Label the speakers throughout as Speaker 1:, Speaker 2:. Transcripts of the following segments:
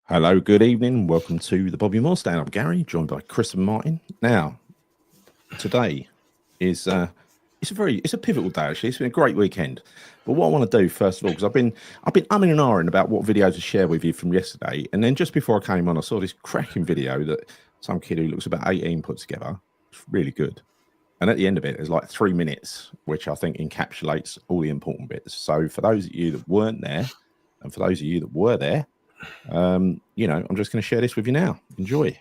Speaker 1: Hello, good evening. Welcome to the Bobby Moore Stand. I'm Gary, joined by Chris and Martin. Now, today is it's a pivotal day. Actually, it's been a great weekend. But what I want to do first of all, because I've been umming and ahhing about what video to share with you from yesterday, and then just before I came on, I saw this cracking video that some kid who looks about 18 put together. It's really good. And at the end of it, there's like 3 minutes, which I think encapsulates all the important bits. So for those of you that weren't there, and for those of you that were there, I'm just going to share this with you now. Enjoy.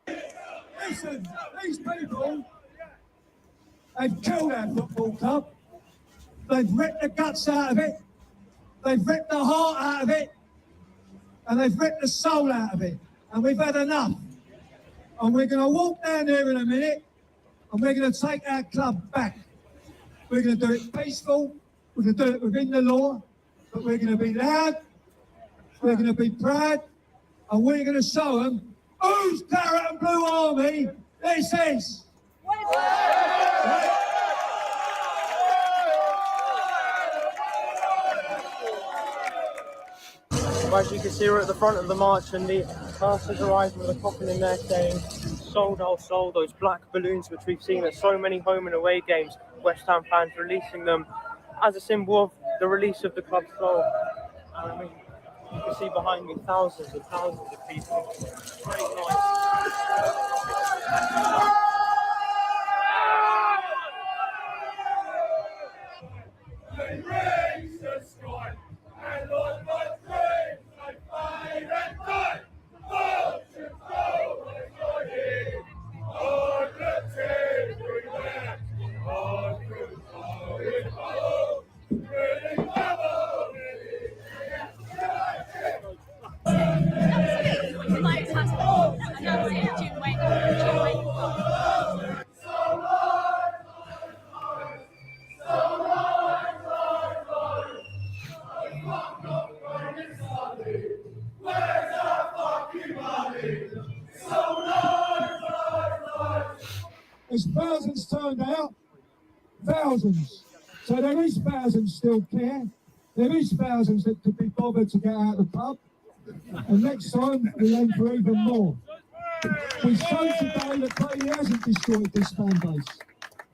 Speaker 2: Listen, these people, they've killed our football club. They've ripped the guts out of it. They've ripped the heart out of it. And they've ripped the soul out of it. And we've had enough. And we're going to walk down there in a minute and we're going to take our club back. We're going to do it peaceful. We're going to do it within the law. But we're going to be loud, we're going to be proud, and we're going to show them whose Claret and Blue Army this is.
Speaker 3: As you can see, we're at the front of the march, and the pastors arrived with a coffin in there saying, "Sold, our soul." Those black balloons, which we've seen at so many home and away games, West Ham fans releasing them as a symbol of the release of the club's soul. And I mean, you can see behind me thousands and thousands of people. Great night.
Speaker 4: They raise the sky, and on my dreams they fade and die. Fortune goes flying on the temporary land, on the flying home, really
Speaker 2: There's thousands turned out, thousands. So there is thousands still care. There is thousands that could be bothered to get out of the pub. And next time, we aim for even more. We've shown today that Brady hasn't destroyed this fan base.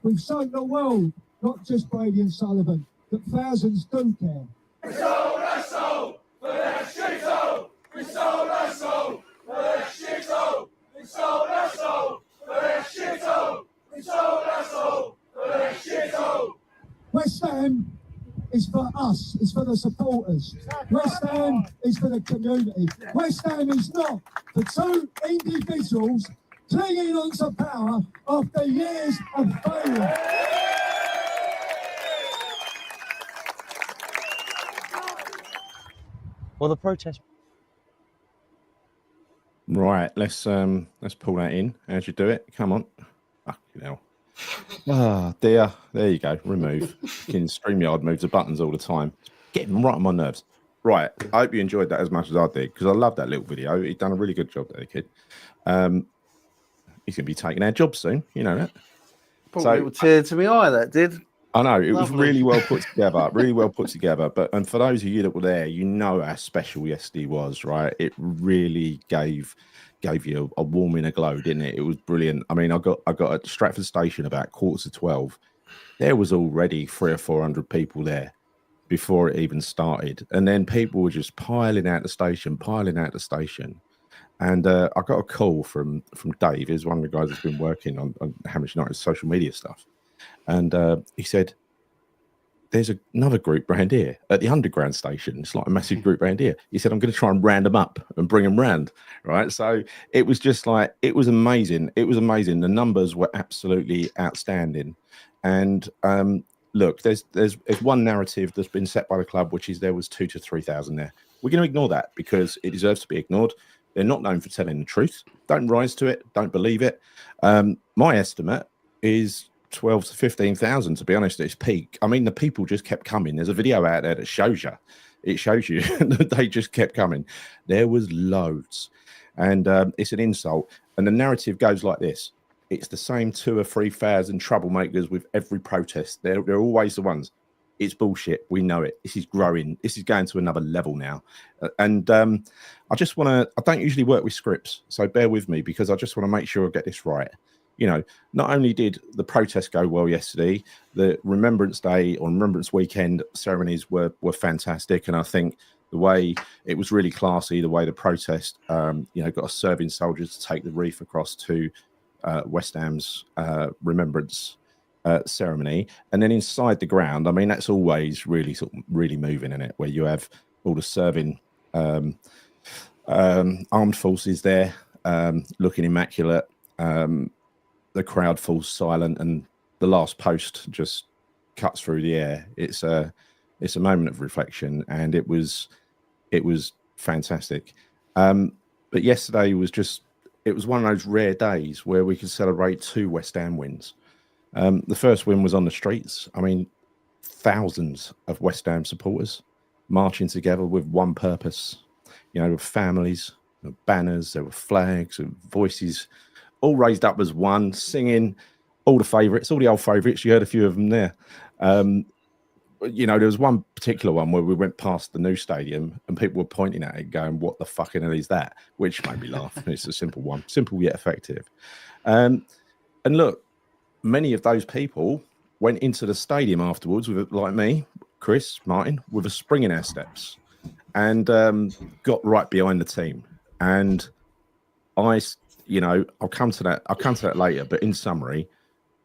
Speaker 2: We've shown the world, not just Brady and Sullivan, that thousands do care.
Speaker 4: We sold our soul for that shithole. We sold our soul for that shithole. We sold our soul for that shithole. We sold our soul for that shithole.
Speaker 2: West Ham is for us, it's for the supporters. West Ham is for the community. West Ham is not for two individuals clinging on to power after years of failure.
Speaker 3: Well, the protest.
Speaker 1: Right, let's pull that in. How'd you do it? Come on. Fucking hell. Ah, dear. There you go. Remove. Fucking StreamYard moves the buttons all the time. It's getting right on my nerves. Right. I hope you enjoyed that as much as I did, because I love that little video. He's done a really good job there, kid. He's going to be taking our job soon. You know that.
Speaker 5: Put a little tear to my eye, that did.
Speaker 1: I know, it was really well put together, really well put together. And for those of you that were there, you know how special yesterday was, right? It really gave you a warm inner glow, didn't it? It was brilliant. I mean, I got at Stratford Station about 11:15. There was already 300 or 400 people there before it even started, and then people were just piling out the station. And I got a call from Dave, who's one of the guys that's been working on Hamish United's social media stuff. And he said, there's another group round here at the underground station. It's like a massive group round here. He said, I'm going to try and round them up and bring them round. Right. So it was just like, it was amazing. It was amazing. The numbers were absolutely outstanding. And look, there's one narrative that's been set by the club, which is there was 2,000 to 3,000 there. We're going to ignore that because it deserves to be ignored. They're not known for telling the truth. Don't rise to it. Don't believe it. My estimate is 12 to 15,000, to be honest, at its peak. I mean, the people just kept coming. There's a video out there that shows you. It shows you that they just kept coming. There was loads. And it's an insult. And the narrative goes like this. It's the same 2,000 or 3,000 troublemakers with every protest. They're always the ones. It's bullshit. We know it. This is growing. This is going to another level now. And I just want to, I don't usually work with scripts, so bear with me because I just want to make sure I get this right. You know, not only did the protest go well yesterday, the Remembrance Day or Remembrance Weekend ceremonies were fantastic. And I think the way it was really classy, the way the protest, you know, got us serving soldiers to take the wreath across to West Ham's Remembrance ceremony. And then inside the ground, I mean, that's always really sort of really moving, in it, where you have all the serving armed forces there, looking immaculate. The crowd falls silent, and the last post just cuts through the air. It's a moment of reflection, and it was fantastic. But yesterday was it was one of those rare days where we could celebrate 2 West Ham wins. The first win was on the streets. I mean, thousands of West Ham supporters marching together with one purpose, you know, with families, banners, there were flags and voices all raised up as one, singing all the favourites, all the old favourites. You heard a few of them there. You know, there was one particular one where we went past the new stadium and people were pointing at it going, what the fucking hell is that? Which made me laugh. It's a simple one, simple yet effective. And look, many of those people went into the stadium afterwards with, like me, Chris, Martyn, with a spring in our steps and got right behind the team. And you know, I'll come to that later, but in summary,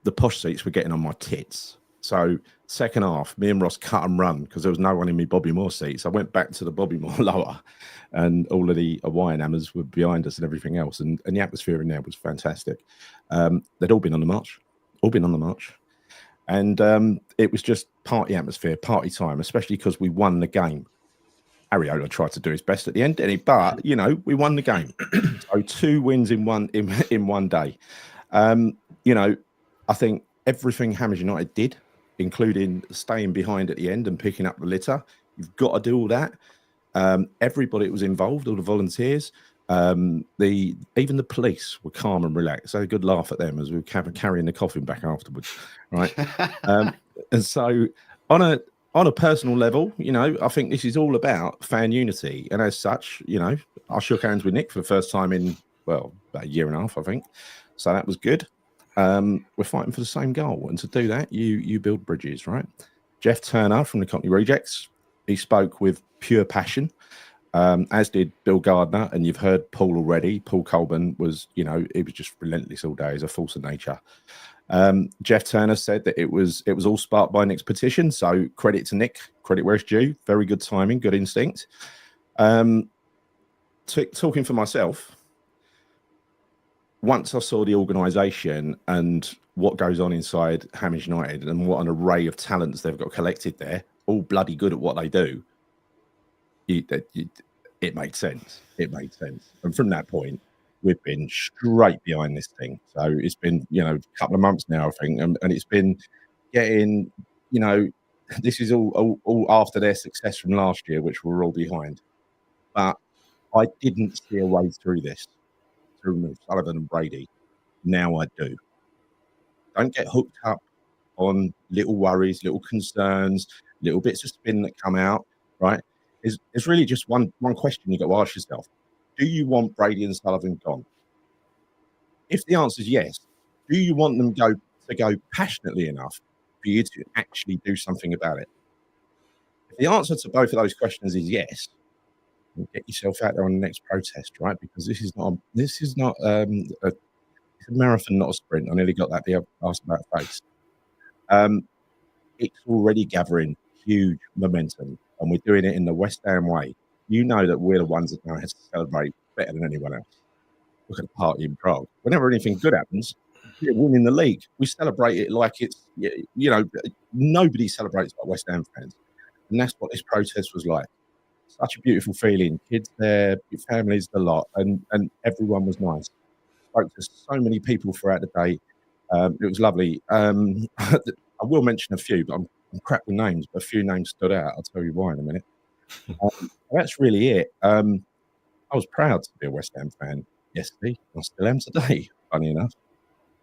Speaker 1: the posh seats were getting on my tits. So second half, me and Ross cut and run because there was no one in me Bobby Moore seats. I went back to the Bobby Moore lower, and all of the Hawaiian hammers were behind us and everything else. And the atmosphere in there was fantastic. They'd all been on the march, and it was just party atmosphere, party time, especially because we won the game. Ariola tried to do his best at the end, didn't he? But you know, we won the game. So 2 wins in one day. You know, I think everything Hammers United did, including staying behind at the end and picking up the litter, you've got to do all that. Everybody that was involved, all the volunteers, even the police were calm and relaxed. So a good laugh at them as we were carrying the coffin back afterwards, right? And so on a personal level, you know, I think this is all about fan unity. And as such, you know, I shook hands with Nick for the first time in, well, about a year and a half, I think. So that was good. We're fighting for the same goal. And to do that, you build bridges, right? Jeff Turner from the Cockney Rejects, he spoke with pure passion, as did Bill Gardner. And you've heard Paul already. Paul Colburn was, you know, he was just relentless all day as a force of nature. Jeff Turner said that it was all sparked by Nick's petition. So credit to Nick, credit where it's due. Very good timing, good instinct. Talking for myself, once I saw the organisation and what goes on inside Hammers United and what an array of talents they've got collected there, all bloody good at what they do, it made sense. It made sense. And from that point, we've been straight behind this thing. So it's been, you know, a couple of months now, I think, and it's been getting, you know, this is all after their success from last year, which we're all behind. But I didn't see a way through this to remove Sullivan and Brady. Now I do. Don't get hooked up on little worries, little concerns, little bits of spin that come out, right? It's really just one question you got to ask yourself. Do you want Brady and Sullivan gone? If the answer is yes, do you want them to go passionately enough for you to actually do something about it? If the answer to both of those questions is yes, then get yourself out there on the next protest, right? Because this is not it's a marathon, not a sprint. I nearly got that the asked about face. It's already gathering huge momentum, and we're doing it in the West Ham way. You know that we're the ones that know how to celebrate better than anyone else. Look at the party in Prague. Whenever anything good happens, we're winning the league. We celebrate it like it's, you know, nobody celebrates like West Ham fans. And that's what this protest was like. Such a beautiful feeling. Kids there, families, the lot, and everyone was nice. Spoke to so many people throughout the day. It was lovely. I will mention a few, but I'm crap with names, but a few names stood out. I'll tell you why in a minute. That's really it. I was proud to be a West Ham fan yesterday. I still am today, funny enough.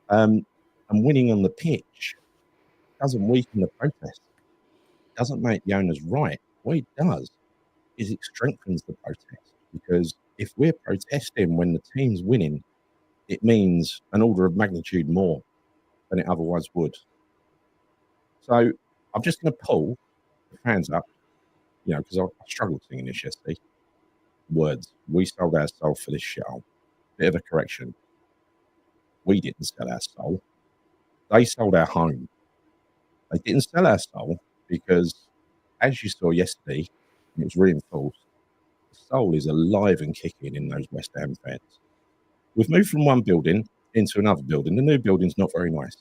Speaker 1: And winning on the pitch doesn't weaken the protest. doesn't make the owners right. What it does is it strengthens the protest, because if we're protesting when the team's winning, it means an order of magnitude more than it otherwise would. So I'm just going to pull the fans up, because I struggled singing this yesterday. Words. We sold our soul for this show. Bit of a correction. We didn't sell our soul. They sold our home. They didn't sell our soul because, as you saw yesterday, it was reinforced. The soul is alive and kicking in those West Ham fans. We've moved from one building into another building. The new building's not very nice,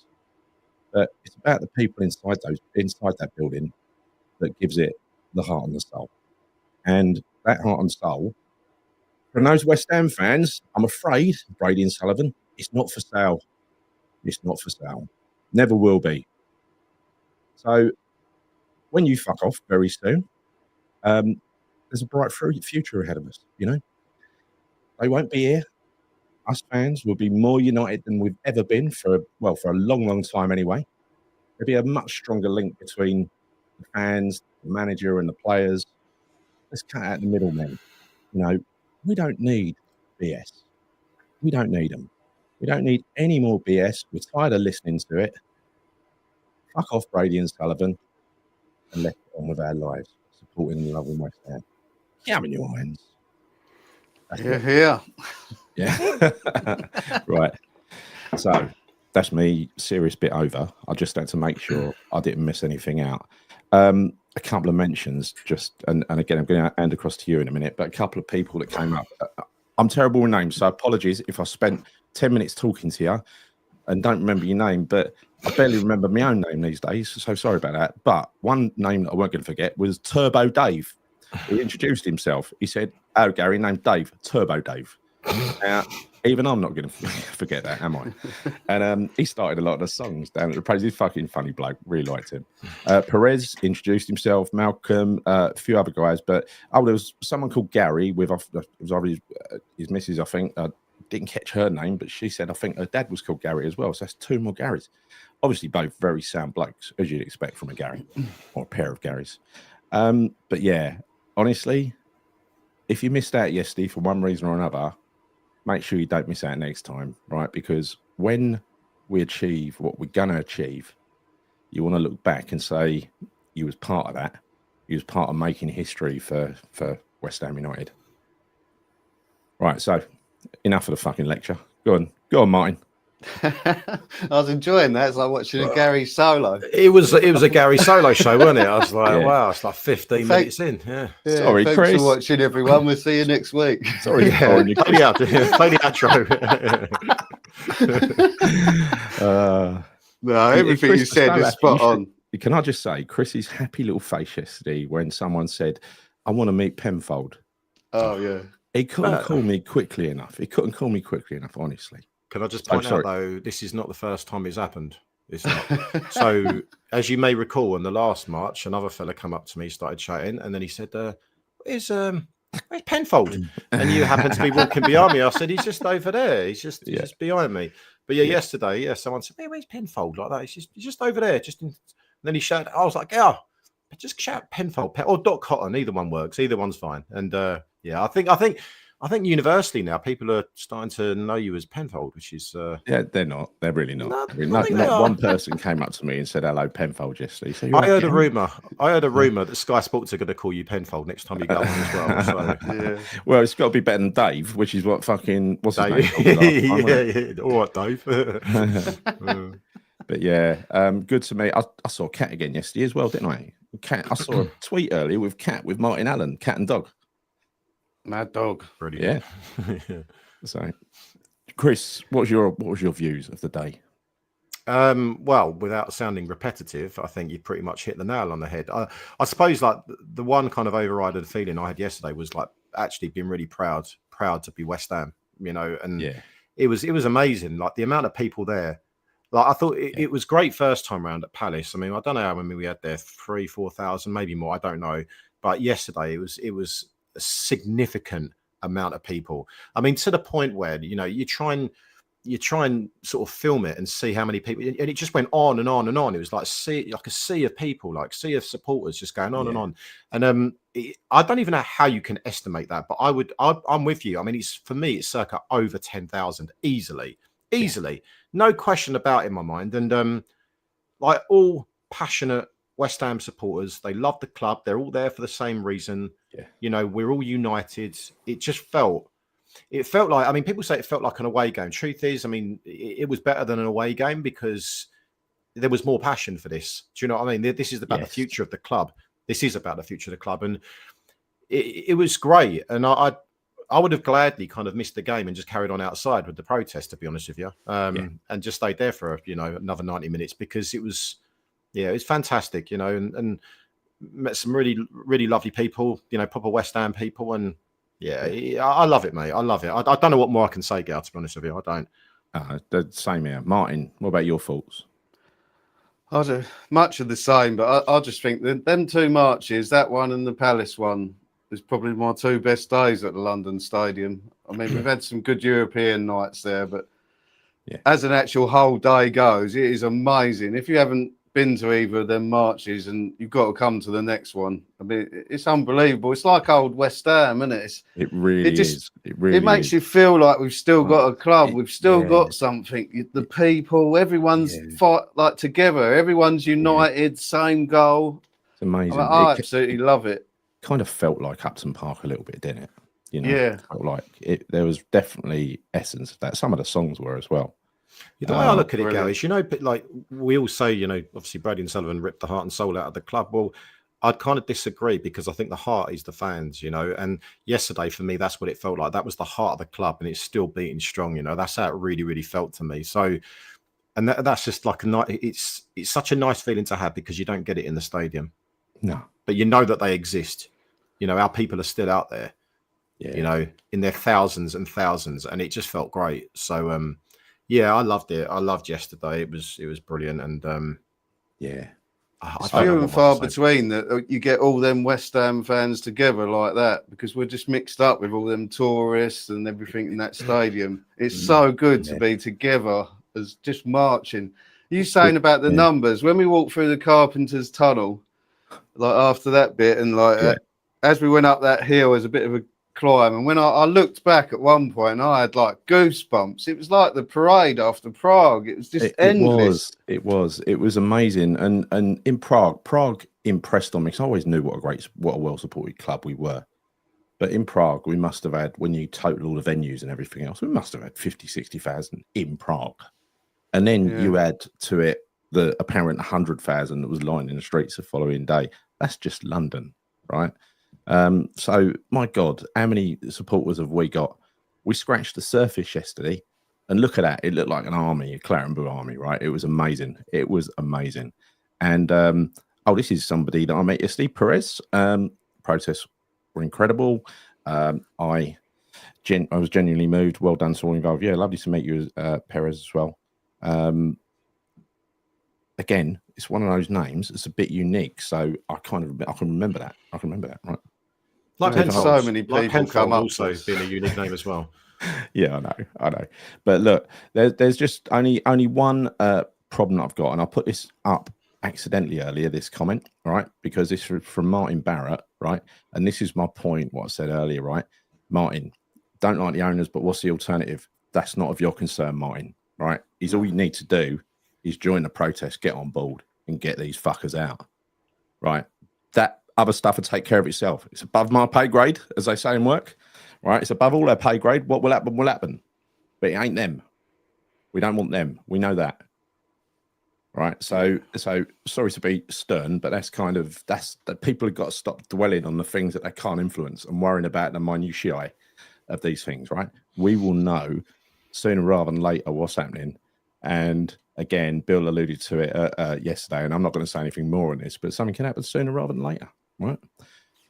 Speaker 1: but it's about the people inside that building that gives it the heart and the soul. And that heart and soul, from those West Ham fans, I'm afraid, Brady and Sullivan, it's not for sale. It's not for sale. Never will be. So when you fuck off very soon, there's a bright future ahead of us, They won't be here. Us fans will be more united than we've ever been for a long, long time anyway. There'll be a much stronger link between the fans, the manager, and the players. Let's cut out the middlemen. We don't need BS. We don't need them. We don't need any more BS. We're tired of listening to it. Fuck off, Brady and Sullivan, and let's get on with our lives, supporting the love and West Ham. Come in your hands.
Speaker 5: Yeah.
Speaker 1: Right. So that's me. Serious bit over. I just had to make sure I didn't miss anything out. A couple of mentions, and again, I'm going to hand across to you in a minute, but a couple of people that came up. I'm terrible with names, so apologies if I spent 10 minutes talking to you and don't remember your name, but I barely remember my own name these days, so sorry about that. But one name that I weren't going to forget was Turbo Dave. He introduced himself. He said, "Oh, Gary, named Dave, Turbo Dave." Now, even I'm not going to forget that, am I? And he started a lot of the songs down at the Praise. He's a fucking funny bloke. Really liked him. Perez introduced himself. Malcolm, a few other guys. But there was someone called Gary with his missus, I think. Didn't catch her name, but she said I think her dad was called Gary as well. So that's two more Garys. Obviously, both very sound blokes, as you'd expect from a Gary or a pair of Garys. But yeah, honestly, if you missed out yesterday for one reason or another, make sure you don't miss out next time, right? Because when we achieve what we're going to achieve, you want to look back and say you was part of that. You was part of making history for West Ham United. Right, so enough of the fucking lecture. Go on, Martyn.
Speaker 5: I was enjoying that. It's like watching a Gary solo.
Speaker 6: It was a Gary solo show, wasn't it? I was like, wow, it's like 15 minutes in. Yeah.
Speaker 1: Sorry,
Speaker 5: thanks
Speaker 1: Chris.
Speaker 5: for watching, everyone. We'll see you next week.
Speaker 1: Sorry,
Speaker 6: Play the outro.
Speaker 5: No, everything you said is spot on.
Speaker 1: Can I just say, Chris's happy little face yesterday when someone said, "I want to meet Penfold."
Speaker 5: Oh yeah.
Speaker 1: He couldn't call me quickly enough. Honestly.
Speaker 6: Can I just point out, though, this is not the first time it's happened. It's not. So, as you may recall, in the last March, another fella come up to me, started chatting, and then he said, where's Penfold? And you happened to be walking behind me. I said, he's just over there. He's just behind me. But yesterday, someone said, hey, where's Penfold? Like that. He's just over there. And then he shouted, I was like, yeah, just shout Penfold or Doc Cotton. Either one works. Either one's fine. And I think universally now people are starting to know you as Penfold, which is
Speaker 1: they're not. They're really not. Not one person came up to me and said hello, Penfold yesterday. So
Speaker 6: I heard a rumor that Sky Sports are going to call you Penfold next time you go on as well. So,
Speaker 1: well, it's got to be better than Dave, which is what's his name?
Speaker 6: All right, Dave.
Speaker 1: But yeah, good to meet. I saw Cat again yesterday as well, didn't I? Cat. I saw a tweet earlier with Cat with Martyn Allen, Cat and Dog.
Speaker 5: Mad dog.
Speaker 6: Brilliant.
Speaker 1: Yeah. So, Chris, what was your views of the day?
Speaker 6: Well, without sounding repetitive, I think you pretty much hit the nail on the head. I suppose like the one kind of overriding feeling I had yesterday was like actually being really proud to be West Ham, and it was amazing. Like the amount of people there. Like I thought it was great first time round at Palace. I mean, I don't know how many we had there, 3,000-4,000, maybe more. I don't know. But yesterday it was a significant amount of people. I mean, to the point where, you try and you try and sort of film it and see how many people, and it just went on and on and on. It was like a sea of people, like sea of supporters, just going on and on. And I don't even know how you can estimate that, but I'm with you. I mean, for me, it's circa over 10,000 easily, no question about it in my mind. And like all passionate West Ham supporters, they love the club. They're all there for the same reason.
Speaker 1: Yeah.
Speaker 6: You know, we're all united. It felt like, I mean, people say it felt like an away game. Truth is, I mean, it was better than an away game because there was more passion for this. Do you know what I mean? This is about the future of the club. This is about the future of the club. And it was great. And I would have gladly kind of missed the game and just carried on outside with the protest, to be honest with you. And just stayed there for, another 90 minutes because it was fantastic, and met some really, really lovely people, proper West Ham people. And I love it, mate. I love it. I don't know what more I can say, Gal, to be honest with you. I don't.
Speaker 1: The same here. Martyn, what about your thoughts?
Speaker 5: I do much of the same, but I just think that them two marches, that one and the Palace one, is probably my two best days at the London Stadium. I mean, we've had some good European nights there, but as an actual whole day goes, it is amazing. If you haven't been to either of them marches, and you've got to come to the next one. I mean, it's unbelievable. It's like old West Ham, isn't it?
Speaker 1: It really is.
Speaker 5: It makes you feel like we've still got a club. We've still got something. The people, everyone's fight like together. Everyone's united, same goal.
Speaker 1: It's amazing.
Speaker 5: I absolutely love it.
Speaker 1: Kind of felt like Upton Park a little bit, didn't it? Felt like it. There was definitely essence of that. Some of the songs were as well.
Speaker 6: The way I look at it, Gary, is, like we all say, obviously Brady and Sullivan ripped the heart and soul out of the club. Well, I'd kind of disagree because I think the heart is the fans, and yesterday for me, that's what it felt like. That was the heart of the club and it's still beating strong, that's how it really, really felt to me. So, and that's just like it's such a nice feeling to have because you don't get it in the stadium.
Speaker 1: No.
Speaker 6: But that they exist. Our people are still out there, in their thousands and thousands, and it just felt great. So, I loved it. I loved yesterday. It was brilliant, and
Speaker 5: it's few and far between that you get all them West Ham fans together like that because we're just mixed up with all them tourists and everything in that stadium. It's so good to be together as just marching. You saying about the numbers when we walked through the Carpenter's Tunnel, like after that bit, and as we went up that hill, as a bit of a climb, and when I looked back at one point, I had like goosebumps. It was like the parade after Prague. It was just endless.
Speaker 1: It was amazing. And in Prague impressed on me because I always knew what a well-supported club we were. But in Prague, we must have had, when you total all the venues and everything else, we must have had 50, 60,000 in Prague. And then you add to it the apparent 100,000 that was lying in the streets the following day. That's just London, right? So my God, how many supporters have we got? We scratched the surface yesterday, and look at that. It looked like an army, a Clarenbourg army, right? It was amazing. And this is somebody that I met yesterday, Perez. Protests were incredible. I was genuinely moved. Well done to all involved. Yeah, lovely to meet you, Perez, as well. Again, it's one of those names. It's a bit unique, so I can remember that. Right?
Speaker 6: Like Penfold,
Speaker 5: so many people come up.
Speaker 6: Also, being a unique name as well.
Speaker 1: Yeah, I know. But look, there's just only one problem I've got, and I put this up accidentally earlier. This comment, right? Because this is from Martyn Barrett, right? And this is my point. What I said earlier, right? Martyn, don't like the owners, but what's the alternative? That's not of your concern, Martyn. Right? Is all you need to do is join the protest, get on board, and get these fuckers out. Right? That other stuff will take care of itself. It's above my pay grade, as they say in work. Right? It's above all their pay grade. What will happen will happen. But it ain't them. We don't want them. We know that. Right? So sorry to be stern, but that's that people have got to stop dwelling on the things that they can't influence and worrying about the minutiae of these things, right? We will know sooner rather than later what's happening. And again, Bill alluded to it yesterday, and I'm not going to say anything more on this, but something can happen sooner rather than later, right?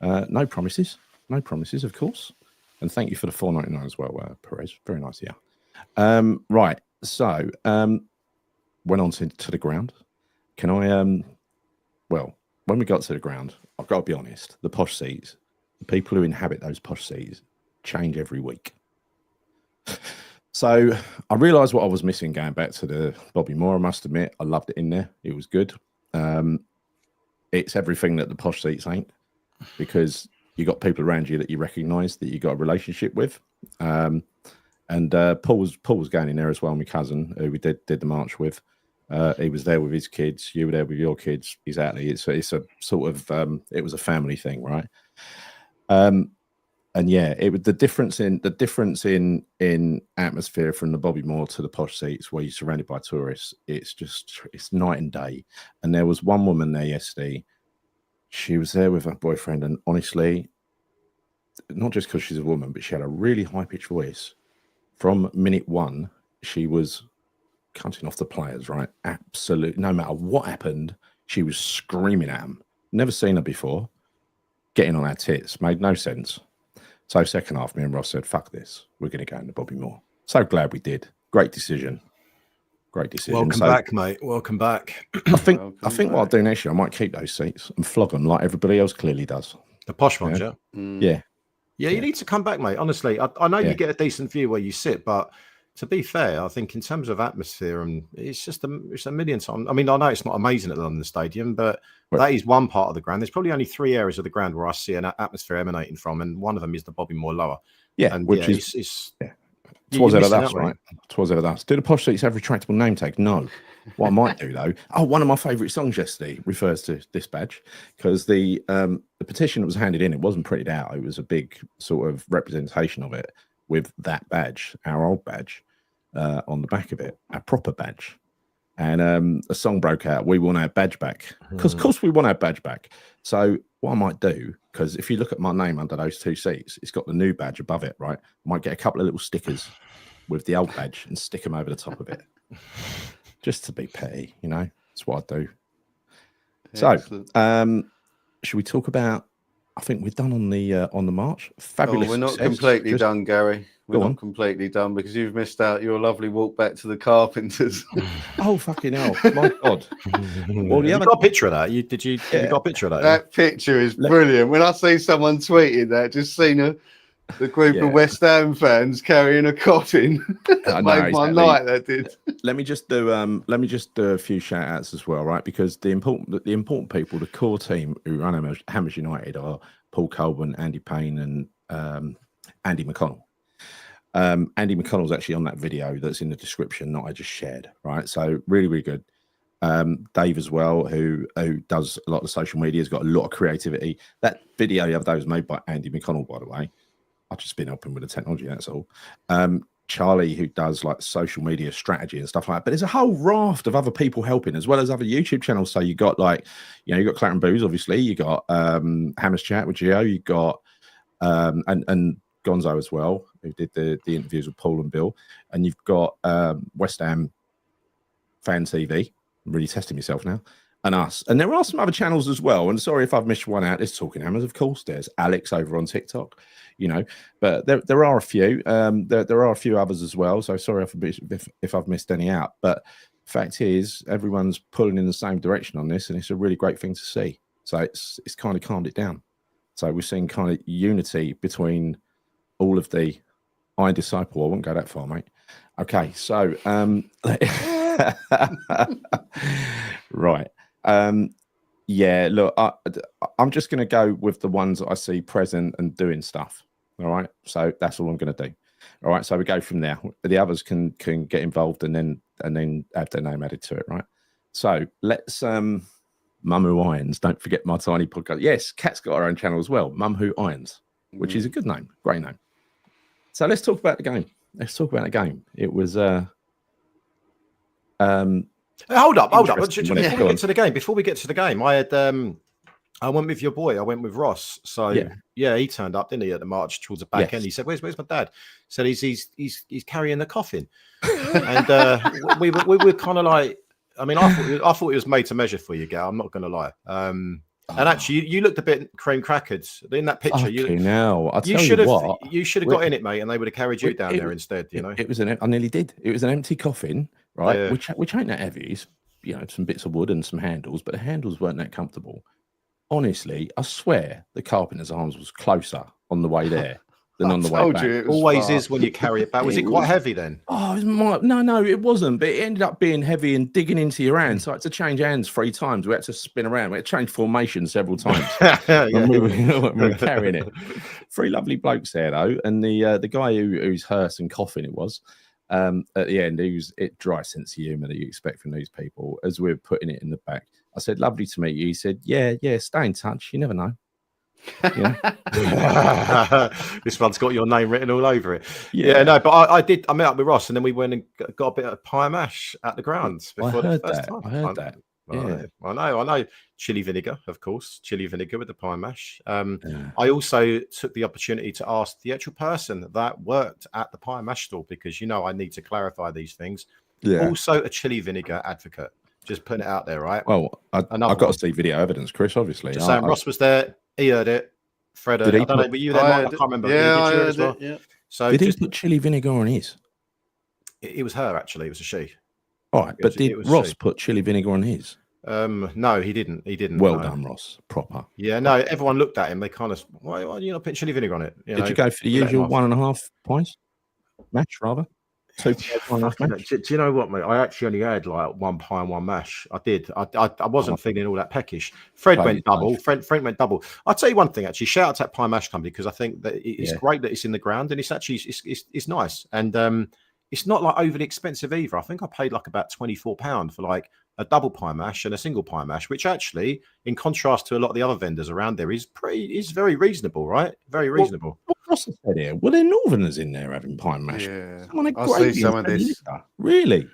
Speaker 1: No promises, of course. And thank you for the $4.99 as well, Perez. Very nice, yeah. Right, so went on to the ground. Can I? Well, when we got to the ground, I've got to be honest. The posh seats, the people who inhabit those posh seats, change every week. So I realised what I was missing going back to the Bobby Moore. I must admit, I loved it in there. It was good. It's everything that the posh seats ain't, because you got people around you that you recognise, that you got a relationship with. And Paul was going in there as well. My cousin, who we did the march with, he was there with his kids. You were there with your kids. Exactly. It's a sort of it was a family thing, right? And yeah, it was the difference in atmosphere from the Bobby Moore to the posh seats, where you're surrounded by tourists. It's night and day. And there was one woman there yesterday. She was there with her boyfriend, and honestly, not just because she's a woman, but she had a really high pitched voice. From minute one, she was cutting off the players, right? Absolutely, no matter what happened, she was screaming at them. Never seen her before. Getting on our tits made no sense. So second half, me and Ross said, "Fuck this, we're going to go into Bobby Moore." So glad we did. Great decision. Great decision.
Speaker 6: Welcome back, mate. Welcome back.
Speaker 1: I think what I'll do next year, I might keep those seats and flog them like everybody else clearly does.
Speaker 6: The posh ones,
Speaker 1: yeah.
Speaker 6: Yeah. You need to come back, mate. Honestly, I know you get a decent view where you sit, but to be fair, I think in terms of atmosphere, and it's a million times. I mean, I know it's not amazing at the London Stadium, but that is one part of the ground. There's probably only 3 areas of the ground where I see an atmosphere emanating from, and one of them is the Bobby Moore Lower.
Speaker 1: Yeah,
Speaker 6: and
Speaker 1: which is towards ever us, right? Towards ever us. Do the posh seats have retractable name tag? No. What I might do though, one of my favourite songs yesterday refers to this badge, because the petition that was handed in, it wasn't printed out. It was a big sort of representation of it with that badge, our old badge, on the back of it, our proper badge. And a song broke out, "We Want Our Badge Back," because of course we want our badge back. So what I might do, because if you look at my name under those two seats, it's got the new badge above it, right? I might get a couple of little stickers with the old badge and stick them over the top of it. Just to be petty, you know, that's what I do. Excellent. So, should we talk about? I think we're done on the march. Fabulous.
Speaker 5: We're not completely done, Gary. We're not completely done, because you've missed out your lovely walk back to the Carpenters.
Speaker 1: Oh fucking hell! My God.
Speaker 6: Well, you got a picture of that? You got a picture of that?
Speaker 5: That picture is brilliant. When I see someone tweeting that, just seeing the group of West Ham fans carrying a coffin. Made my night. That did.
Speaker 1: Let me just do a few shout outs as well, right? Because the important people, the core team who run Hammers United, are Paul Colburn, Andy Payne, and Andy McConnell. Andy McConnell's actually on that video that's in the description that I just shared, right? So really, really good. Dave as well, who does a lot of the social media, has got a lot of creativity. That video the other day was made by Andy McConnell, by the way. I've just been helping with the technology, that's all. Charlie, who does like social media strategy and stuff like that. But there's a whole raft of other people helping, as well as other YouTube channels. So you got you got Claret and Booze, obviously. You got Hammers Chat with Gio. You got and Gonzo as well, who did the interviews with Paul and Bill. And you've got West Ham Fan TV. I'm really testing myself now. And us. And there are some other channels as well. And sorry if I've missed one out. There's Talking Hammers, of course. There's Alex over on TikTok, you know. But there are a few. There are a few others as well. So sorry if I've missed any out. But the fact is, everyone's pulling in the same direction on this, and it's a really great thing to see. So it's kind of calmed it down. So we're seeing kind of unity between all of the I Disciple. I won't go that far, mate. Okay, so right. Yeah, look, I'm just going to go with the ones that I see present and doing stuff. All right, so that's all I'm going to do. All right, so we go from there. The others can get involved and then add their name added to it. Right. So let's Mum Who Irons. Don't forget my tiny podcast. Yes, Kat's got her own channel as well, Mum Who Irons, which is a good name, great name. So let's talk about the game. It was
Speaker 6: Hold up. Before we get to the game, I had I went with your boy. I went with Ross. So yeah, he turned up, didn't he, at the march towards the back end. He said, "Where's my dad?" He said he's carrying the coffin, and we were kind of like, I mean, I thought it was made to measure for you, Gal. I'm not going to lie. And actually, you looked a bit cream crackered in that picture. You should have got in it, mate, and they would have carried you down there instead. You know,
Speaker 1: I nearly did. It was an empty coffin, right? Yeah. Which ain't that heavy. It's, you know, some bits of wood and some handles, but the handles weren't that comfortable. Honestly, I swear the carpenter's arms was closer on the way there than on the way back.
Speaker 5: It was
Speaker 6: Always
Speaker 5: far.
Speaker 6: is when you carry it back. Was it quite heavy then?
Speaker 1: Oh, no, it wasn't. But it ended up being heavy and digging into your hands. So I had to change hands 3 times. We had to spin around. We had to change formation several times when we were carrying it. 3 lovely blokes there though, and the guy who's Hearst and Coffin it was. At the end, it dry sense of humour that you expect from these people. As we were putting it in the back, I said, "Lovely to meet you." He said, "Yeah, stay in touch. You never know." Yeah.
Speaker 6: This one's got your name written all over it. Yeah, no, but I met up with Ross, and then we went and got a bit of pie and mash at the grounds before the first time.
Speaker 1: I heard that.
Speaker 6: Yeah, I know. Chili vinegar, of course. Chili vinegar with the pie and mash. I also took the opportunity to ask the actual person that worked at the pie and mash store, because I need to clarify these things.
Speaker 1: Yeah.
Speaker 6: Also a chili vinegar advocate. Just putting it out there, right?
Speaker 1: Well, I've got to see video evidence, Chris. Obviously,
Speaker 6: just saying, Ross was there. He heard it. Fred heard it. I don't know, were you there? I can't remember.
Speaker 5: Yeah,
Speaker 6: I
Speaker 5: heard
Speaker 6: as well?
Speaker 5: it. Yeah.
Speaker 6: So
Speaker 1: did he put chili vinegar on his?
Speaker 6: It was her actually. It was a she.
Speaker 1: All right, but did Ross put chili vinegar on his?
Speaker 6: No, he didn't.
Speaker 1: Well done, Ross. Proper.
Speaker 6: Yeah, no. Everyone looked at him. They kind of, why are you not putting chili vinegar on it?
Speaker 1: Did you go for the usual 1.5 pints match rather? 2 pints match?
Speaker 6: Do you know what, mate? I actually only had like 1 pie and 1 mash. I did. I wasn't feeling all that peckish. Fred went double. Frank went double. I'll tell you one thing, actually. Shout out to that pie and mash company, because I think that it's great that it's in the ground, and it's actually it's nice, and it's not like overly expensive either. I think I paid like about £24 for like a double pie mash and a single pie mash, which actually, in contrast to a lot of the other vendors around there, is very reasonable, right? Very reasonable.
Speaker 1: What Ross said here? Well, there are Northerners in there having pie and mash.
Speaker 5: Yeah.
Speaker 1: I
Speaker 5: see some of this.
Speaker 1: Really?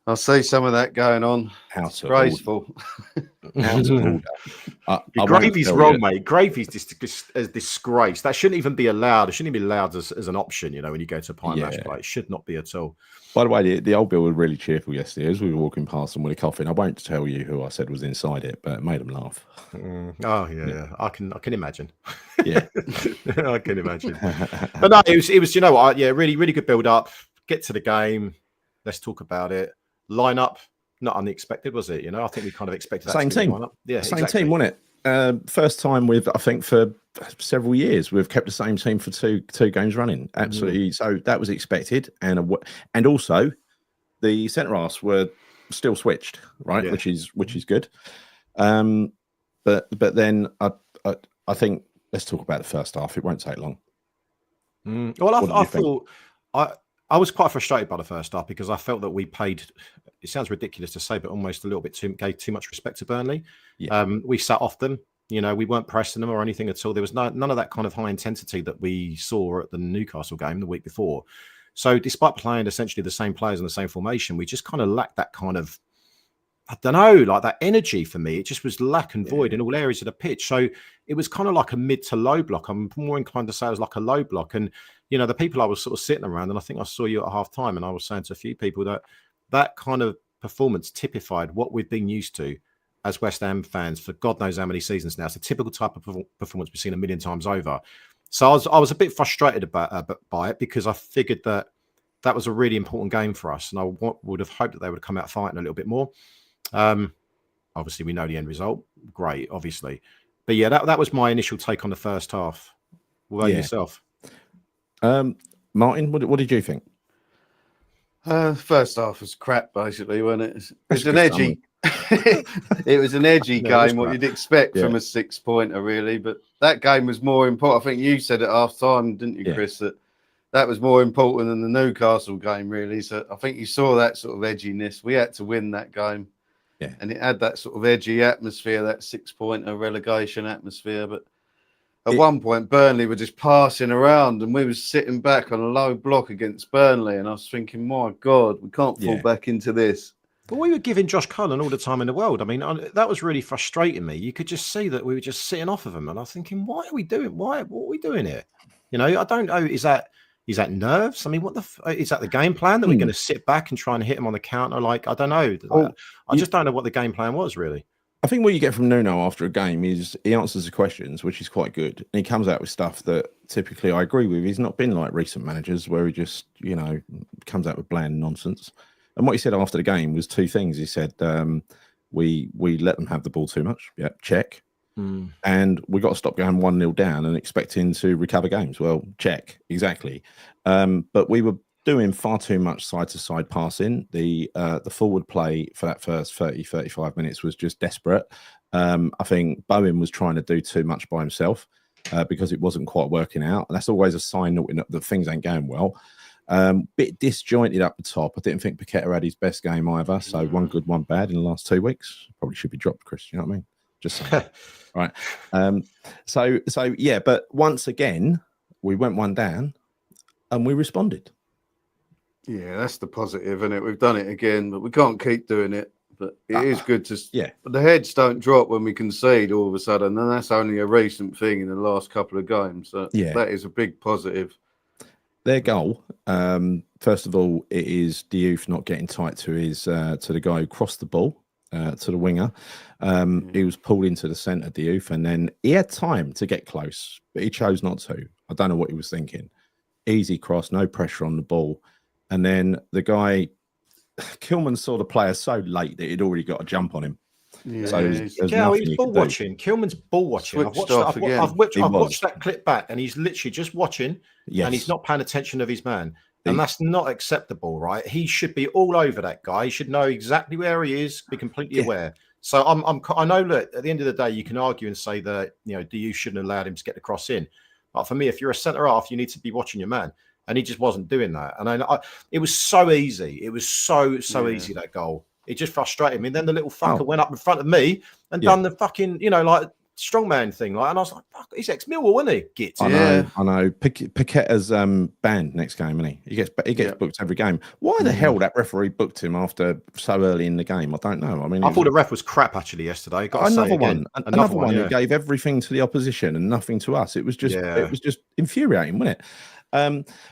Speaker 5: I see some of that going on.
Speaker 1: It's
Speaker 5: graceful.
Speaker 6: Gravy's wrong, mate. Gravy's a disgrace. That shouldn't even be allowed. It shouldn't even be allowed as an option, when you go to a pie and mash plate. It should not be at all.
Speaker 1: By the way, the old Bill was really cheerful yesterday as we were walking past them with a coffin. I won't tell you who I said was inside it, but it made them laugh.
Speaker 6: Oh yeah. I can imagine.
Speaker 1: Yeah,
Speaker 6: I can imagine. But no, it was. You know what? Yeah, really, really good build up. Get to the game. Let's talk about it. Line up, not unexpected, was it? I think we kind of expected that
Speaker 1: same team.
Speaker 6: Line up. Yeah,
Speaker 1: same team, wasn't it? First time I think for several years we've kept the same team for two games running. Absolutely. So that was expected, and also the centre halves were still switched, right? Yeah. Which is good. But then I think let's talk about the first half. It won't take long.
Speaker 6: Well, I thought I was quite frustrated by the first half, because I felt that we paid, it sounds ridiculous to say, but almost a little bit gave too much respect to Burnley. Yeah. We sat off them. We weren't pressing them or anything at all. There was none of that kind of high intensity that we saw at the Newcastle game the week before. So despite playing essentially the same players in the same formation, we just kind of lacked that kind of, I don't know, like that energy for me. It just was lack and void in all areas of the pitch. So it was kind of like a mid to low block. I'm more inclined to say it was like a low block. And, the people I was sort of sitting around, and I think I saw you at half time, and I was saying to a few people that kind of performance typified what we've been used to as West Ham fans for God knows how many seasons now. It's a typical type of performance we've seen a million times over. So I was a bit frustrated by it, because I figured that was a really important game for us, and I would have hoped that they would come out fighting a little bit more. Obviously, we know the end result. Great, obviously. But yeah, that was my initial take on the first half. What about yourself?
Speaker 1: Martin, what did you think?
Speaker 5: First half was crap, basically, wasn't it? It was an edgy. It was an edgy game, what you'd expect from a 6-pointer, really. But that game was more important. I think you said at half time, didn't you, Chris, that was more important than the Newcastle game, really. So I think you saw that sort of edginess. We had to win that game. Yeah. And it had that sort of edgy atmosphere, that 6-pointer relegation atmosphere. But at one point, Burnley were just passing around, and we were sitting back on a low block against Burnley. And I was thinking, my God, we can't fall back into this.
Speaker 6: But we were giving Josh Cullen all the time in the world. I mean, that was really frustrating me. You could just see that we were just sitting off of him. And I was thinking, what are we doing here? I don't know. Is that nerves? I mean, is that the game plan that we're going to sit back and try and hit him on the counter? Like, I don't know. I just don't know what the game plan was, really.
Speaker 1: I think what you get from Nuno after a game is he answers the questions, which is quite good. And he comes out with stuff that typically I agree with. He's not been like recent managers where he just, comes out with bland nonsense. And what he said after the game was 2 things. He said, we let them have the ball too much. Yeah, check. And we got to stop going 1-0 down and expecting to recover games. Well, check, exactly. But we were doing far too much side-to-side passing. The forward play for that first 35 minutes was just desperate. I think Bowen was trying to do too much by himself because it wasn't quite working out. And that's always a sign that things ain't going well. Bit disjointed up the top. I didn't think Paqueta had his best game either. So one good, one bad in the last 2 weeks. Probably should be dropped, Chris. You know what I mean? Just saying. Right. So yeah, but once again, we went one down and we responded.
Speaker 5: Yeah, that's the positive, isn't it? We've done it again, but we can't keep doing it. But it is good to...
Speaker 1: Yeah.
Speaker 5: But the heads don't drop when we concede all of a sudden, and that's only a recent thing in the last couple of games. So that is a big positive. Their
Speaker 1: goal, first of all, it is Diouf not getting tight to the guy who crossed the ball, to the winger. He was pulled into the centre, Diouf, and then he had time to get close, but he chose not to. I don't know what he was thinking. Easy cross, no pressure on the ball. And then the guy, Kilman saw the player so late that he'd already got a jump on him.
Speaker 6: Yeah, so he's ball watching. Kilman's ball watching. I've watched that clip back, and he's literally just watching, and he's not paying attention of his man. And that's not acceptable, right? He should be all over that guy. He should know exactly where he is, be completely aware. So I know, look, at the end of the day, you can argue and say that, Diouf shouldn't have allowed him to get the cross in. But for me, if you're a centre half, you need to be watching your man. And he just wasn't doing that. And it was so easy. It was so easy, that goal. It just frustrated me. And then the little fucker went up in front of me and done the fucking, like, strongman thing. Like, and I was like, fuck, he's ex-Millwall, wasn't he? Git.
Speaker 1: I know. Paqueta's banned next game, isn't he? He gets booked every game. Why the hell that referee booked him after so early in the game? I don't know. I mean,
Speaker 6: I thought the ref was crap actually yesterday.
Speaker 1: Another one who gave everything to the opposition and nothing to us. It was just infuriating, wasn't it?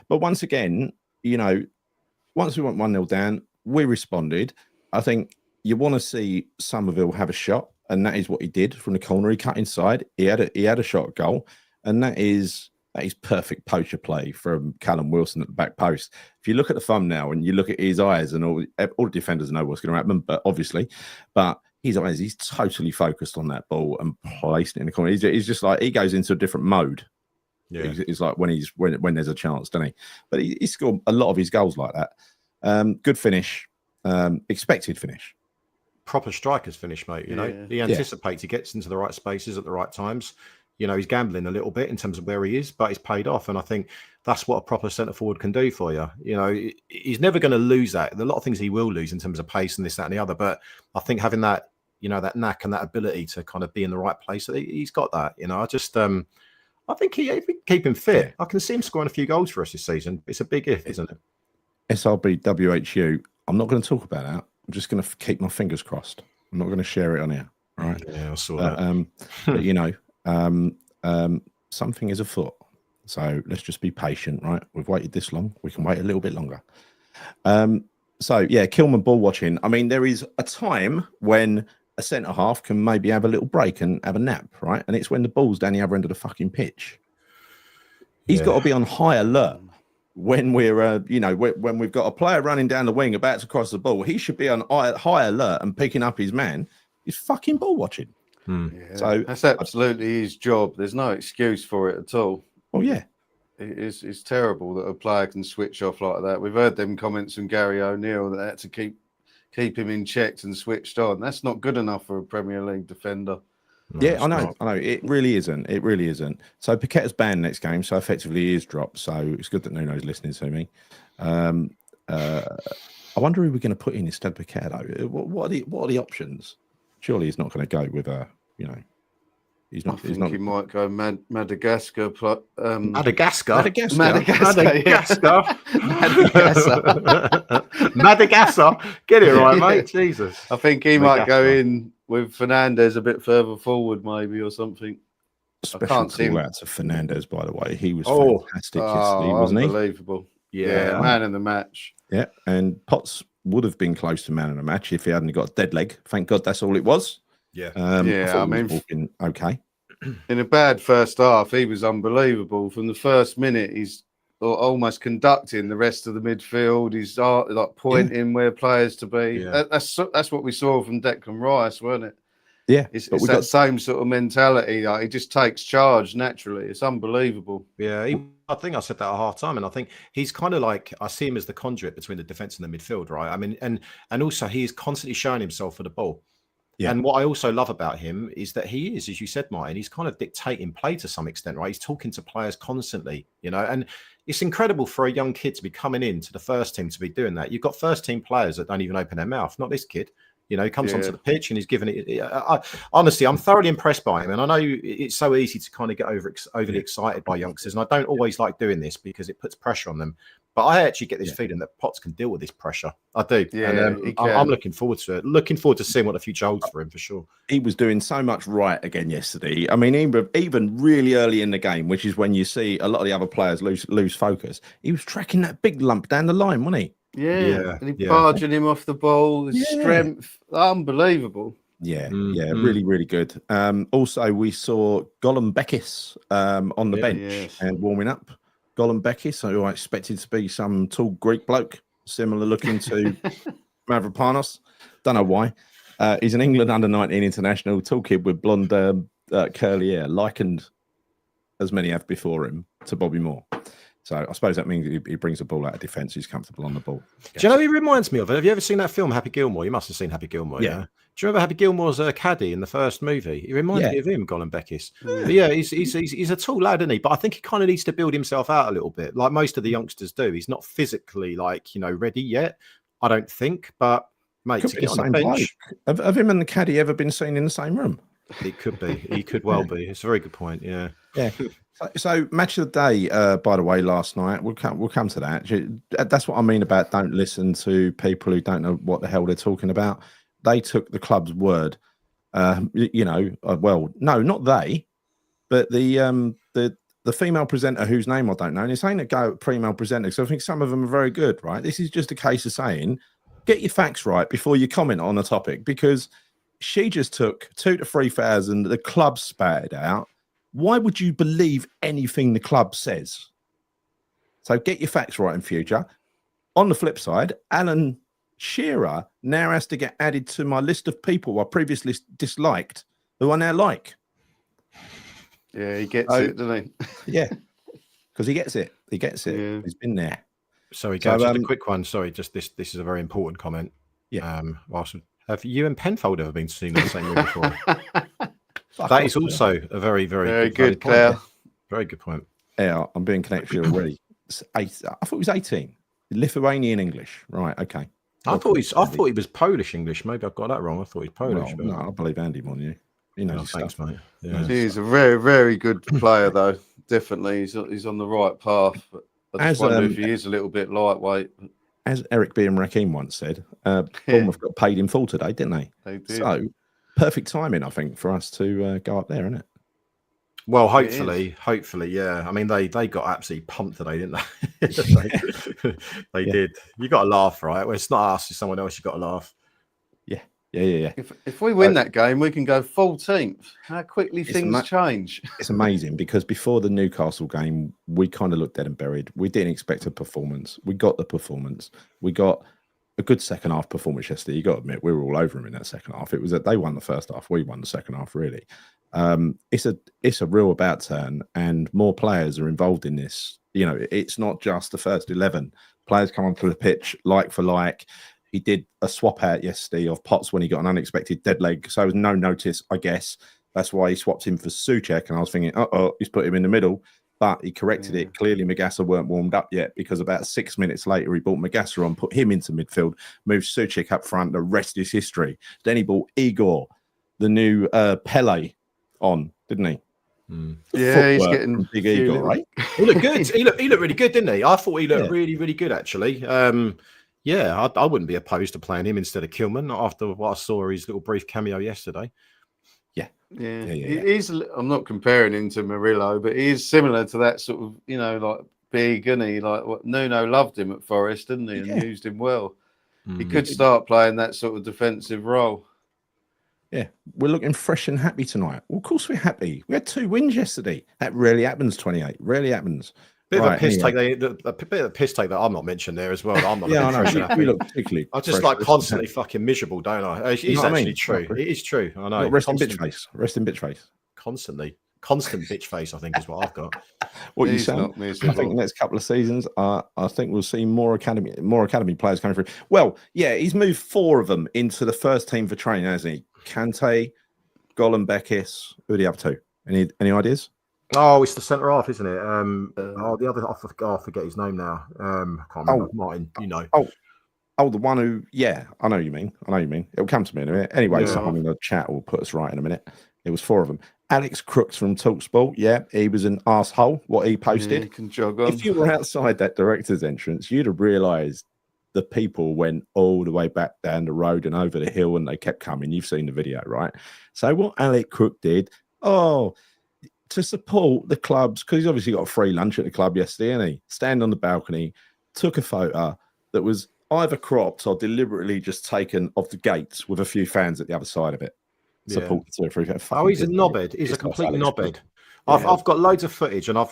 Speaker 1: But once again, once we went 1-0 down, we responded. I think you want to see Somerville have a shot, and that is what he did from the corner. He cut inside. He had a shot at goal, and that is perfect poacher play from Callum Wilson at the back post. If you look at the thumbnail and you look at his eyes, and all the defenders know what's going to happen, but his eyes, he's totally focused on that ball and placed it in the corner. He's just like, he goes into a different mode. Yeah, it's like when there's a chance, doesn't he? But he scored a lot of his goals like that. Good finish, expected finish,
Speaker 6: proper striker's finish, mate. He anticipates, he gets into the right spaces at the right times. He's gambling a little bit in terms of where he is, but he's paid off, and I think that's what a proper centre forward can do for you. He's never going to lose that. There are a lot of things he will lose in terms of pace and this, that, and the other. But I think having that, that knack and that ability to kind of be in the right place, he's got that. I think he keep him fit. Yeah. I can see him scoring a few goals for us this season. It's a big if, isn't it?
Speaker 1: SRB WHU. I'm not going to talk about that. I'm just going to keep my fingers crossed. I'm not going to share it on here. All right.
Speaker 6: Yeah, I saw that.
Speaker 1: But something is afoot. So let's just be patient, right? We've waited this long. We can wait a little bit longer. Kilman ball watching. I mean, there is a time when a centre half can maybe have a little break and have a nap, right? And it's when the ball's down the other end of the fucking pitch. He's got to be on high alert when we're, when we've got a player running down the wing about to cross the ball. He should be on high alert and picking up his man. He's fucking ball watching.
Speaker 5: Yeah, so that's absolutely his job. There's no excuse for it at all.
Speaker 1: Oh yeah,
Speaker 5: it's terrible that a player can switch off like that. We've heard them comments from Gary O'Neill that they had to keep him in checked and switched on. That's not good enough for a Premier League defender.
Speaker 1: No, I know. It really isn't. So Paqueta's banned next game, so effectively he is dropped. So it's good that Nuno's listening to me. I wonder who we're going to put in instead of Paqueta, though. What are the options? Surely he's not going to go with He's not.
Speaker 5: He might go Madagascar.
Speaker 6: Madagascar.
Speaker 5: Madagascar.
Speaker 6: Get it right, mate. Jesus.
Speaker 5: I think he might go in with Fernandez a bit further forward, maybe, or something.
Speaker 1: Special call out to Fernandez, by the way. He was fantastic yesterday, wasn't he?
Speaker 5: Unbelievable. Yeah, man in the match.
Speaker 1: Yeah, and Potts would have been close to man in the match if he hadn't got a dead leg. Thank God that's all it was.
Speaker 6: Yeah.
Speaker 5: I mean,
Speaker 1: walking okay.
Speaker 5: In a bad first half, he was unbelievable. From the first minute, he's almost conducting the rest of the midfield. He's like pointing where players to be.
Speaker 6: Yeah.
Speaker 5: That's what we saw from Declan Rice, wasn't it?
Speaker 1: Yeah,
Speaker 5: It's
Speaker 1: but we
Speaker 5: that
Speaker 1: got
Speaker 5: same sort of mentality. Like, he just takes charge naturally. It's unbelievable.
Speaker 6: Yeah, I think I said that at half time, and I think he's kind of like, I see him as the conduit between the defense and the midfield, right? I mean, and also he is constantly showing himself for the ball.
Speaker 1: Yeah.
Speaker 6: And what I also love about him is that he is, as you said, Martin, he's kind of dictating play to some extent, right? He's talking to players constantly, you know, and it's incredible for a young kid to be coming into the first team to be doing that. You've got first team players that don't even open their mouth. Not this kid. You know, he comes onto the pitch and he's giving it. Honestly, I'm thoroughly impressed by him. And I know it's so easy to kind of get overly excited by youngsters. And I don't always like doing this because it puts pressure on them. But I actually get this feeling that Potts can deal with this pressure. I do.
Speaker 5: Yeah,
Speaker 6: and I'm looking forward to it. Looking forward to seeing what the future holds for him, for sure.
Speaker 1: He was doing so much right again yesterday. I mean, even really early in the game, which is when you see a lot of the other players lose focus, he was tracking that big lump down the line, wasn't he?
Speaker 5: Yeah. And he barging him off the ball, his strength, unbelievable.
Speaker 1: Yeah, really, really good. Also, we saw Gollum Beckis on the bench and warming up. Gollum Beckis, who I expected to be some tall Greek bloke, similar looking to Mavropanos. Don't know why. He's an England under-19 international, tall kid with blonde curly hair, likened, as many have before him, to Bobby Moore. So I suppose that means he brings the ball out of defence. He's comfortable on the ball.
Speaker 6: Do you know what he reminds me of? Have you ever seen that film, Happy Gilmore? You must have seen Happy Gilmore, yeah? Do you remember Happy Gilmore's caddy in the first movie? He reminds me of him, Gollum Beckis. But he's a tall lad, isn't he? But I think he kind of needs to build himself out a little bit, like most of the youngsters do. He's not physically, ready yet, I don't think. But, mate, to get on the bench...
Speaker 1: Have him and the caddy ever been seen in the same room?
Speaker 6: It could be. He could well be. It's a very good point, yeah.
Speaker 1: So match of the day, by the way, last night, we'll come to that. That's what I mean about don't listen to people who don't know what the hell they're talking about. They took the club's word. Well, no, not they, but the female presenter whose name I don't know. And it's ain't a go at female presenters. So I think some of them are very good, right? This is just a case of saying, get your facts right before you comment on the topic, because she just took 2,000 to 3,000 the club spat out. Why would you believe anything the club says? So get your facts right in future. On the flip side, Alan Shearer now has to get added to my list of people I previously disliked, who I now like.
Speaker 5: Yeah, he gets it, doesn't he?
Speaker 1: Yeah, because he gets it. He gets it. Yeah. He's been there.
Speaker 6: Sorry, guys, just a quick one. Sorry, just this is a very important comment.
Speaker 1: Yeah.
Speaker 6: Have you and Penfold ever been seen in the same room before? That is also a very, very
Speaker 5: good, Claire.
Speaker 6: Very good point.
Speaker 1: Yeah, I'm being connected already. I thought he was 18. Lithuanian English. Right, okay.
Speaker 6: I thought he was Polish English. Maybe I've got that wrong. I thought he was Polish.
Speaker 1: Well, no, I believe Andy more than you. He knows
Speaker 6: thanks,
Speaker 1: stuff.
Speaker 6: mate. Yeah.
Speaker 5: He's a very, very good player, though. Definitely, he's on the right path. But I just wonder if he is a little bit lightweight.
Speaker 1: As Eric B. and Raheem once said, Bournemouth got paid in full today, didn't they?
Speaker 5: They did.
Speaker 1: So, perfect timing, I think, for us to go up there, isn't it?
Speaker 6: Well, hopefully, yeah. I mean, they got absolutely pumped today, didn't they? They did. You got to laugh, right? Well, it's not us; it's someone else. You got to laugh.
Speaker 1: Yeah.
Speaker 5: If we win that game, we can go 14th. How quickly things change.
Speaker 1: It's amazing because before the Newcastle game, we kind of looked dead and buried. We didn't expect a performance. We got the performance. We got a good second half performance yesterday. You got to admit, we were all over them in that second half. It was that they won the first half, we won the second half. Really, it's a real about turn, and more players are involved in this. You know, it's not just the first 11 players come onto the pitch like for like. He did a swap out yesterday of Potts when he got an unexpected dead leg. So it was no notice, I guess. That's why he swapped him for Sućek. And I was thinking, he's put him in the middle. But he corrected it. Clearly, Magassa weren't warmed up yet because about 6 minutes later, he brought Magassa on, put him into midfield, moved Sućek up front. The rest is history. Then he brought Igor, the new Pele, on, didn't he?
Speaker 5: Yeah, he's getting
Speaker 1: big Igor, right?
Speaker 6: He looked good. He looked really good, didn't he? I thought he looked really, really good, actually. Yeah, I wouldn't be opposed to playing him instead of Kilman after what I saw his little brief cameo yesterday.
Speaker 5: Yeah. He's. I'm not comparing him to Murillo, but he is similar to that sort of, like big, and he like what Nuno loved him at Forest, didn't he, and used him well. He could start playing that sort of defensive role.
Speaker 1: Yeah, we're looking fresh and happy tonight. Well, of course we're happy. We had 2 wins yesterday. That rarely happens. 28 rarely happens.
Speaker 6: Bit of
Speaker 1: Right,
Speaker 6: a piss
Speaker 1: anyway.
Speaker 6: take. A bit of a piss take that I'm not mentioned there as well. I'm not.
Speaker 1: Yeah, I
Speaker 6: looking
Speaker 1: know.
Speaker 6: fresh and
Speaker 1: You
Speaker 6: happy.
Speaker 1: look particularly.
Speaker 6: I'm just
Speaker 1: fresh
Speaker 6: like
Speaker 1: this
Speaker 6: constantly
Speaker 1: weekend.
Speaker 6: fucking miserable, don't I? It
Speaker 1: You
Speaker 6: is
Speaker 1: know what I
Speaker 6: actually
Speaker 1: mean?
Speaker 6: true. It is true. I know.
Speaker 1: Rest in
Speaker 6: Constant-
Speaker 1: bitch face. Rest in bitch face.
Speaker 6: Constantly. Constant bitch face, I think, is what I've got.
Speaker 1: What you
Speaker 5: He's
Speaker 1: saying?
Speaker 5: not
Speaker 1: I think
Speaker 5: miserable.
Speaker 1: the next couple of seasons, I think we'll see more academy players coming through. Well, yeah, he's moved 4 of them into the first team for training, hasn't he? Kante, Golan Beckis. Who are the other 2? Any ideas?
Speaker 6: Oh, it's the centre half, isn't it? The other, I forget his name now. I can't remember. Martyn, you know.
Speaker 1: Oh, the one who, yeah, I know you mean. It'll come to me in a minute. Anyway,
Speaker 6: Yeah.
Speaker 1: someone in the chat will put us right in a minute. It was 4 of them. Alex Crooks from Talksport, yeah, he was an arsehole, what he posted.
Speaker 5: Yeah, you can jog on.
Speaker 1: If you were outside that director's entrance, you'd have realised the people went all the way back down the road and over the hill and they kept coming. You've seen the video, right? So what Alex Crook did, to support the clubs, because he's obviously got a free lunch at the club yesterday, and he stand on the balcony, took a photo that was either cropped or deliberately just taken off the gates with a few fans at the other side of it.
Speaker 6: Yeah.
Speaker 1: Support the free.
Speaker 6: Oh, he's a knobhead. He's a complete knobhead.
Speaker 1: Yeah.
Speaker 6: I've got loads of footage, and I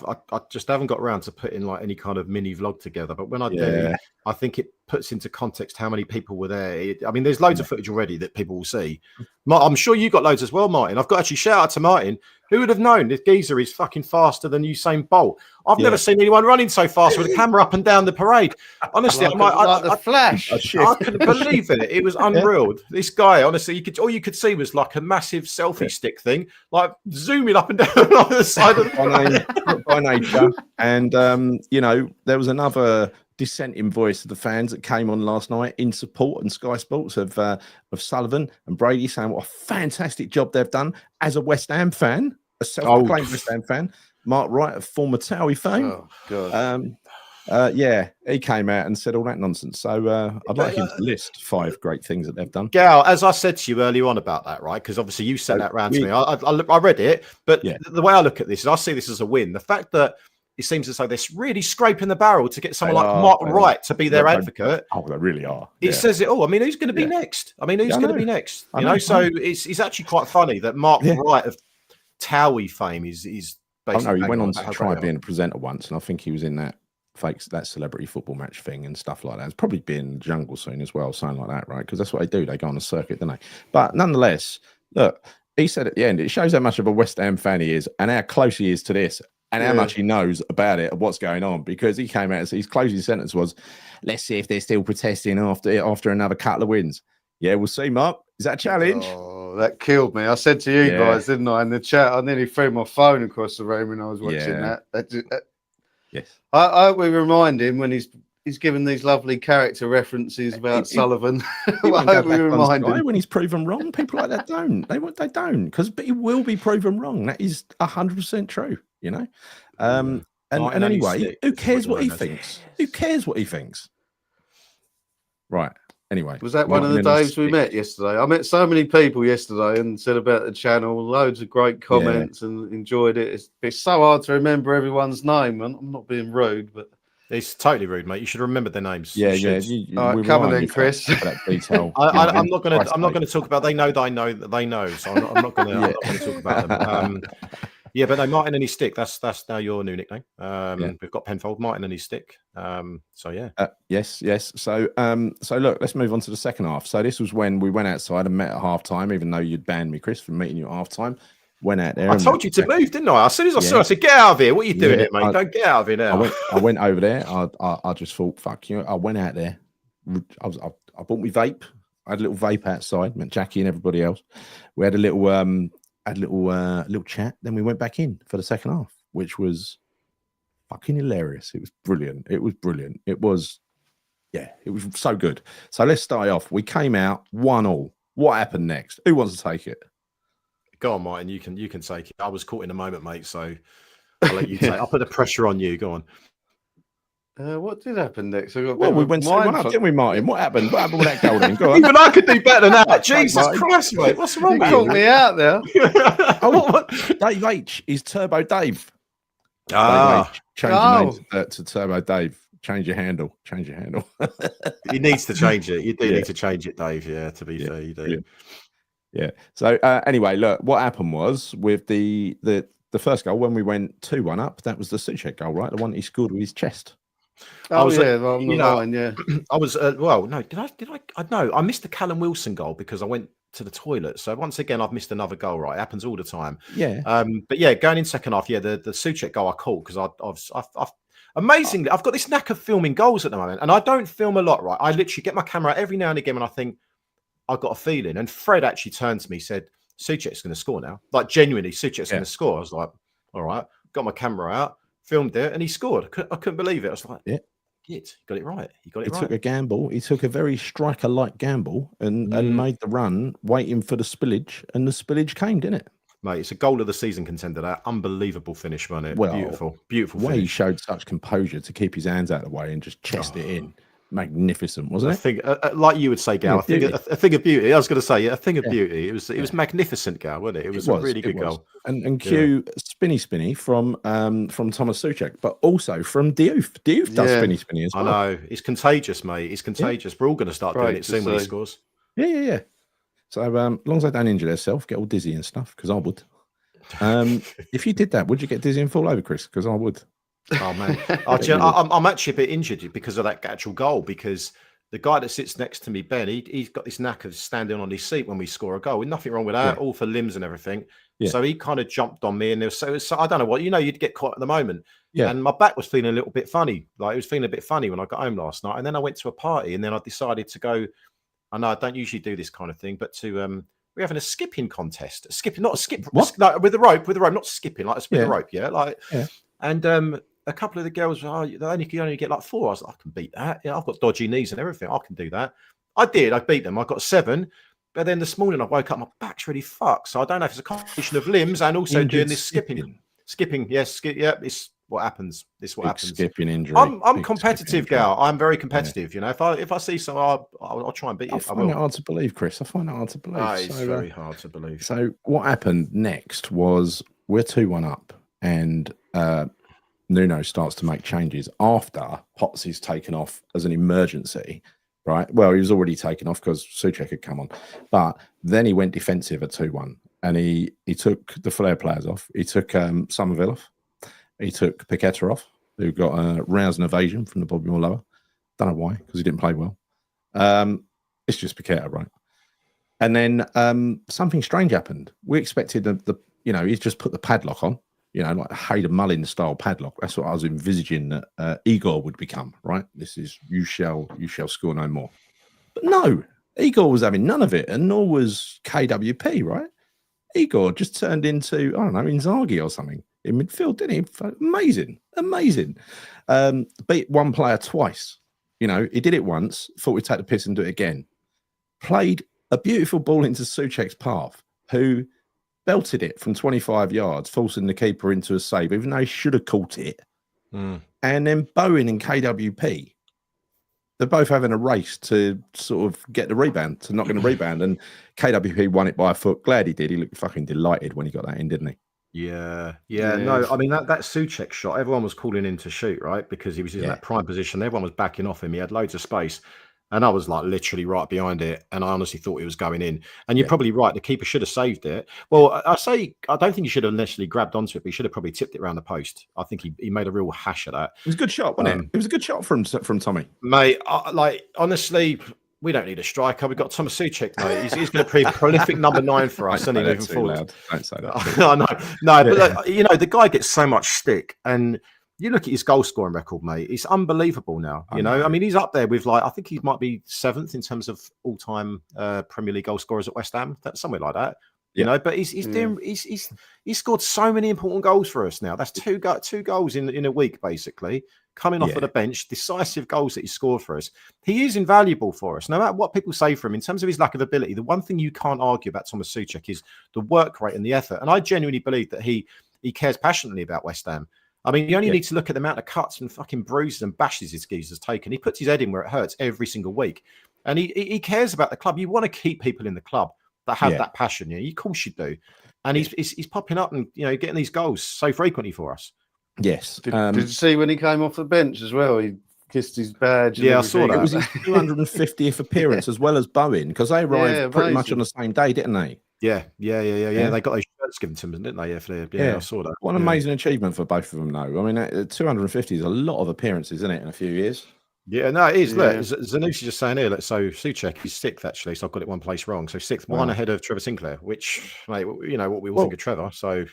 Speaker 6: just haven't got around to putting like any kind of mini vlog together. But when I do, I think it puts into context how many people were there. I mean, there's loads of footage already that people will see. I'm sure you got loads as well, Martyn. I've got to actually shout out to Martyn. Who would have known this geezer is fucking faster than Usain Bolt? I've never seen anyone running so fast with a camera up and down the parade. Honestly,
Speaker 5: like the Flash.
Speaker 6: I couldn't believe it. It was unreal. This guy, honestly, all you could see was like a massive selfie stick thing, like zooming up and down on the side of the
Speaker 1: by nature. And there was another dissenting voice of the fans that came on last night in support and Sky Sports of Sullivan and Brady, saying what a fantastic job they've done. As a West Ham fan, a self-proclaimed West Ham fan, Mark Wright of former Towie fame.
Speaker 5: Oh, God.
Speaker 1: He came out and said all that nonsense. So I'd like him to list 5 great things that they've done.
Speaker 6: Gal, as I said to you earlier on about that, right? Because obviously you sent that round to me. I read it, but the way I look at this is I see this as a win. The fact that it seems as though they're really scraping the barrel to get someone like Mark Wright to be their advocate.
Speaker 1: Oh, they really are.
Speaker 6: It says it all. I mean, who's going to be next? I mean, who's going to be next? You know, so it's actually quite funny that Mark Wright of Towie fame is basically.
Speaker 1: He went on to try being a presenter once, and I think he was in that celebrity football match thing and stuff like that. It's probably been in the jungle scene as well, something like that, right? Because that's what they do. They go on a circuit, don't they? But nonetheless, look, he said at the end, it shows how much of a West Ham fan he is and how close he is to this. And how much he knows about it and what's going on, because he came out and his closing sentence was, "Let's see if they're still protesting after another couple of wins." Yeah, we'll see, Mark. Is that a challenge?
Speaker 5: Oh, that killed me. I said to you guys, didn't I, in the chat? I nearly threw my phone across the room when I was watching that.
Speaker 1: Yes.
Speaker 5: I hope we remind him when he's given these lovely character references about Sullivan. I hope we remind him
Speaker 1: when he's proven wrong. People like that don't. They don't, because he will be proven wrong. That is 100% true. You know, and anyway, who cares what he thinks? Who cares what he thinks? Right. Anyway,
Speaker 5: was that one of the Daves we met yesterday? I met so many people yesterday and said about the channel, loads of great comments and enjoyed it. It's so hard to remember everyone's name. And I'm not being rude, but
Speaker 6: it's totally rude, mate. You should remember their names.
Speaker 5: Yeah. All right, come on then, Chris.
Speaker 1: That detail.
Speaker 6: I'm not going to talk about. They know that I know that they know. So I'm not going to talk about them. Yeah, but no, Martyn and his stick. That's now your new nickname. We've got Penfold, Martyn and his stick.
Speaker 1: Yes. So look, let's move on to the second half. So this was when we went outside and met at half time, even though you'd banned me, Chris, from meeting you at half time. Went out there.
Speaker 6: I told you to move, didn't I? As soon as I saw, I said, "Get out of here! What are you doing, here, mate? Don't get out of here now."
Speaker 1: I went over there. I just thought, fuck you. I went out there. I bought my vape. I had a little vape outside. Met Jackie and everybody else. We had a little little chat. Then we went back in for the second half, which was fucking hilarious. It was brilliant. It was so good. So let's start off. We came out 1-1. What happened next? Who wants to take it?
Speaker 6: Go on, Martyn. You can take it. I was caught in a moment, mate. So I'll let you take. I'll put the pressure on you. Go on.
Speaker 5: What did happen next?
Speaker 1: We went 1 up, didn't we, Martyn? What happened? What happened with that goal then? Go on.
Speaker 6: Even I could do better than that. Jesus Christ, mate. What's wrong with you?
Speaker 5: You caught me out there.
Speaker 1: Dave H is Turbo Dave. Change your name to Turbo Dave. Change your handle.
Speaker 6: He needs to change it. You do need to change it, Dave. Yeah, to be fair, you do.
Speaker 1: Yeah. So anyway, look, what happened was with the the first goal when we went 2-1 up, that was the Sućek goal, right? The one he scored with his chest.
Speaker 5: Oh,
Speaker 6: was,
Speaker 5: yeah, on the line, yeah.
Speaker 6: I was, well, no, did I? No, I missed the Callum Wilson goal because I went to the toilet. So once again, I've missed another goal, right? It happens all the time.
Speaker 1: Yeah.
Speaker 6: But yeah, going in second half, yeah, the Sućek goal I caught because I've amazingly, I've got this knack of filming goals at the moment, and I don't film a lot, right? I literally get my camera out every now and again when I think I've got a feeling. And Fred actually turned to me, said, Sućek's going to score now. Like, genuinely, Sućek's going to score. I was like, all right, got my camera out, filmed it, and he scored. I couldn't believe it. I was like, yeah, he got it right. He got it right.
Speaker 1: He took a gamble. He took a very striker-like gamble and made the run, waiting for the spillage, and the spillage came, didn't it?
Speaker 6: Mate, it's a goal of the season contender. That unbelievable finish, wasn't it?
Speaker 1: Well,
Speaker 6: beautiful
Speaker 1: way
Speaker 6: finish.
Speaker 1: He showed such composure to keep his hands out of the way and just chest it in. Magnificent, wasn't it?
Speaker 6: I think, like you would say, Gal, a thing of beauty. I was going to say, a thing of beauty. It was magnificent, Gal, wasn't it? It was a really good goal.
Speaker 1: And cue spinny from Thomas Sućek, but also from Diouf. Diouf does spinny as well.
Speaker 6: I know. It's contagious, mate. It's contagious. We're all going to start doing it soon when he scores.
Speaker 1: Yeah. So as long as they don't injure themselves, get all dizzy and stuff, because I would. If you did that, would you get dizzy and fall over, Chris? Because I would.
Speaker 6: Oh man, I'm actually a bit injured because of that actual goal. Because the guy that sits next to me, Ben, he's got this knack of standing on his seat when we score a goal. With nothing wrong with that, all for limbs and everything. Yeah. So he kind of jumped on me, and so I don't know what you'd get caught at the moment. Yeah. And my back was feeling a little bit funny. Like it was feeling a bit funny when I got home last night. And then I went to a party, and then I decided to go. I know I don't usually do this kind of thing, but we're having a skipping contest. Not a skip, like with the rope, not skipping, like with the rope, and a couple of the girls, you only get like 4. I was like, I can beat that. Yeah, I've got dodgy knees and everything. I can do that. I did. I beat them. I got 7. But then this morning I woke up, my back's really fucked. So I don't know if it's a combination of limbs and also doing this skipping. Yes, it's what happens. This is what happens.
Speaker 1: Skipping injury.
Speaker 6: I'm competitive, Gal. I'm very competitive. You know, if I see some, I'll try and beat it.
Speaker 1: I find it hard to believe, Chris. I find it hard to believe.
Speaker 6: It's very hard to believe.
Speaker 1: So what happened next was we're 2-1 up, and Nuno starts to make changes after Potsy's taken off as an emergency, right? Well, he was already taken off because Sućek had come on, but then he went defensive at 2-1, and he took the Flair players off. He took Somerville off. He took Paqueta off, who got a rousing evasion from the Bobby Moore lower. Don't know why, because he didn't play well. It's just Paqueta, right? And then something strange happened. We expected he's just put the padlock on. Like a Hayden Mullin style padlock. That's what I was envisaging that Igor would become, right? This is you shall score no more. But no, Igor was having none of it, and nor was KWP, right? Igor just turned into, I don't know, Inzaghi or something in midfield, didn't he? Amazing. Beat one player twice. He did it once, thought we'd take the piss and do it again. Played a beautiful ball into Sućek's path, who belted it from 25 yards, forcing the keeper into a save, even though he should have caught it. And then Bowen and KWP, they're both having a race to sort of get the rebound, to not get the rebound. And KWP won it by a foot. Glad he did. He looked fucking delighted when he got that in, didn't he?
Speaker 6: Yeah. No, I mean, that Sućek shot, everyone was calling in to shoot, right? Because he was in that prime position. Everyone was backing off him. He had loads of space. And I was like literally right behind it. And I honestly thought it was going in. And you're probably right. The keeper should have saved it. Well, I don't think he should have necessarily grabbed onto it, but he should have probably tipped it around the post. I think he made a real hash of that.
Speaker 1: It was a good shot, wasn't it? It was a good shot from Tommy.
Speaker 6: Mate, honestly, we don't need a striker. We've got Thomas Sućek, mate. He's going to be prolific number 9 for us, isn't he, moving forward?
Speaker 1: Don't say that.
Speaker 6: I know. No, but the guy gets so much stick. And you look at his goal scoring record, mate. It's unbelievable now. I mean, he's up there with I think he might be 7th in terms of all-time Premier League goal scorers at West Ham. That's something like that. But he's scored so many important goals for us now. That's two goals in a week, basically, coming off of the bench, decisive goals that he scored for us. He is invaluable for us, no matter what people say for him. In terms of his lack of ability, the one thing you can't argue about Thomas Sućek is the work rate and the effort. And I genuinely believe that he cares passionately about West Ham. I mean, you only need to look at the amount of cuts and fucking bruises and bashes his geezer's taken. He puts his head in where it hurts every single week. And he cares about the club. You want to keep people in the club that have that passion. Of course you do. And he's popping up and, getting these goals so frequently for us.
Speaker 1: Yes.
Speaker 5: Did you see when he came off the bench as well? He kissed his badge.
Speaker 6: Yeah, I saw that.
Speaker 1: It was his 250th appearance as well as Bowen, because they arrived pretty much on the same day, didn't they?
Speaker 6: Yeah. They got those shirts given to them, didn't they? Yeah, I saw that.
Speaker 1: What an amazing achievement for both of them, though. I mean, 250 is a lot of appearances, isn't it, in a few years?
Speaker 6: Yeah, no, it is.
Speaker 5: Yeah.
Speaker 6: Look, Zanussi just saying here. Look, so Sućek, he's sixth actually. So I've got it one place wrong. So sixth, one ahead of Trevor Sinclair, which, mate, you know what we all think of Trevor. So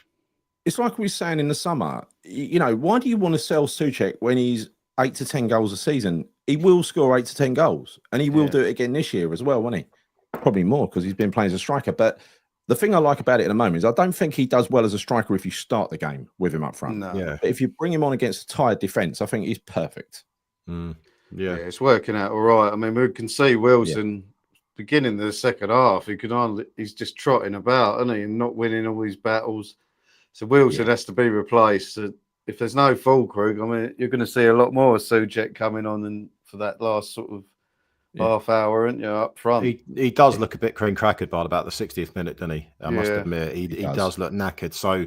Speaker 1: it's like we were saying in the summer. You know, why do you want to sell Sućek when he's 8 to 10 goals a season? He will score 8 to 10 goals, and he will do it again this year as well, won't he? Probably more because he's been playing as a striker. But the thing I like about it at the moment is I don't think he does well as a striker if you start the game with him up front.
Speaker 5: No.
Speaker 6: Yeah.
Speaker 1: But if you bring him on against a tired defence, I think he's perfect.
Speaker 5: Yeah, it's working out all right. I mean, we can see Wilson beginning the second half. He's just trotting about, isn't he, and not winning all these battles. So Wilson has to be replaced. So if there's no Fulkrug, I mean, you're going to see a lot more Sućek coming on than for that last sort of half hour, aren't you, up front?
Speaker 6: He does look a bit cream crackered by about the 60th minute, doesn't he? I must admit, he does look knackered. So,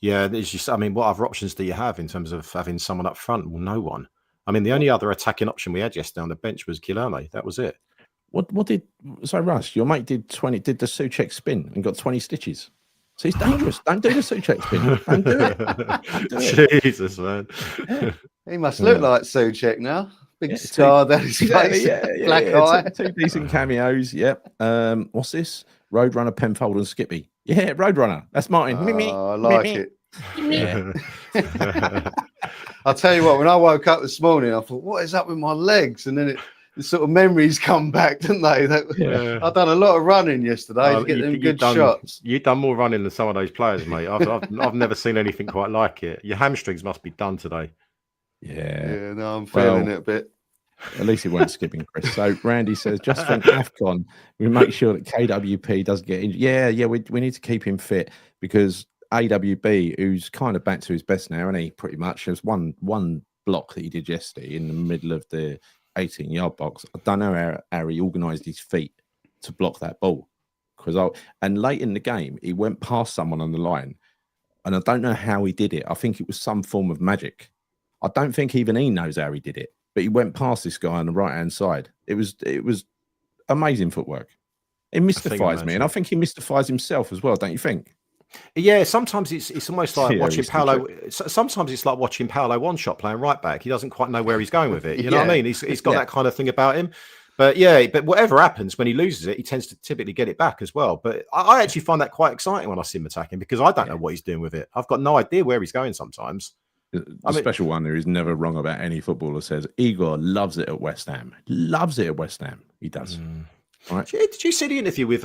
Speaker 6: yeah, it's just, I mean, what other options do you have in terms of having someone up front? Well, no one. I mean, the only other attacking option we had yesterday on the bench was Guilherme. That was it.
Speaker 1: So Russ, your mate did the Sućek spin and got 20 stitches. So it's dangerous. Don't do the Sućek spin. Don't do it. Don't do it.
Speaker 6: Jesus, man.
Speaker 5: Yeah. He must look like Sućek now. Big scar down his face. Black eye.
Speaker 1: Two decent cameos. Yep. What's this? Roadrunner, Penfold, and Skippy. Yeah, Roadrunner. That's Martyn.
Speaker 5: I like it. Yeah. I'll tell you what, when I woke up this morning, I thought, what is up with my legs? And then the sort of memories come back, didn't they? I've done a lot of running yesterday to get them good shots.
Speaker 6: You've done more running than some of those players, mate. I've never seen anything quite like it. Your hamstrings must be done today.
Speaker 5: Yeah, no, I'm feeling it a bit.
Speaker 1: At least it weren't skipping, Chris. So Randy says, just think AFCON, we make sure that KWP doesn't get injured. Yeah, we need to keep him fit because AWB, who's kind of back to his best now, and he pretty much there's one block that he did yesterday in the middle of the 18-yard box. I don't know how he organised his feet to block that ball and late in the game he went past someone on the line, and I don't know how he did it. I think it was some form of magic. I don't think even he knows how he did it, but he went past this guy on the right-hand side. It was amazing footwork. It mystifies me, and I think he mystifies himself as well, don't you think?
Speaker 6: Yeah, sometimes it's almost like watching Paolo. Sometimes it's like watching Paolo one shot playing right back. He doesn't quite know where he's going with it. You know what I mean? He's got that kind of thing about him. But but whatever happens when he loses it, he tends to typically get it back as well. But I actually find that quite exciting when I see him attacking because I don't know what he's doing with it. I've got no idea where he's going sometimes.
Speaker 1: The special one there is never wrong about any footballer says Igor loves it at West Ham. Loves it at West Ham. He does. Right.
Speaker 6: Did you see the interview with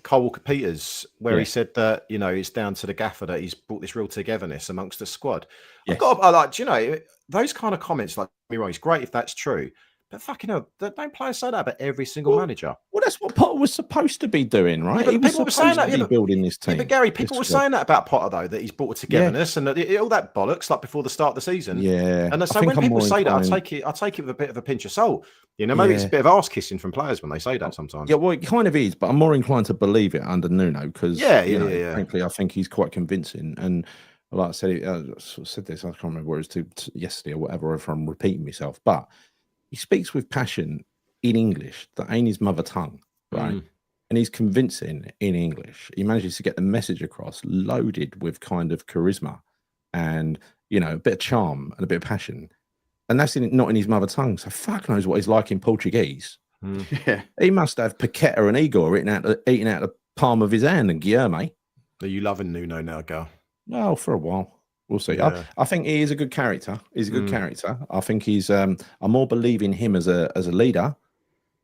Speaker 6: Cole Walker-Peters where he said that, you know, it's down to the gaffer that he's brought this real togetherness amongst the squad?
Speaker 1: Yes.
Speaker 6: I like, you know, those kind of comments, like, it's great if that's true. But fucking hell, don't players say that about every single manager?
Speaker 1: Well, that's what Potter was supposed to be doing, right?
Speaker 6: Yeah,
Speaker 1: he was supposed to be building this team.
Speaker 6: Yeah, but Gary, people were saying that about Potter, though, that he's brought a togetherness and all that bollocks, like before the start of the season.
Speaker 1: Yeah.
Speaker 6: And so when people say that, I take it with a bit of a pinch of salt. You know, maybe it's a bit of arse kissing from players when they say that sometimes.
Speaker 1: Yeah, well, it kind of is, but I'm more inclined to believe it under Nuno because, frankly, I think he's quite convincing. And like I said, I said this, I can't remember where it was yesterday or whatever, if I'm repeating myself, but he speaks with passion in English that ain't his mother tongue, right? And he's convincing in English. He manages to get the message across, loaded with kind of charisma and, you know, a bit of charm and a bit of passion. And that's not in his mother tongue. So fuck knows what he's like in Portuguese.
Speaker 5: Yeah.
Speaker 1: He must have Paqueta and Igor eating out the palm of his hand and Guilherme.
Speaker 6: Are you loving Nuno now, Gal?
Speaker 1: No, for a while. We'll see.
Speaker 6: Yeah.
Speaker 1: I think he is a good character. He's a good character. I think he's. I'm more believing him as a leader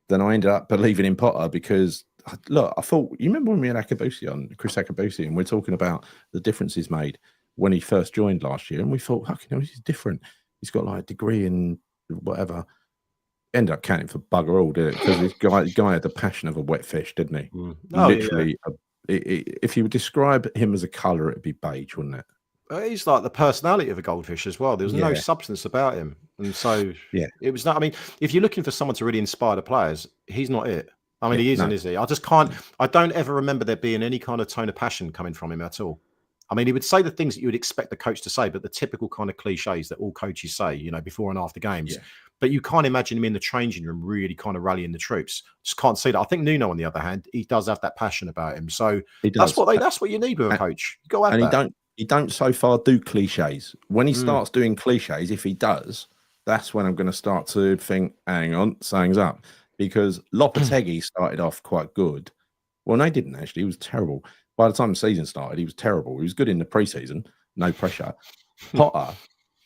Speaker 1: than I ended up believing in Potter because look, I thought you remember when we had Chris Akabusi, and we're talking about the difference he's made when he first joined last year, and we thought, he's different. He's got like a degree in whatever. Ended up counting for bugger all, did it? Because this guy had the passion of a wet fish, didn't he? Literally, if you would describe him as a colour, it'd be beige, wouldn't it?
Speaker 6: He's like the personality of a goldfish as well. There was no substance about him. And so it was not, I mean, if you're looking for someone to really inspire the players, he's not it. I mean, he isn't, is he? I just can't, I don't ever remember there being any kind of tone of passion coming from him at all. I mean, he would say the things that you would expect the coach to say, but the typical kind of cliches that all coaches say, you know, before and after games. Yeah. But you can't imagine him in the changing room really kind of rallying the troops. Just can't see that. I think Nuno, on the other hand, he does have that passion about him. So that's what you need with a coach. You got to have that.
Speaker 1: He don't so far do cliches. When he starts doing cliches, if he does, that's when I'm going to start to think, hang on, something's up. Because Lopetegui started off quite good. Well, no, he didn't actually. He was terrible. By the time the season started, he was terrible. He was good in the preseason, no pressure. Potter,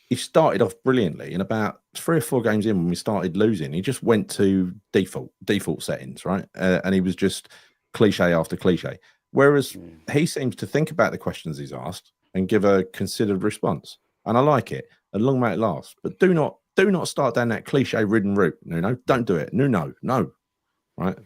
Speaker 1: he started off brilliantly. And about 3 or 4 games in, when we started losing, he just went to default settings, right? And he was just cliche after cliche. Whereas he seems to think about the questions he's asked and give a considered response. And I like it. And long may it last. But do not start down that cliche-ridden route. No, don't do it. No. Right?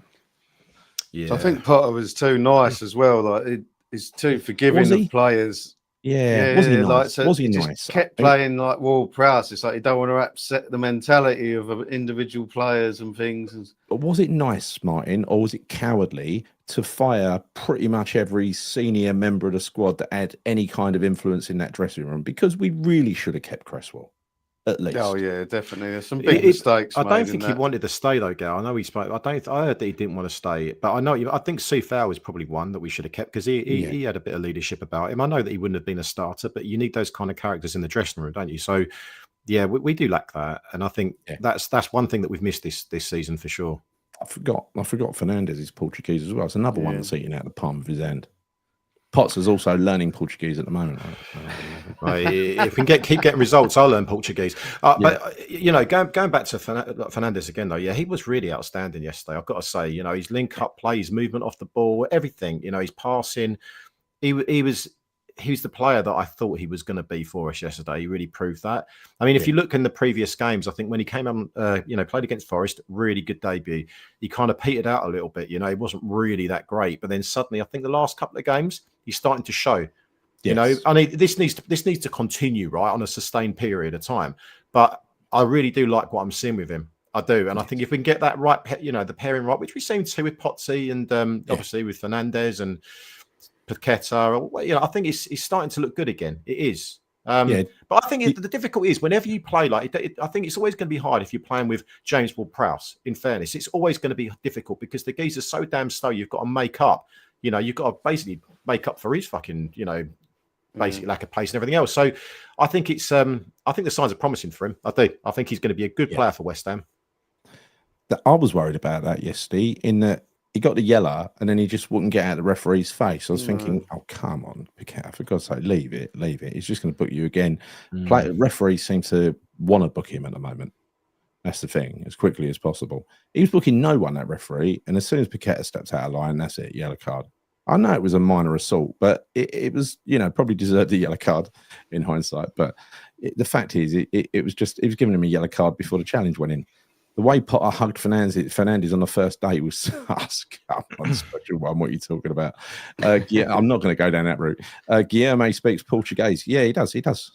Speaker 5: Yeah. So I think Potter was too nice as well. Like he's too forgiving of players.
Speaker 1: Yeah. Was he nice?
Speaker 5: Like, so
Speaker 1: was he
Speaker 5: just
Speaker 1: nice?
Speaker 5: Kept playing like Ward Prowse. It's like you don't want to upset the mentality of individual players and things.
Speaker 1: But was it nice, Martyn, or was it cowardly to fire pretty much every senior member of the squad that had any kind of influence in that dressing room? Because we really should have kept Cresswell. At least.
Speaker 5: Oh yeah, definitely. There's some big mistakes.
Speaker 6: I don't think he wanted to stay though, Gal. I know he spoke. I heard that he didn't want to stay, but I think Soufal was probably one that we should have kept because he had a bit of leadership about him. I know that he wouldn't have been a starter, but you need those kind of characters in the dressing room, don't you? So yeah, we do lack that, and I think that's one thing that we've missed this season for sure.
Speaker 1: I forgot Fernandez is Portuguese as well. It's another one that's eating out the palm of his hand. Potts is also learning Portuguese at the moment.
Speaker 6: Right? If we can keep getting results, I'll learn Portuguese. But you know, going back to Fernandez again, though, he was really outstanding yesterday. I've got to say, you know, his link-up play, his movement off the ball, everything. You know, his passing. He was the player that I thought he was going to be for us yesterday. He really proved that. I mean, if you look in the previous games, I think when he came on, played against Forest, really good debut. He kind of petered out a little bit. You know, he wasn't really that great. But then suddenly, I think the last couple of games, he's starting to show. Yes. You know, I mean, this needs to continue, right, on a sustained period of time. But I really do like what I'm seeing with him. I do. And I think if we can get that right, you know, the pairing right, which we seem to with Potsy and obviously with Fernandez and Paqueta, you know, I think it's starting to look good again. It is. But I think the difficulty is whenever you play I think it's always going to be hard if you're playing with James Ward-Prowse. In fairness, it's always going to be difficult because the geezer's so damn slow. You've got to make up. You know, you've got to basically make up for his fucking, you know, basic lack of pace and everything else. So I think it's I think the signs are promising for him. I do. I think he's going to be a good player for West Ham.
Speaker 1: I was worried about that yesterday in that he got the yellow and then he just wouldn't get out of the referee's face. I was thinking, oh, come on, Paqueta, for God's sake, leave it. He's just going to book you again. Referees seem to want to book him at the moment. That's the thing, as quickly as possible. He was booking no one, that referee, and as soon as Paqueta steps out of line, that's it, yellow card. I know it was a minor assault, but it was, you know, probably deserved a yellow card in hindsight. But the fact is, it was giving him a yellow card before the challenge went in. The way Potter hugged Fernandez on the first day was on special one. What are you talking about? I'm not going to go down that route. Guilherme speaks Portuguese. Yeah, he does.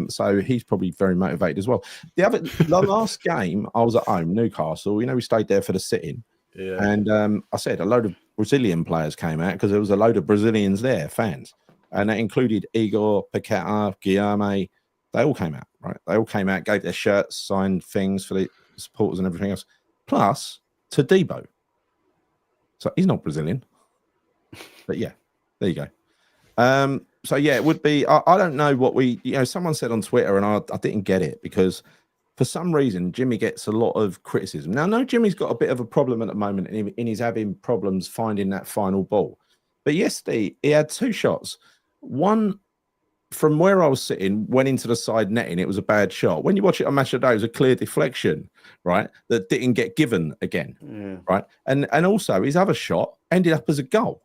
Speaker 1: So he's probably very motivated as well. The last game, I was at home, Newcastle. You know, we stayed there for the sit-in. Yeah. And I said a load of Brazilian players came out because there was a load of Brazilians there, fans. And that included Igor, Paqueta, Guilherme. They all came out, right? They all came out, gave their shirts, signed things for the supporters and everything else, plus Todibo. So he's not Brazilian, but yeah, there you go. So yeah, it would be. I don't know what someone said on Twitter, and I didn't get it because for some reason Jimmy gets a lot of criticism. Now, I know Jimmy's got a bit of a problem at the moment, and he's having problems finding that final ball. But yesterday he had 2 shots. One from where I was sitting, went into the side netting. It was a bad shot. When you watch it on Match of the Day, it was a clear deflection, right? That didn't get given again, right? And also his other shot ended up as a goal,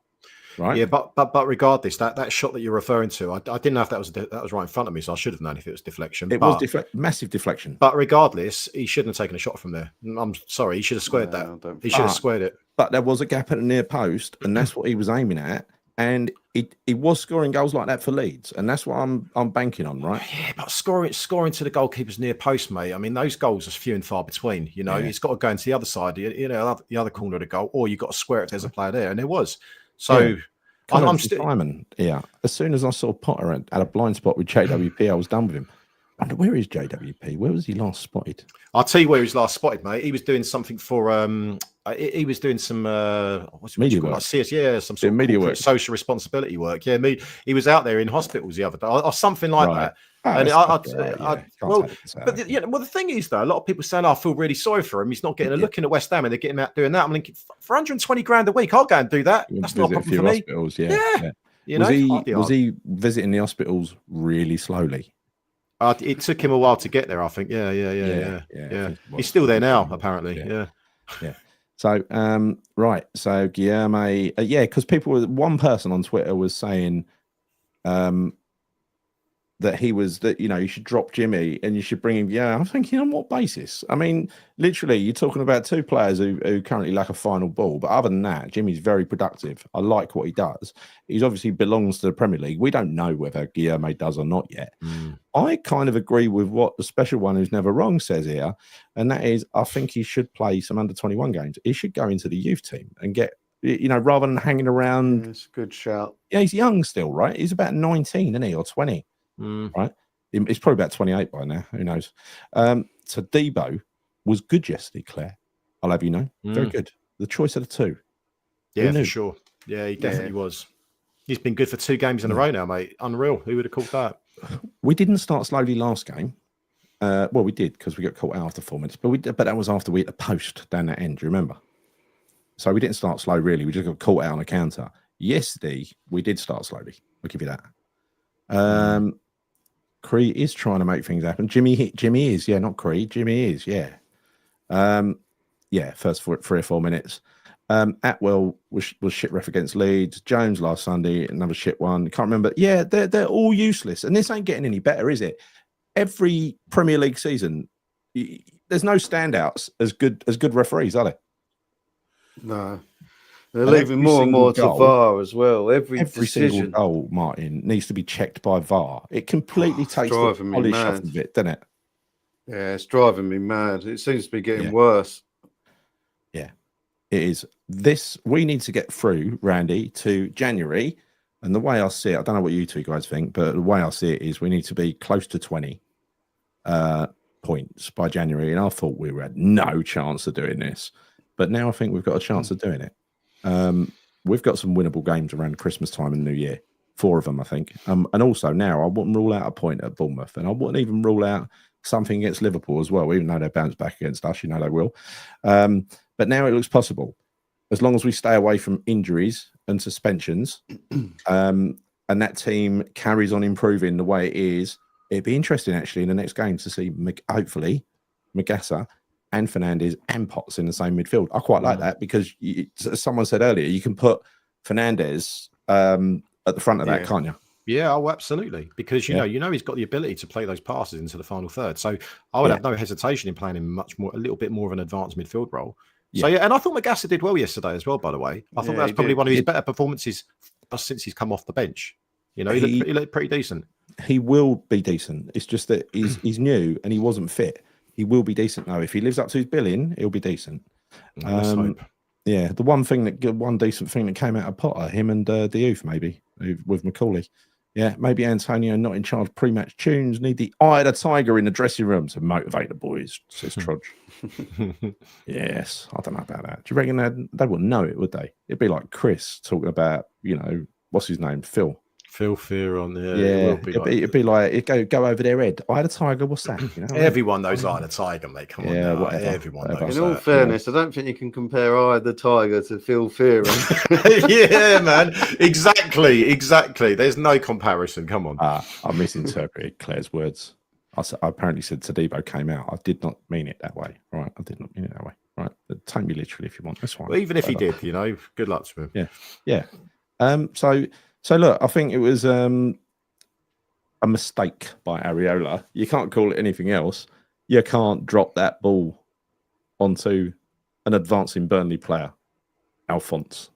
Speaker 1: right?
Speaker 6: Yeah, but regardless, that shot that you're referring to, I didn't know if that was right in front of me, so I should have known if it was deflection.
Speaker 1: It was massive deflection.
Speaker 6: But regardless, he shouldn't have taken a shot from there. I'm sorry, he should have squared that. He should have squared it.
Speaker 1: But there was a gap at the near post, and that's what he was aiming at. And he was scoring goals like that for Leeds, and that's what I'm banking on, right?
Speaker 6: Yeah, but scoring to the goalkeeper's near post, mate. I mean, those goals are few and far between. You know, it's got to go into the other side, you know, the other corner of the goal, or you've got to square it if there's a player there, and there was. So I'm still
Speaker 1: Simon. Yeah. As soon as I saw Potter had a blind spot with JWP, I was done with him. I wonder, where is JWP? Where was he last spotted?
Speaker 6: I'll tell you where he was last spotted, mate. He was doing something for he was doing some
Speaker 1: media work.
Speaker 6: Like CS, some sort of
Speaker 1: media work,
Speaker 6: social responsibility work. Yeah, he was out there in hospitals the other day or something like that. And the thing is, though, a lot of people saying, I feel really sorry for him. He's not getting a look in at West Ham, and they're getting him out doing that. I'm thinking, for 120 grand a week, I'll go and do that. That's not a problem for me.
Speaker 1: Yeah. Was he visiting the hospitals really slowly?
Speaker 6: It took him a while to get there, I think. Yeah. He's still there now, apparently. Yeah.
Speaker 1: So, right. So, Guilherme, because one person on Twitter was saying, that you should drop Jimmy and you should bring him. Yeah, I'm thinking, on what basis? I mean, literally, you're talking about two players who currently lack a final ball. But other than that, Jimmy's very productive. I like what he does. He's obviously belongs to the Premier League. We don't know whether Guilherme does or not yet. I kind of agree with what the special one who's never wrong says here. And that is, I think he should play some under-21 games. He should go into the youth team and get, rather than hanging around.
Speaker 5: It's a good shout.
Speaker 1: Yeah, he's young still, right? He's about 19, isn't he? Or 20. Right, he's probably about 28 by now. Who knows? So Debo was good yesterday, Claire. I'll have you know, very good. The choice of the two.
Speaker 6: Yeah, for sure. Yeah, he definitely was. He's been good for 2 games in a row now, mate. Unreal. Who would have called that?
Speaker 1: We didn't start slowly last game. Well, we did because we got caught out after 4 minutes. But that was after we hit a post down that end. Do you remember? So we didn't start slow really. We just got caught out on a counter. Yesterday we did start slowly. I'll give you that. Cree is trying to make things happen. Jimmy is, not Cree. Jimmy is, first 3 or 4 minutes. Atwell was shit ref against Leeds. Jones last Sunday, another shit one. Can't remember. Yeah, they're all useless, and this ain't getting any better, is it? Every Premier League season, there's no standouts as good referees, are there?
Speaker 5: No. They're leaving more and more to VAR as well. Every
Speaker 1: single goal, Martin, needs to be checked by VAR. It completely takes the polish off of it, doesn't it?
Speaker 5: Yeah, it's driving me mad. It seems to be getting worse.
Speaker 1: Yeah, it is. We need to get through, Randy, to January. And the way I see it, I don't know what you two guys think, but the way I see it is we need to be close to 20 points by January. And I thought we had no chance of doing this. But now I think we've got a chance of doing it. We've got some winnable games around Christmas time and New Year, 4 of them, I think. And also now I wouldn't rule out a point at Bournemouth, and I wouldn't even rule out something against Liverpool as well, even though they bounce back against us. They will. But now it looks possible, as long as we stay away from injuries and suspensions, and that team carries on improving the way it is. It'd be interesting actually in the next game to see hopefully Magassa and Fernandez and Potts in the same midfield. I quite like that because as someone said earlier, you can put Fernandez at the front of that, can't you?
Speaker 6: Yeah, absolutely. Because you know he's got the ability to play those passes into the final third. So I would have no hesitation in playing him a little bit more of an advanced midfield role. So and I thought Magassa did well yesterday as well. By the way, I thought that's probably one of his better performances since he's come off the bench. He looked pretty decent. He will be decent. It's just that he's new and he wasn't fit. He will be decent though. If he lives up to his billing, he'll be decent. The one decent thing that came out of Potter, him and Diouf maybe with Macaulay. Yeah, maybe Antonio not in charge. Pre-match tunes need the eye of the tiger in the dressing room to motivate the boys. Says Trudge. Yes, I don't know about that. Do you reckon they wouldn't know it, would they? It'd be like Chris talking about what's his name, Phil Fear on there. Yeah, it'd be like it'd go over their head. Eye of the tiger, what's that? Everyone knows Eye of the Tiger, mate. Come on, whatever. Everyone knows.
Speaker 5: In all fairness, I don't think you can compare Eye of the Tiger to Phil Fear.
Speaker 6: Yeah, man. Exactly. There's no comparison. Come on.
Speaker 1: I misinterpreted Claire's words. I apparently said Tadibo came out. I did not mean it that way. Right, I did not mean it that way. Right, take me literally if you want. That's fine.
Speaker 6: Well, even if he did, good luck to him.
Speaker 1: Yeah. So look, I think it was a mistake by Areola. You can't call it anything else. You can't drop that ball onto an advancing Burnley player, Alphonse.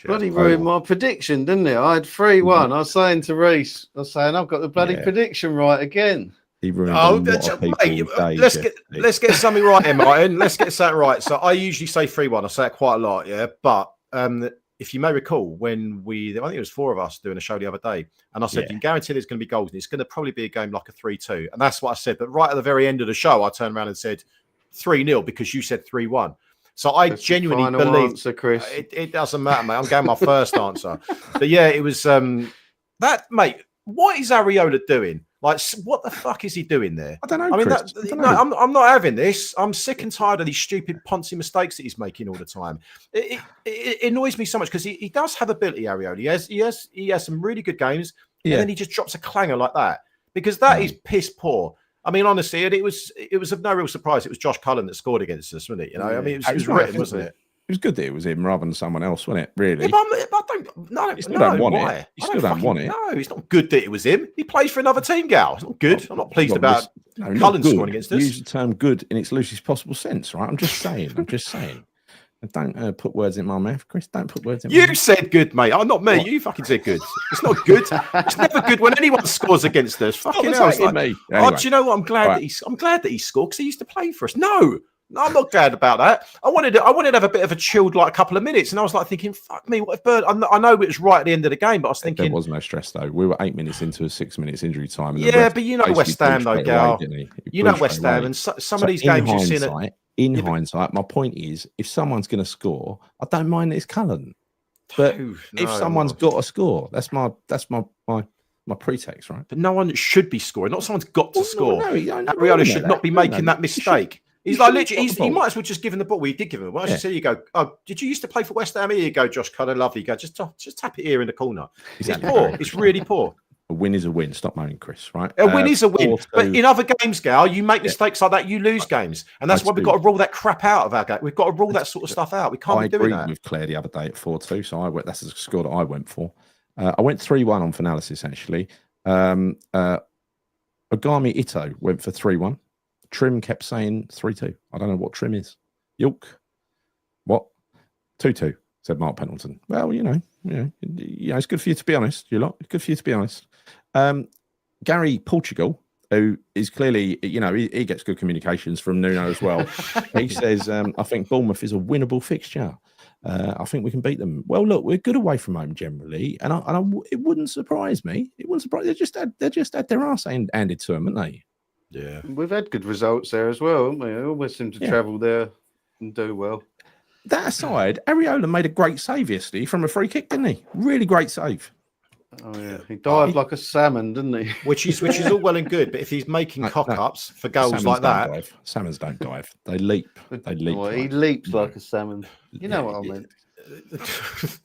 Speaker 5: Bloody ruined my prediction, didn't it? I had 3-1. I was saying to Reese, I've got the bloody prediction right again.
Speaker 1: He ruined
Speaker 6: let's get something right here, Martin. Let's get something right. So I usually say 3-1. I say it quite a lot, but if you may recall, when I think it was 4 of us doing a show the other day, and I said, you can guarantee there's going to be goals, and it's going to probably be a game like a 3-2. And that's what I said. But right at the very end of the show, I turned around and said 3-0 because you said 3-1. So I genuinely believe
Speaker 5: answer, Chris.
Speaker 6: It doesn't matter, mate. I'm going my first answer. But yeah, it was that, mate. What is Areola doing? Like, what the fuck is he doing there?
Speaker 1: I don't know.
Speaker 6: I mean,
Speaker 1: Chris.
Speaker 6: I'm not having this. I'm sick and tired of these stupid poncy mistakes that he's making all the time. It annoys me so much because he does have ability, Areola. He has some really good games, and then he just drops a clanger like that because that is piss poor. I mean, honestly, it was of no real surprise. It was Josh Cullen that scored against us, wasn't it? You know, I mean, it was written, wasn't it?
Speaker 1: It was good that it was him rather than someone else, wasn't it? Really?
Speaker 6: Yeah, but I don't. No,
Speaker 1: you still don't want it. You still don't want it.
Speaker 6: No, it's not good that it was him. He plays for another team, Gal. It's not good. I'm not pleased about Cullen scoring against us.
Speaker 1: Use the term "good" in its loosest possible sense, right? I'm just saying. And don't put words in my mouth, Chris. Don't put words in my mouth.
Speaker 6: You said good, mate. I'm not me. What? You fucking said good. It's not good. It's never good when anyone scores against us. Fucking hell. Like,
Speaker 1: me.
Speaker 6: Anyway. Oh, do you know what? I'm glad that he scored because he used to play for us. No, I'm not glad about that. I wanted to have a bit of a chilled like couple of minutes, and I was like thinking, "Fuck me, what if Bird?" I know it was right at the end of the game, but I was thinking
Speaker 1: there was no stress though. We were 8 minutes into a 6 minutes injury time. And
Speaker 6: yeah, but you know West Ham though, Gal. You know West Ham, and some of these games you've seen it.
Speaker 1: In hindsight, my point is, if someone's going to score, I don't mind that it's Cullen. But if someone's got to score, that's my pretext, right?
Speaker 6: But no one should be scoring. Not someone's got to score.
Speaker 1: Areola
Speaker 6: should not be making that mistake. He's like literally. He might as well just give him the ball. Well, he did give him. Well, I should say, you go. Oh, did you used to play for West Ham? Here you go, Josh Cullen. Lovely. You go. Just tap it here in the corner. It's poor. It's really poor.
Speaker 1: A win is a win. Stop moaning, Chris. Right?
Speaker 6: A win is a win. But in other games, Gal, you make mistakes like that, you lose games, and that's why we've got to rule that crap out of our game. We've got to rule that sort of stuff out. We can't be doing that.
Speaker 1: I agreed with Claire the other day at 4-2, so that's the score that I went for. I went 3-1 on Fernandez actually. Ogami Ito went for 3-1. Trim kept saying 3-2. I don't know what Trim is. York, what? 2-2. Said Mark Pendleton. Well, you know, it's good for you to be honest. It's good for you to be honest. Gary Portugal, who is clearly, he gets good communications from Nuno as well. He says, I think Bournemouth is a winnable fixture. I think we can beat them. Well, look, we're good away from home generally, and it wouldn't surprise me. It wouldn't surprise. They just had their arse handed to them, haven't they?
Speaker 6: Yeah,
Speaker 5: we've had good results there as well, haven't we? I always seem to travel there and do well.
Speaker 1: That aside, Areola made a great save yesterday from a free kick, didn't he? Really great save.
Speaker 5: Oh yeah, he dived like a salmon, didn't he?
Speaker 6: Which is all well and good, but if he's making cock-ups for goals like that,
Speaker 1: salmons don't dive. They leap. They leap.
Speaker 5: Well, he leaps like a salmon. You know what I mean?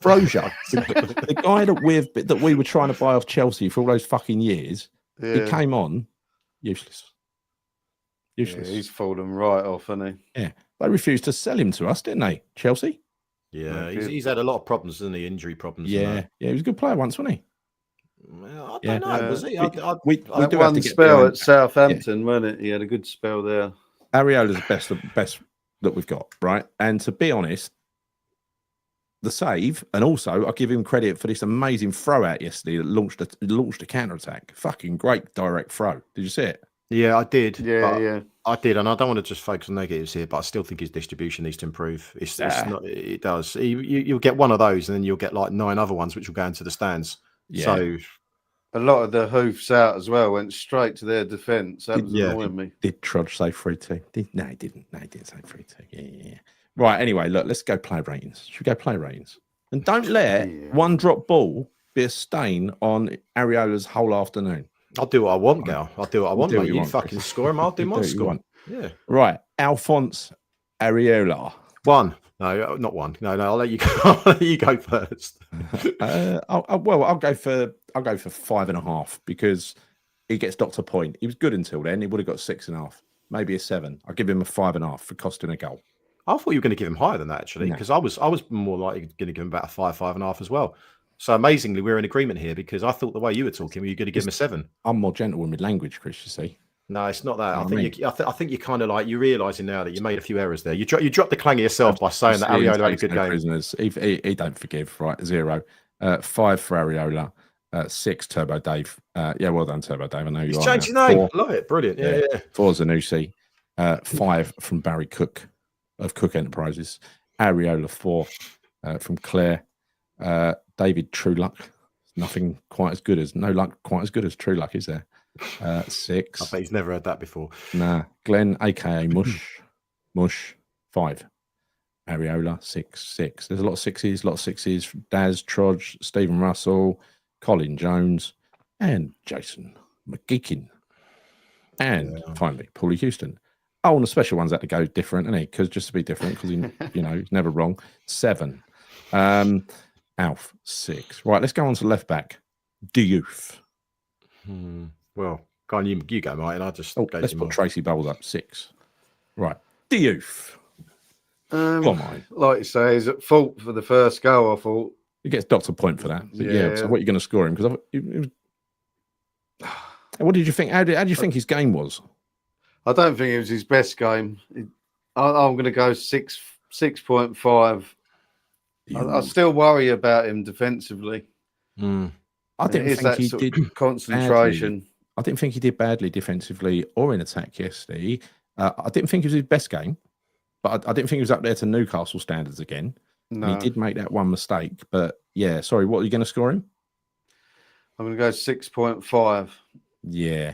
Speaker 1: Brozier, the guy that we were trying to buy off Chelsea for all those fucking years, he came on useless.
Speaker 5: Yeah, he's fallen right off, hasn't
Speaker 1: he? Yeah. They refused to sell him to us, didn't they, Chelsea?
Speaker 6: Yeah, he's had a lot of problems, hasn't he? Injury problems.
Speaker 1: Yeah, he was a good player once, wasn't he?
Speaker 6: Well, I don't know, was he?
Speaker 5: We do have to spell at Southampton, wasn't it? He had a good spell there.
Speaker 1: Areola's the best that we've got, right? And to be honest, the save, and also I give him credit for this amazing throw out yesterday that launched a counter attack. Fucking great direct throw. Did you see it?
Speaker 6: Yeah, I did.
Speaker 5: Yeah.
Speaker 6: I did, and I don't want to just focus on negatives here, but I still think his distribution needs to improve. It's not. It does. You'll get one of those, and then you'll get like 9 other ones, which will go into the stands. Yeah. So
Speaker 5: a lot of the hoofs out as well went straight to their defence. That was annoying me.
Speaker 1: Did Trudge say 3-2? No, he didn't. No, he didn't say 3-2. Yeah. Right. Anyway, look, let's go play ratings. Should we go play ratings? And don't let one drop ball be a stain on Areola's whole afternoon.
Speaker 6: I'll do what I want, Gal. I'll do what I want, mate. You fucking score him, I'll do my score. Yeah.
Speaker 1: Right. Alphonse Areola.
Speaker 6: 1. No, not 1. No, I'll let you go. I'll let you go first.
Speaker 1: I'll go for 5.5 because he gets docked a point. He was good until then. He would have got 6.5, maybe a 7. I'll give him a 5.5 for costing a goal.
Speaker 6: I thought you were going to give him higher than that, actually, because I was more likely going to give him about a 5.5 as well. So amazingly, we're in agreement here because I thought the way you were talking, you were going to give him a 7.
Speaker 1: I'm more gentle with language, Chris. You see?
Speaker 6: No, it's not that. I think you're kind of like you're realising now that you made a few errors there. You dropped the clanger yourself by saying that Areola had a good game.
Speaker 1: Prisoners. He don't forgive. Right, 0. 5 for Areola. 6 Turbo Dave. Well done, Turbo Dave. I know you. He's
Speaker 6: changed his name. I love it. Brilliant. Yeah.
Speaker 1: 4 Zanussi. 5 from Barry Cook of Cook Enterprises. Areola 4 from Claire. David True Luck. Nothing quite as good as no luck quite as good as True Luck, is there? 6.
Speaker 6: I bet he's never heard that before.
Speaker 1: Nah. Glenn, aka Mush, 5. Ariola, 6. There's a lot of sixes. Daz, Trodge, Stephen Russell, Colin Jones, and Jason McGeekin. And finally, Paulie Houston. Oh, and the special ones had to go different, isn't he? Because just to be different, because he, he's never wrong. 7. Alf, 6. Right, let's go on to left back. Diouf.
Speaker 6: Well, go on, you go, Martin. I just
Speaker 1: let's put Tracy Bowles up, 6. Right, Diouf. Come on.
Speaker 5: Like you say, he's at fault for the first goal. I thought
Speaker 1: he gets docked a point for that. But so what are you going to score him? Because what did you think? How do you think his game was?
Speaker 5: I don't think it was his best game. I'm going to go 6.5. I still worry about him defensively.
Speaker 1: I didn't think he did
Speaker 5: concentration.
Speaker 1: Badly. I didn't think he did badly defensively or in attack yesterday. I didn't think it was his best game, but I didn't think he was up there to Newcastle standards again. No. He did make that one mistake, but yeah. Sorry, what are you going to score him?
Speaker 5: I'm going to go 6.5.
Speaker 1: Yeah.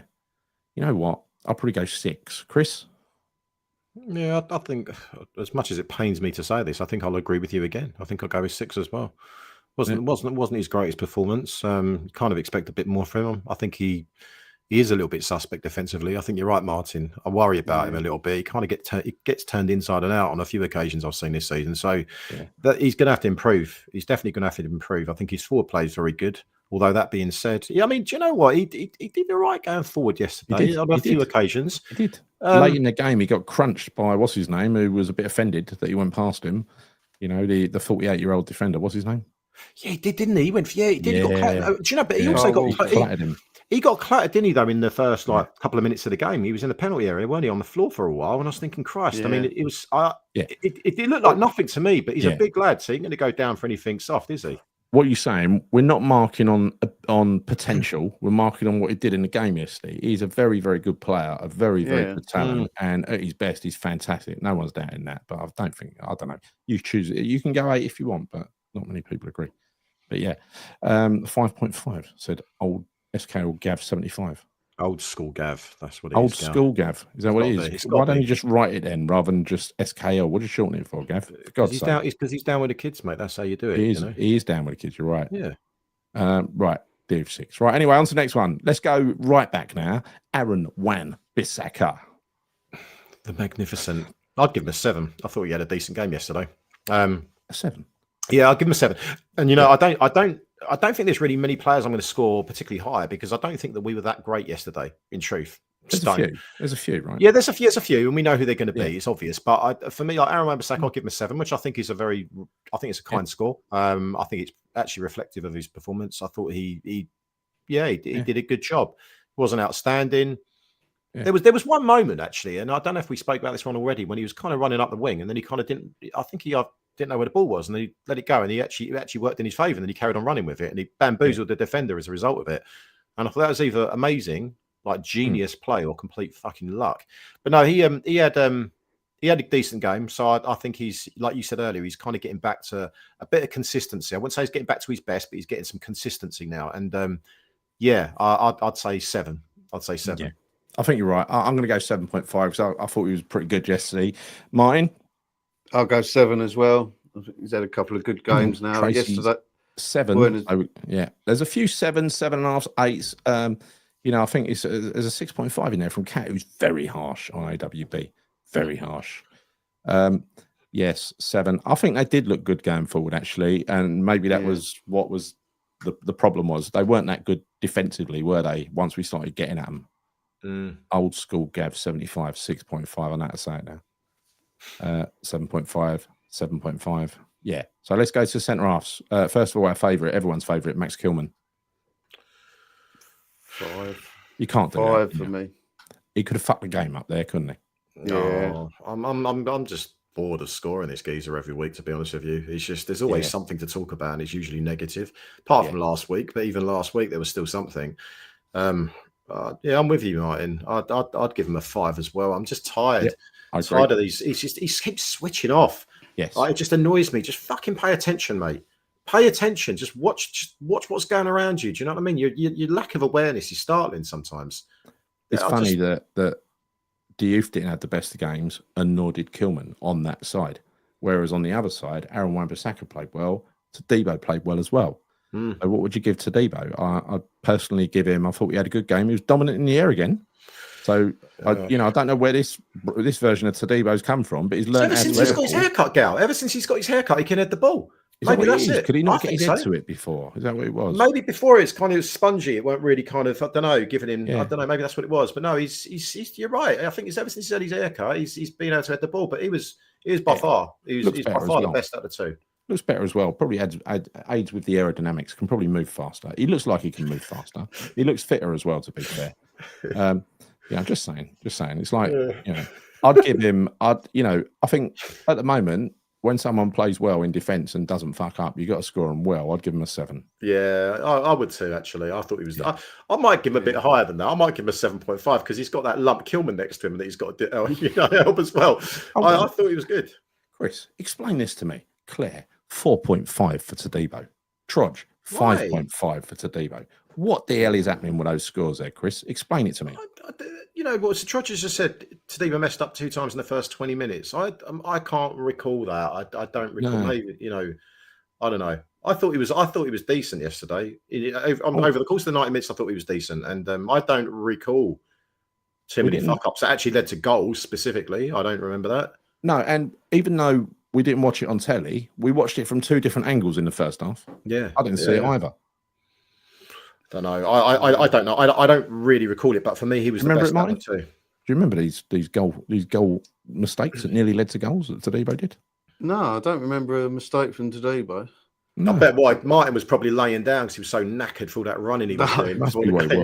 Speaker 1: You know what? I'll probably go 6. Chris?
Speaker 6: Yeah, I think as much as it pains me to say this, I think I'll agree with you again. I think I'll go with 6 as well. Wasn't his greatest performance. Kind of expect a bit more from him. I think he is a little bit suspect defensively. I think you're right, Martin. I worry about him a little bit. He kind of gets turned inside and out on a few occasions I've seen this season. So that he's going to have to improve. He's definitely going to have to improve. I think his forward play is very good. Although that being said, I mean, do you know what? He did all right going forward yesterday on a few occasions.
Speaker 1: He did. Late in the game, he got crunched by what's his name, who was a bit offended that he went past him. The 48-year-old defender. What's his name?
Speaker 6: Yeah, he did, didn't he? He went. Yeah, he did. Yeah. He got clattered. Do you know? But he also got
Speaker 1: clattered him.
Speaker 6: He got clattered, didn't he? Though in the first couple of minutes of the game, he was in the penalty area, weren't he, on the floor for a while? And I was thinking, Christ, I mean, it was. It looked like nothing to me, but he's a big lad, so he ain't going to go down for anything soft, is he?
Speaker 1: What are you saying? We're not marking on potential. We're marking on what he did in the game yesterday. He's a very, very good player, a very, very good talent, and at his best, he's fantastic. No one's doubting that. But I don't know. You choose it. You can go 8 if you want, but not many people agree. But 5.5 said old SK Gav 75.
Speaker 6: Old school Gav. That's what it
Speaker 1: is.
Speaker 6: Gav.
Speaker 1: School Gav. Is that what it is? Why don't you just write it then rather than just SKL? What do you shorten it for, Gav?
Speaker 6: Because he's down with the kids, mate. That's how you do it.
Speaker 1: He is down with the kids. You're right.
Speaker 6: Yeah.
Speaker 1: Right. Div 6. Right. Anyway, on to the next one. Let's go right back now. Aaron Wan-Bissaka.
Speaker 6: The magnificent. I'd give him a 7. I thought he had a decent game yesterday.
Speaker 1: A 7.
Speaker 6: Yeah, I'll give him a 7. And I don't think there's really many players I'm going to score particularly high because I don't think that we were that great yesterday. In truth,
Speaker 1: there's a few, right?
Speaker 6: Yeah, there's a few, and we know who they're going to be. It's obvious, but for me, like Aaron Wan-Bissaka, I'll give him a 7, which I think is it's a kind score. I think it's actually reflective of his performance. I thought he did a good job. He wasn't outstanding. Yeah. There was one moment actually, and I don't know if we spoke about this one already, when he was kind of running up the wing, and then he kind of didn't. I think he didn't know where the ball was, and then he let it go, and he actually worked in his favour, and then he carried on running with it, and he bamboozled the defender as a result of it. And I thought that was either amazing, like genius play, or complete fucking luck. But no, he had a decent game. So I think he's, like you said earlier, he's kind of getting back to a bit of consistency. I wouldn't say he's getting back to his best, but he's getting some consistency now. And I'd say 7. I'd say 7.
Speaker 1: Yeah. I think you're right. I'm going to go 7.5 because I thought he was pretty good yesterday. Martyn?
Speaker 5: I'll go 7 as well. He's had a couple of good games now.
Speaker 1: Tracy's yesterday 7. There's a few 7.5, 8s. I think there's a 6.5 in there from Cat, who's very harsh on AWB. Very harsh. Yes, 7. I think they did look good going forward, actually, and maybe that was what was the problem was. They weren't that good defensively, were they? Once we started getting at them. Old school Gav 75, 6.5 on that to say it now. 7.5, 7.5. Yeah. So let's go to centre halves. First of all, everyone's favourite, Max Kilman.
Speaker 5: 5.
Speaker 1: You can't do
Speaker 5: 5
Speaker 1: that,
Speaker 5: for me.
Speaker 1: He could have fucked the game up there, couldn't he?
Speaker 6: Yeah. I'm just bored of scoring this geezer every week, to be honest with you. It's just there's always something to talk about, and it's usually negative. Apart from last week, but even last week there was still something. I'm with you, Martin. I'd give him a 5 as well. I'm just tired. I'm tired of these. He keeps switching off.
Speaker 1: Yes,
Speaker 6: it just annoys me. Just fucking pay attention, mate. pay attention. Just watch what's going around you. Do you know what I mean? Your lack of awareness is startling sometimes.
Speaker 1: It's funny that Diouf didn't have the best of games, and nor did Kilman on that side. Whereas on the other side, Aaron Wan-Bissaka played well. Todibo played well as well. So what would you give Todibo? I personally give him. I thought he had a good game. He was dominant in the air again. So I don't know where this version of Todibo's come from, but he's learned.
Speaker 6: Ever since he's got his haircut, Gal. Ever since he's got his haircut, he can head the ball. Maybe that's it.
Speaker 1: Could he not get his head to it before? Is that what it was?
Speaker 6: Maybe before it's kind of spongy. It weren't really kind of, I don't know, giving him, I don't know, maybe that's what it was. But no, he's you're right. I think it's ever since he's had his haircut, he's been able to head the ball. But he was by far, he's by far the best out of the two.
Speaker 1: Looks better as well. Probably aids with the aerodynamics. Can probably move faster. He looks like he can move faster. He looks fitter as well, to be fair. I'm just saying. It's like, I'd give him, I think at the moment, when someone plays well in defence and doesn't fuck up, you got to score them well. I'd give him a 7.
Speaker 6: Yeah, I would too, actually. I thought he was, I might give him a bit higher than that. I might give him a 7.5 because he's got that lump Kilman next to him that he's got to help as well. I thought he was good.
Speaker 1: Chris, explain this to me. Claire, 4.5 for Todibo. Trudge, 5.5 for Todibo. What the hell is happening with those scores there, Chris? Explain it to me.
Speaker 6: What Trudge has just said, Todibo messed up 2 times in the first 20 minutes. I can't recall that. I don't recall. No. Maybe, I don't know. I thought he was decent yesterday. Over the course of the 90 minutes, I thought he was decent. And I don't recall too many fuck-ups that actually led to goals specifically. I don't remember that.
Speaker 1: No, and even though we didn't watch it on telly, we watched it from 2 different angles in the first half.
Speaker 6: Yeah.
Speaker 1: I didn't see it either.
Speaker 6: Don't know. I don't know. I don't really recall it, but for me, he was the best out of the two.
Speaker 1: Do you remember these goal mistakes that nearly led to goals that Todibo did?
Speaker 5: No, I don't remember a mistake from Todibo.
Speaker 6: No. I bet why Martyn was probably laying down because he was so knackered for all that running he was doing.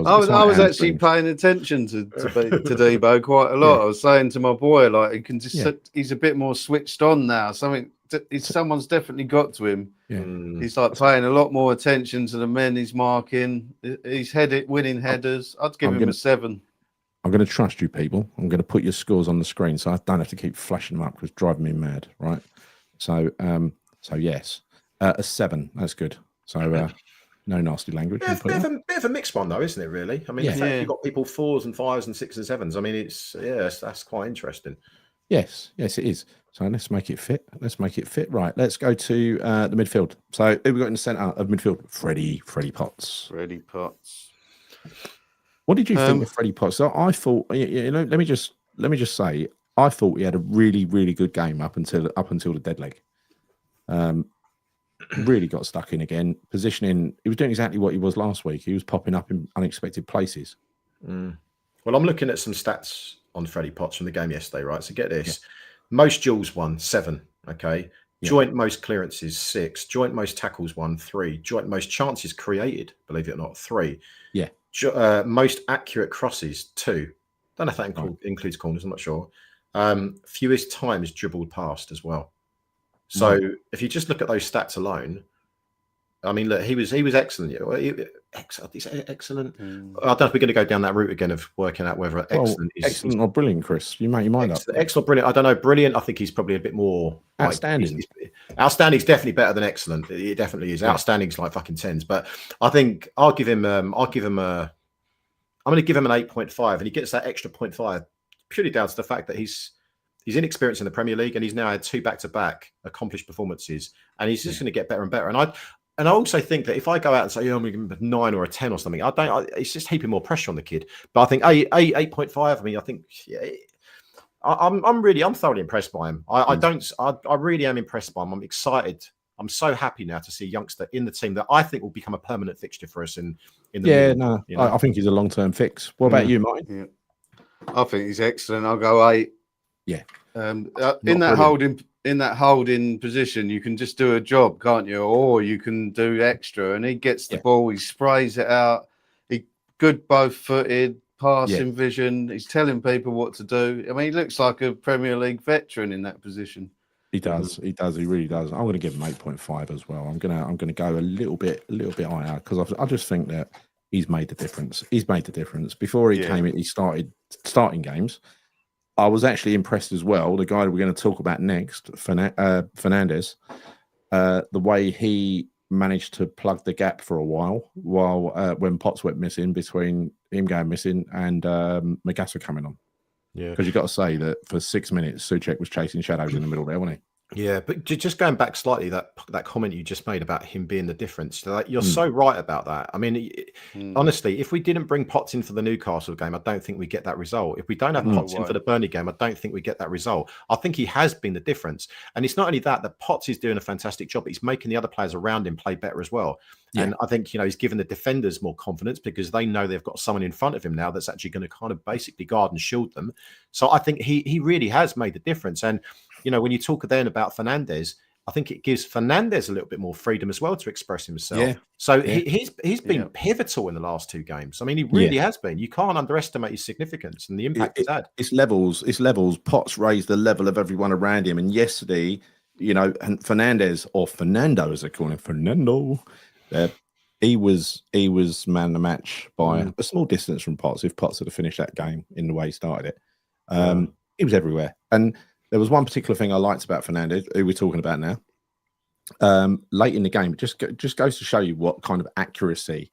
Speaker 5: I was actually paying attention to Todibo quite a lot. I was saying to my boy, like, he can just he's a bit more switched on now. Someone's definitely got to him. Yeah. He's like paying a lot more attention to the men he's marking. He's winning headers. I'd give him a 7.
Speaker 1: I'm going to trust you, people. I'm going to put your scores on the screen so I don't have to keep flashing them up because it's driving me mad, right? So yes, a 7. That's good. So no nasty language.
Speaker 6: Yeah, bit of a mixed one though, isn't it? Really. I mean, the fact you've got people 4s and 5s and 6s and 7s. I mean, that's quite interesting.
Speaker 1: Yes, it is. So let's make it fit. Right, let's go to the midfield. So who we got in the centre of midfield? Freddie Potts.
Speaker 5: Freddie Potts.
Speaker 1: What did you think of Freddie Potts? So I thought, let me just say, I thought he had a really, really good game up until the dead leg. Really got stuck in again. Positioning, he was doing exactly what he was last week. He was popping up in unexpected places.
Speaker 6: Well, I'm looking at some stats on Freddie Potts from the game yesterday, right? So get this. Yeah. Most duels won, 7. Okay. Yeah. Joint most clearances, 6. Joint most tackles won, 3. Joint most chances created, believe it or not, 3.
Speaker 1: Yeah.
Speaker 6: Most accurate crosses, 2. Don't know if that includes corners, I'm not sure. Fewest times dribbled past as well. So if you just look at those stats alone, I mean, look, he was excellent. Excellent. I don't know if we're going to go down that route again of working out whether excellent is
Speaker 1: excellent or brilliant, Chris. You make your mind up.
Speaker 6: Excellent, brilliant. I don't know. Brilliant. I think he's probably a bit more
Speaker 1: outstanding.
Speaker 6: Outstanding is definitely better than excellent. It definitely is. Yeah. Outstanding is like fucking 10s. But I think I'm going to give him an 8.5, and he gets that extra 0.5 purely down to the fact that he's inexperienced in the Premier League, and he's now had 2 back-to-back accomplished performances, and he's just going to get better and better. And I also think that if I go out and say, I'm going to give him a 9 or a 10 or something, it's just heaping more pressure on the kid. But I think 8.5. I mean, I think I'm thoroughly impressed by him. I really am impressed by him. I'm excited. I'm so happy now to see a youngster in the team that I think will become a permanent fixture for us in the league,
Speaker 1: I think he's a long-term fix. What about you, Martyn?
Speaker 5: Yeah. I think he's excellent. I'll go 8.
Speaker 1: Yeah.
Speaker 5: In that holding position, you can just do a job, can't you? Or you can do extra. And he gets the ball, he sprays it out. He good both-footed, passing vision. He's telling people what to do. I mean, he looks like a Premier League veteran in that position.
Speaker 1: He does. He really does. I'm going to give him 8.5 as well. I'm going to go a little bit higher because I just think that he's made the difference. Before he came in, he started starting games. I was actually impressed as well. The guy we're going to talk about next, Fernandez, the way he managed to plug the gap for a while when Potts went missing, between him going missing and Magassa coming on.
Speaker 6: Yeah,
Speaker 1: because you've got to say that for 6 minutes, Sućek was chasing shadows in the middle there, wasn't he?
Speaker 6: Yeah, but just going back slightly, that comment you just made about him being the difference, like, you're so right about that. I mean, honestly, if we didn't bring Potts in for the Newcastle game, I don't think we get that result. If we don't have Potts in for the Burnley game, I don't think we get that result. I think he has been the difference. And it's not only that Potts is doing a fantastic job, but he's making the other players around him play better as well. Yeah. And I think, he's given the defenders more confidence because they know they've got someone in front of him now that's actually going to kind of basically guard and shield them. So I think he really has made the difference. And, when you talk then about Fernandez, I think it gives Fernandez a little bit more freedom as well to express himself. Yeah. So he's been pivotal in the last 2 games. I mean, he really has been. You can't underestimate his significance and the impact he's had. It's
Speaker 1: levels. Potts raised the level of everyone around him. And yesterday, and Fernandez, or Fernando as they call him, Fernando, he was man of the match by a small distance from Potts. If Potts had finished that game in the way he started it, he was everywhere. And there was one particular thing I liked about Fernandez, who we're talking about now. Late in the game, it just goes to show you what kind of accuracy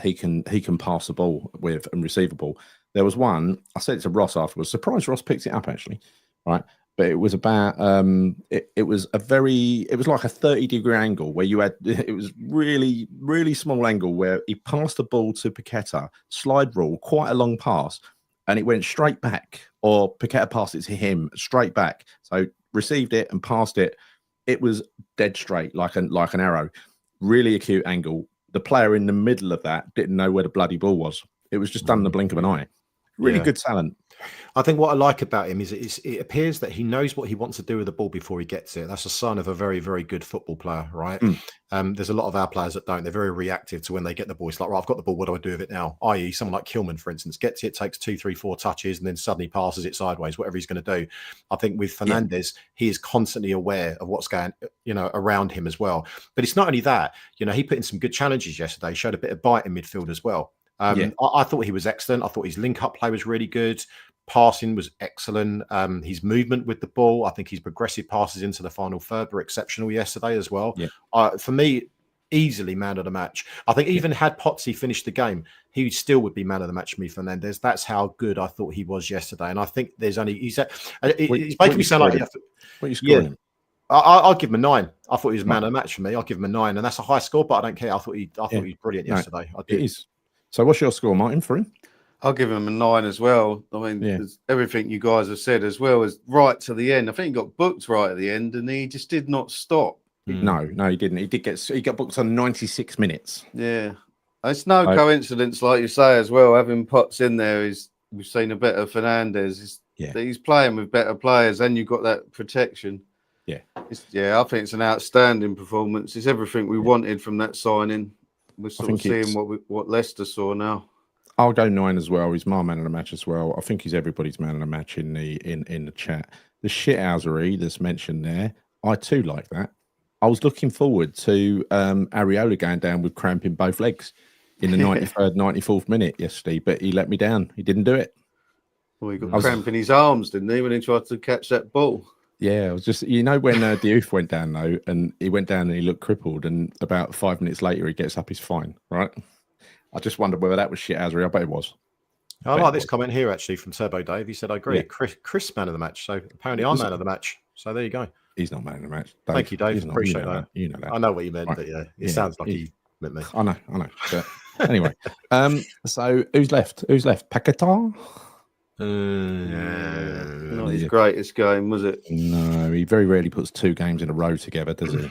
Speaker 1: he can pass the ball with and receive a ball. There was one, I said it to Ross afterwards. Surprised Ross picked it up actually, right? But it was about it was like a 30-degree angle where it was really, really small angle where he passed the ball to Paqueta, slide rule, quite a long pass, and it went straight back, or Paqueta passed it to him straight back. So received it and passed it. It was dead straight, like an arrow. Really acute angle. The player in the middle of that didn't know where the bloody ball was. It was just done in the blink of an eye. Really good talent.
Speaker 6: I think what I like about him is it appears that he knows what he wants to do with the ball before he gets it. That's a sign of a very, very good football player, right? There's a lot of our players that don't. They're very reactive to when they get the ball. It's like, right, I've got the ball. What do I do with it now? I.e., someone like Kilman, for instance, gets it, takes 2, 3, 4 touches, and then suddenly passes it sideways, whatever he's going to do. I think with Fernandez, he is constantly aware of what's going, around him as well. But it's not only that. He put in some good challenges yesterday, showed a bit of bite in midfield as well. I thought he was excellent. I thought his link-up play was really good. Passing was excellent. His movement with the ball, I think his progressive passes into the final third were exceptional yesterday as well. For me, easily man of the match. I think even had Potsy finished the game, he still would be man of the match for me, Fernandez. That's how good I thought he was yesterday. And I think there's only... He's making me sound like...
Speaker 1: What are you scoring him?
Speaker 6: I'll give him a 9. I thought he was man of the match for me. I'll give him a 9. And that's a high score, but I don't care. I thought he was brilliant yesterday. I did.
Speaker 1: It is. So what's your score, Martyn, for him?
Speaker 5: I'll give him a 9 as well. I mean, everything you guys have said as well is right to the end. I think he got booked right at the end, and he just did not stop.
Speaker 1: No, he didn't. He got booked on 96 minutes.
Speaker 5: Yeah, it's no coincidence, like you say as well. Having Potts in there we've seen a better Fernandez. He's playing with better players, and you've got that protection. I think it's an outstanding performance. It's everything we wanted from that signing. We're sort of seeing what Leicester saw now.
Speaker 1: I'll go 9 as well. He's my man of the match as well. I think he's everybody's man of the match in the chat. The shithousery that's mentioned there, I too like that. I was looking forward to Areola going down with cramp in both legs in the 93rd, 94th minute yesterday, but he let me down. He didn't do it.
Speaker 5: Well, he got cramp in his arms, didn't he, when he tried to catch that ball?
Speaker 1: Yeah, I was just, when Diouf went down though, and he went down and he looked crippled, and about 5 minutes later he gets up, he's fine, right? I just wondered whether that was shithousery. I bet it was.
Speaker 6: I like this comment here actually from Turbo Dave. He said, "I agree, Chris man of the match." So apparently I'm man of the match. So there you go.
Speaker 1: He's not man of the match.
Speaker 6: Dave. Thank you, Dave. Appreciate that.
Speaker 1: You know that.
Speaker 6: I know what you meant, but it sounds like he meant me.
Speaker 1: I know. But anyway, so who's left? Paqueta?
Speaker 5: Not his greatest game, was it?
Speaker 1: No, he very rarely puts 2 games in a row together, does he?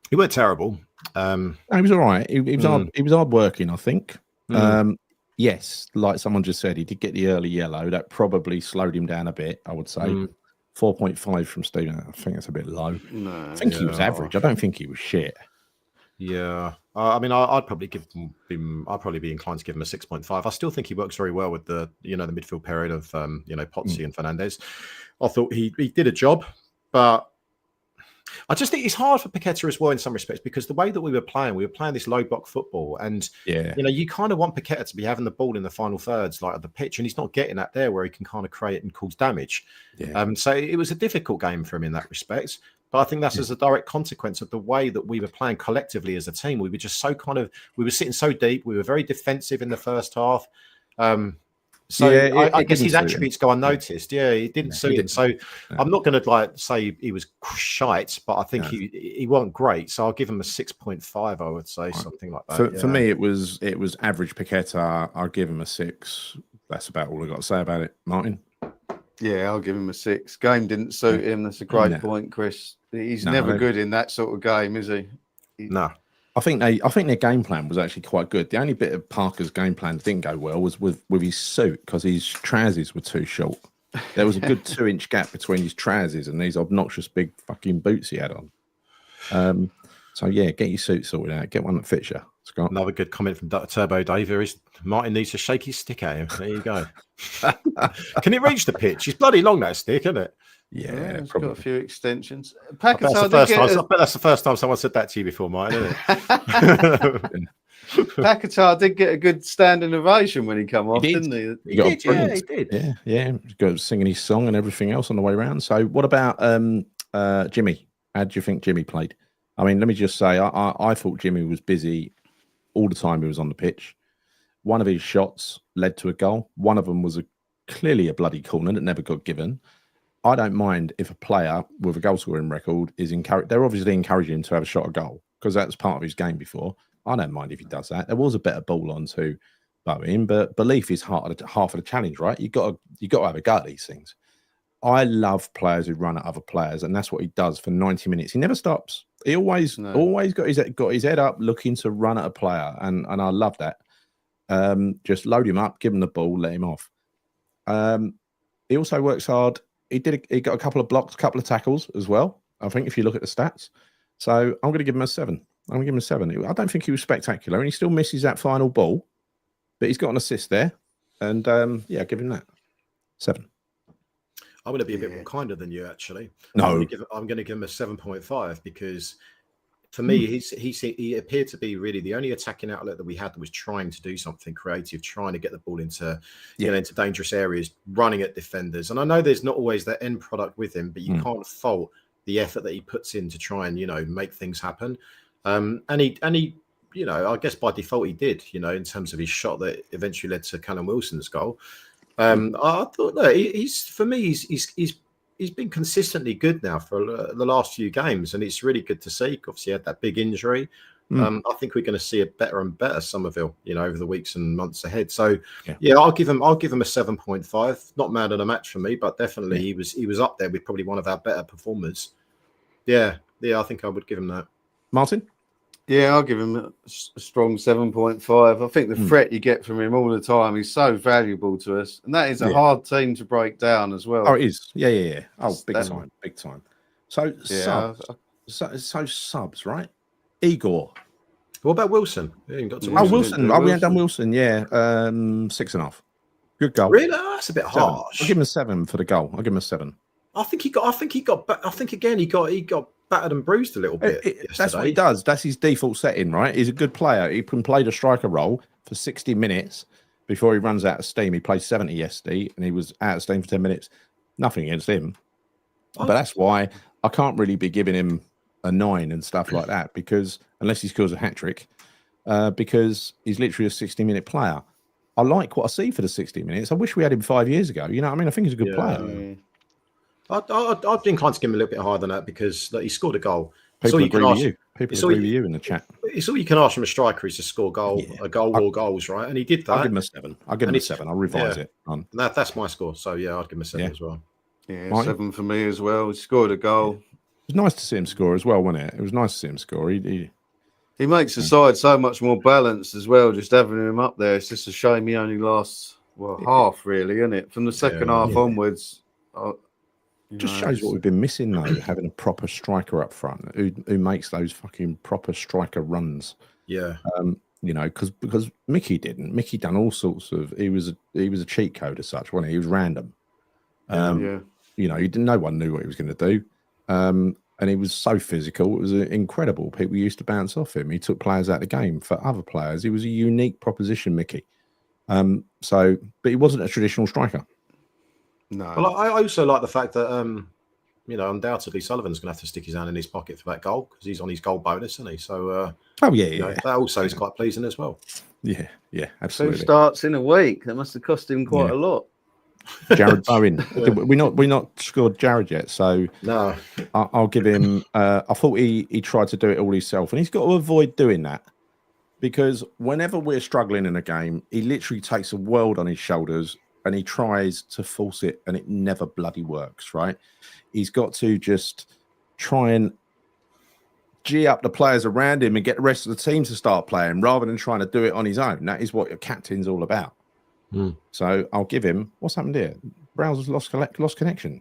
Speaker 6: He weren't terrible.
Speaker 1: No, he was all right. He was hard working, I think. Yes, like someone just said, he did get the early yellow. That probably slowed him down a bit, I would say. 4.5 from Stephen. I think that's a bit low.
Speaker 5: No,
Speaker 1: I think he was average. I don't think he was shit.
Speaker 6: Yeah. I mean, I'd probably I'd probably be inclined to give him a 6.5. I still think he works very well with the the midfield period of Potsy and Fernandez. I thought he did a job, but I just think it's hard for Paqueta as well in some respects, because the way that we were playing this low block football, and you kind of want Paqueta to be having the ball in the final thirds like of the pitch, and he's not getting that there where he can kind of create and cause damage. So it was a difficult game for him in that respect. But I think that's as a direct consequence of the way that we were playing collectively as a team. We were just so we were sitting so deep. We were very defensive in the first half. I guess his attributes go unnoticed. Yeah, it didn't suit him. So I'm not going to say he was shite, but I think he wasn't great. So I'll give him a 6.5. I would say something like that.
Speaker 1: For me, it was average Paqueta. I'll give him a 6. That's about all I got to say about it. Martin?
Speaker 5: Yeah, I'll give him a 6. Game didn't suit him. That's a great point, Chris. He's never good in that sort of game, is he?
Speaker 6: No.
Speaker 1: I think their game plan was actually quite good. The only bit of Parker's game plan that didn't go well was with his suit, because his trousers were too short. There was a good 2-inch gap between his trousers and these obnoxious big fucking boots he had on. So yeah, get your suit sorted out. Get one that fits you, Scott.
Speaker 6: Another good comment from Turbo Dave here is Martin needs to shake his stick at him. There you go. Can it reach the pitch? It's bloody long, that stick, isn't it?
Speaker 5: Yeah, it's got a few extensions.
Speaker 6: I bet that's the first time someone said that to you before, Martin, isn't it?
Speaker 5: Paqueta did get a good standing ovation when he come off, didn't he?
Speaker 6: He did.
Speaker 1: Yeah. He got singing his song and everything else on the way around. So what about Jimmy? How do you think Jimmy played? I mean, let me just say, I thought Jimmy was busy all the time he was on the pitch. One of his shots led to a goal. One of them was clearly a bloody corner that never got given. I don't mind if a player with a goal scoring record is encouraged. They're obviously encouraging him to have a shot at goal because that's part of his game before. I don't mind if he does that. There was a better ball onto Bowen, but belief is half of the challenge, right? You got to have a go at these things. I love players who run at other players, and that's what he does for 90 minutes. He never stops. He always got his head up, looking to run at a player, and I love that. Just load him up, give him the ball, let him off. He also works hard. He got a couple of blocks, a couple of tackles as well, I think, if you look at the stats. So I'm going to give him a 7. I'm going to give him a 7. I don't think he was spectacular, and he still misses that final ball, but he's got an assist there. And give him that 7.
Speaker 6: I'm going to be a bit more kinder than you, actually.
Speaker 1: No,
Speaker 6: I'm going to give him a 7.5 because for me, he appeared to be really the only attacking outlet that we had that was trying to do something creative, trying to get the ball into into dangerous areas, running at defenders. And I know there's not always that end product with him, but you can't fault the effort that he puts in to try and make things happen. And he I guess by default he did, in terms of his shot that eventually led to Callum Wilson's goal. I thought he's been consistently good now for the last few games, and it's really good to see. Obviously, he had that big injury. I think we're going to see a better and better Somerville, over the weeks and months ahead. So, I'll give him a 7.5. Not mad at a match for me, but definitely he was up there with probably one of our better performers. Yeah, I think I would give him that.
Speaker 1: Martin?
Speaker 5: Yeah, I'll give him a strong 7.5. I think the threat you get from him all the time is so valuable to us. And that is a hard team to break down as well.
Speaker 1: Oh, it is. Yeah. Oh, big time. So, subs, right? Igor.
Speaker 6: What about Wilson? We haven't got to
Speaker 1: Wilson. We haven't done Wilson. Yeah, 6.5. Good goal.
Speaker 6: Really? Oh, that's a bit harsh.
Speaker 1: I'll give him a 7 for the goal. I'll give him a 7.
Speaker 6: I think he got battered and bruised a little bit.
Speaker 1: That's what he does. That's his default setting, right? He's a good player. He can play the striker role for 60 minutes before he runs out of steam. He played 70 yesterday, and he was out of steam for 10 minutes. Nothing against him, but that's why I can't really be giving him a 9 and stuff like that, because unless he scores a hat trick, because he's literally a 60-minute player. I like what I see for the 60 minutes. I wish we had him 5 years ago. You know what I mean? I think he's a good player.
Speaker 6: I'd be inclined to give him a little bit higher than that because he scored a goal.
Speaker 1: People agree with you. People agree with you in the chat.
Speaker 6: It's all you can ask from a striker is to score a goal or goals, right? And he did that.
Speaker 1: I'll give him a 7. I'll revise it.
Speaker 6: That's my score. So, I'd give him a 7 as well.
Speaker 5: Yeah, Martin? 7 for me as well. He scored a goal.
Speaker 1: It was nice to see him score as well, wasn't it? It was nice to see him score. He
Speaker 5: makes the side so much more balanced as well, just having him up there. It's just a shame he only lasts, half, really, isn't it? From the second half onwards.
Speaker 1: Just shows what we've been missing, though, having a proper striker up front who makes those fucking proper striker runs.
Speaker 6: Yeah.
Speaker 1: Because Mickey didn't. Mickey done all sorts of. He was a cheat code as such, wasn't he? He was random. No one knew what he was going to do, and he was so physical. It was incredible. People used to bounce off him. He took players out of the game for other players. He was a unique proposition, Mickey. But he wasn't a traditional striker.
Speaker 5: No.
Speaker 6: Well, I also like the fact that undoubtedly Sullivan's going to have to stick his hand in his pocket for that goal because he's on his goal bonus, isn't he? So, that also is quite pleasing as well.
Speaker 1: Yeah,
Speaker 5: Two
Speaker 1: absolutely.
Speaker 5: starts in a week. That must have cost him quite a lot.
Speaker 1: Jared Bowen. We're not scored Jared yet, so
Speaker 6: no.
Speaker 1: I'll give him. I thought he tried to do it all himself, and he's got to avoid doing that because whenever we're struggling in a game, he literally takes a world on his shoulders and he tries to force it, and it never bloody works. Right? He's got to just try and G up the players around him and get the rest of the team to start playing rather than trying to do it on his own. That is what your captain's all about. So I'll give him. What's happened here? Browser's lost connection.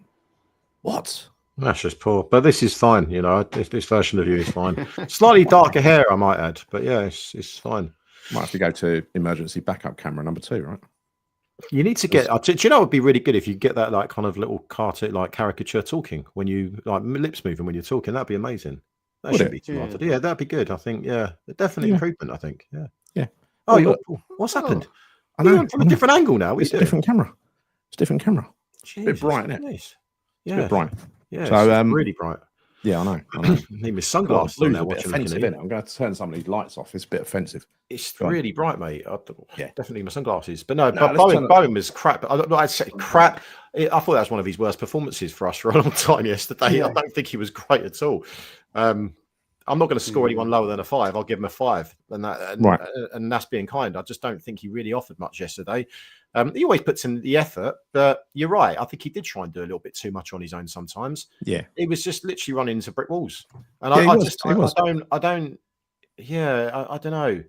Speaker 1: What?
Speaker 6: That's just poor. But this is fine. This version of you is fine. Slightly darker hair, I might add. But yeah, it's fine.
Speaker 1: Might have to go to emergency backup camera number 2, right?
Speaker 6: You need to get. Do you know? It would be really good if you get that like kind of little cartoon, like caricature talking when you like lips moving when you're talking. That'd be amazing. That should be too hard to do. Yeah, that'd be good. I think. Yeah, definitely improvement. I think. Yeah. Oh, what's happened?
Speaker 1: I know.
Speaker 6: From a different angle now.
Speaker 1: It's a different camera. It's a different camera.
Speaker 6: Jesus,
Speaker 1: it's a bit bright, isn't it?
Speaker 6: Nice.
Speaker 1: Yeah. It's a bit bright.
Speaker 6: Yeah.
Speaker 1: So
Speaker 6: it's really bright.
Speaker 1: Yeah, I know.
Speaker 6: Need my sunglasses on now.
Speaker 1: Watching offensive, isn't it? I'm going to turn some of these lights off. It's a bit offensive.
Speaker 6: It's really bright, mate. Definitely need my sunglasses. But no,
Speaker 1: Bowen
Speaker 6: was crap. I'd say crap. I thought that was one of his worst performances for us for a long time yesterday. Yeah. I don't think he was great at all. I'm not going to score anyone lower than a 5. I'll give him a 5, and that's being kind. I just don't think he really offered much yesterday. He always puts in the effort, but you're right. I think he did try and do a little bit too much on his own sometimes.
Speaker 1: Yeah,
Speaker 6: he was just literally running into brick walls, and
Speaker 1: I
Speaker 6: don't know.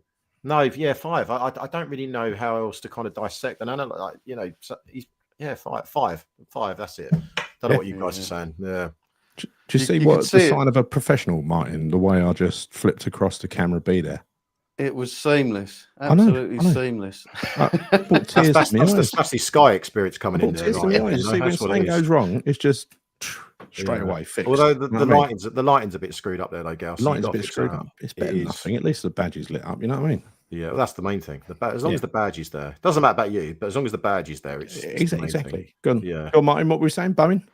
Speaker 6: No, yeah, 5. I don't really know how else to kind of dissect and analyze. He's 5. That's it. Don't know what you guys are saying. Yeah.
Speaker 1: Do you see what the sign of a professional, Martin? The way I just flipped across the camera B there.
Speaker 5: It was seamless, absolutely seamless.
Speaker 6: That's the Sky experience coming in there.
Speaker 1: Right? You see, when something goes wrong, it's just straight away fixed.
Speaker 6: Although the lighting's a bit screwed up there, though, Gal.
Speaker 1: The lighting's a bit screwed up. It's better than nothing. At least the badge is lit up. You know what I mean?
Speaker 6: Yeah, well, that's the main thing. As long as the badge is there, doesn't matter about you, but as long as the badge is there, it's
Speaker 1: exactly. Go on, Martin. What were we saying, Bowen?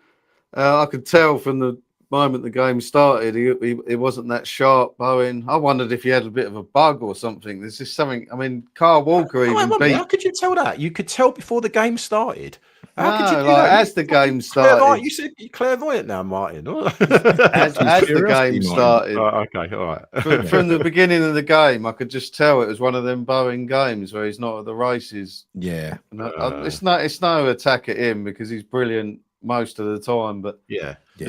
Speaker 5: I could tell from the moment the game started, he wasn't that sharp, Bowen. I wondered if he had a bit of a bug or something. There's just something. I mean, Carl Walker beat.
Speaker 6: How could you tell that? You could tell before the game started. How could you do
Speaker 5: that? As the game started,
Speaker 6: you said you're clairvoyant now, Martin.
Speaker 5: as the game started.
Speaker 6: Okay, all right.
Speaker 5: From the beginning of the game, I could just tell it was one of them Bowen games where he's not at the races.
Speaker 1: Yeah,
Speaker 5: it's no attack at him because he's brilliant most of the time, but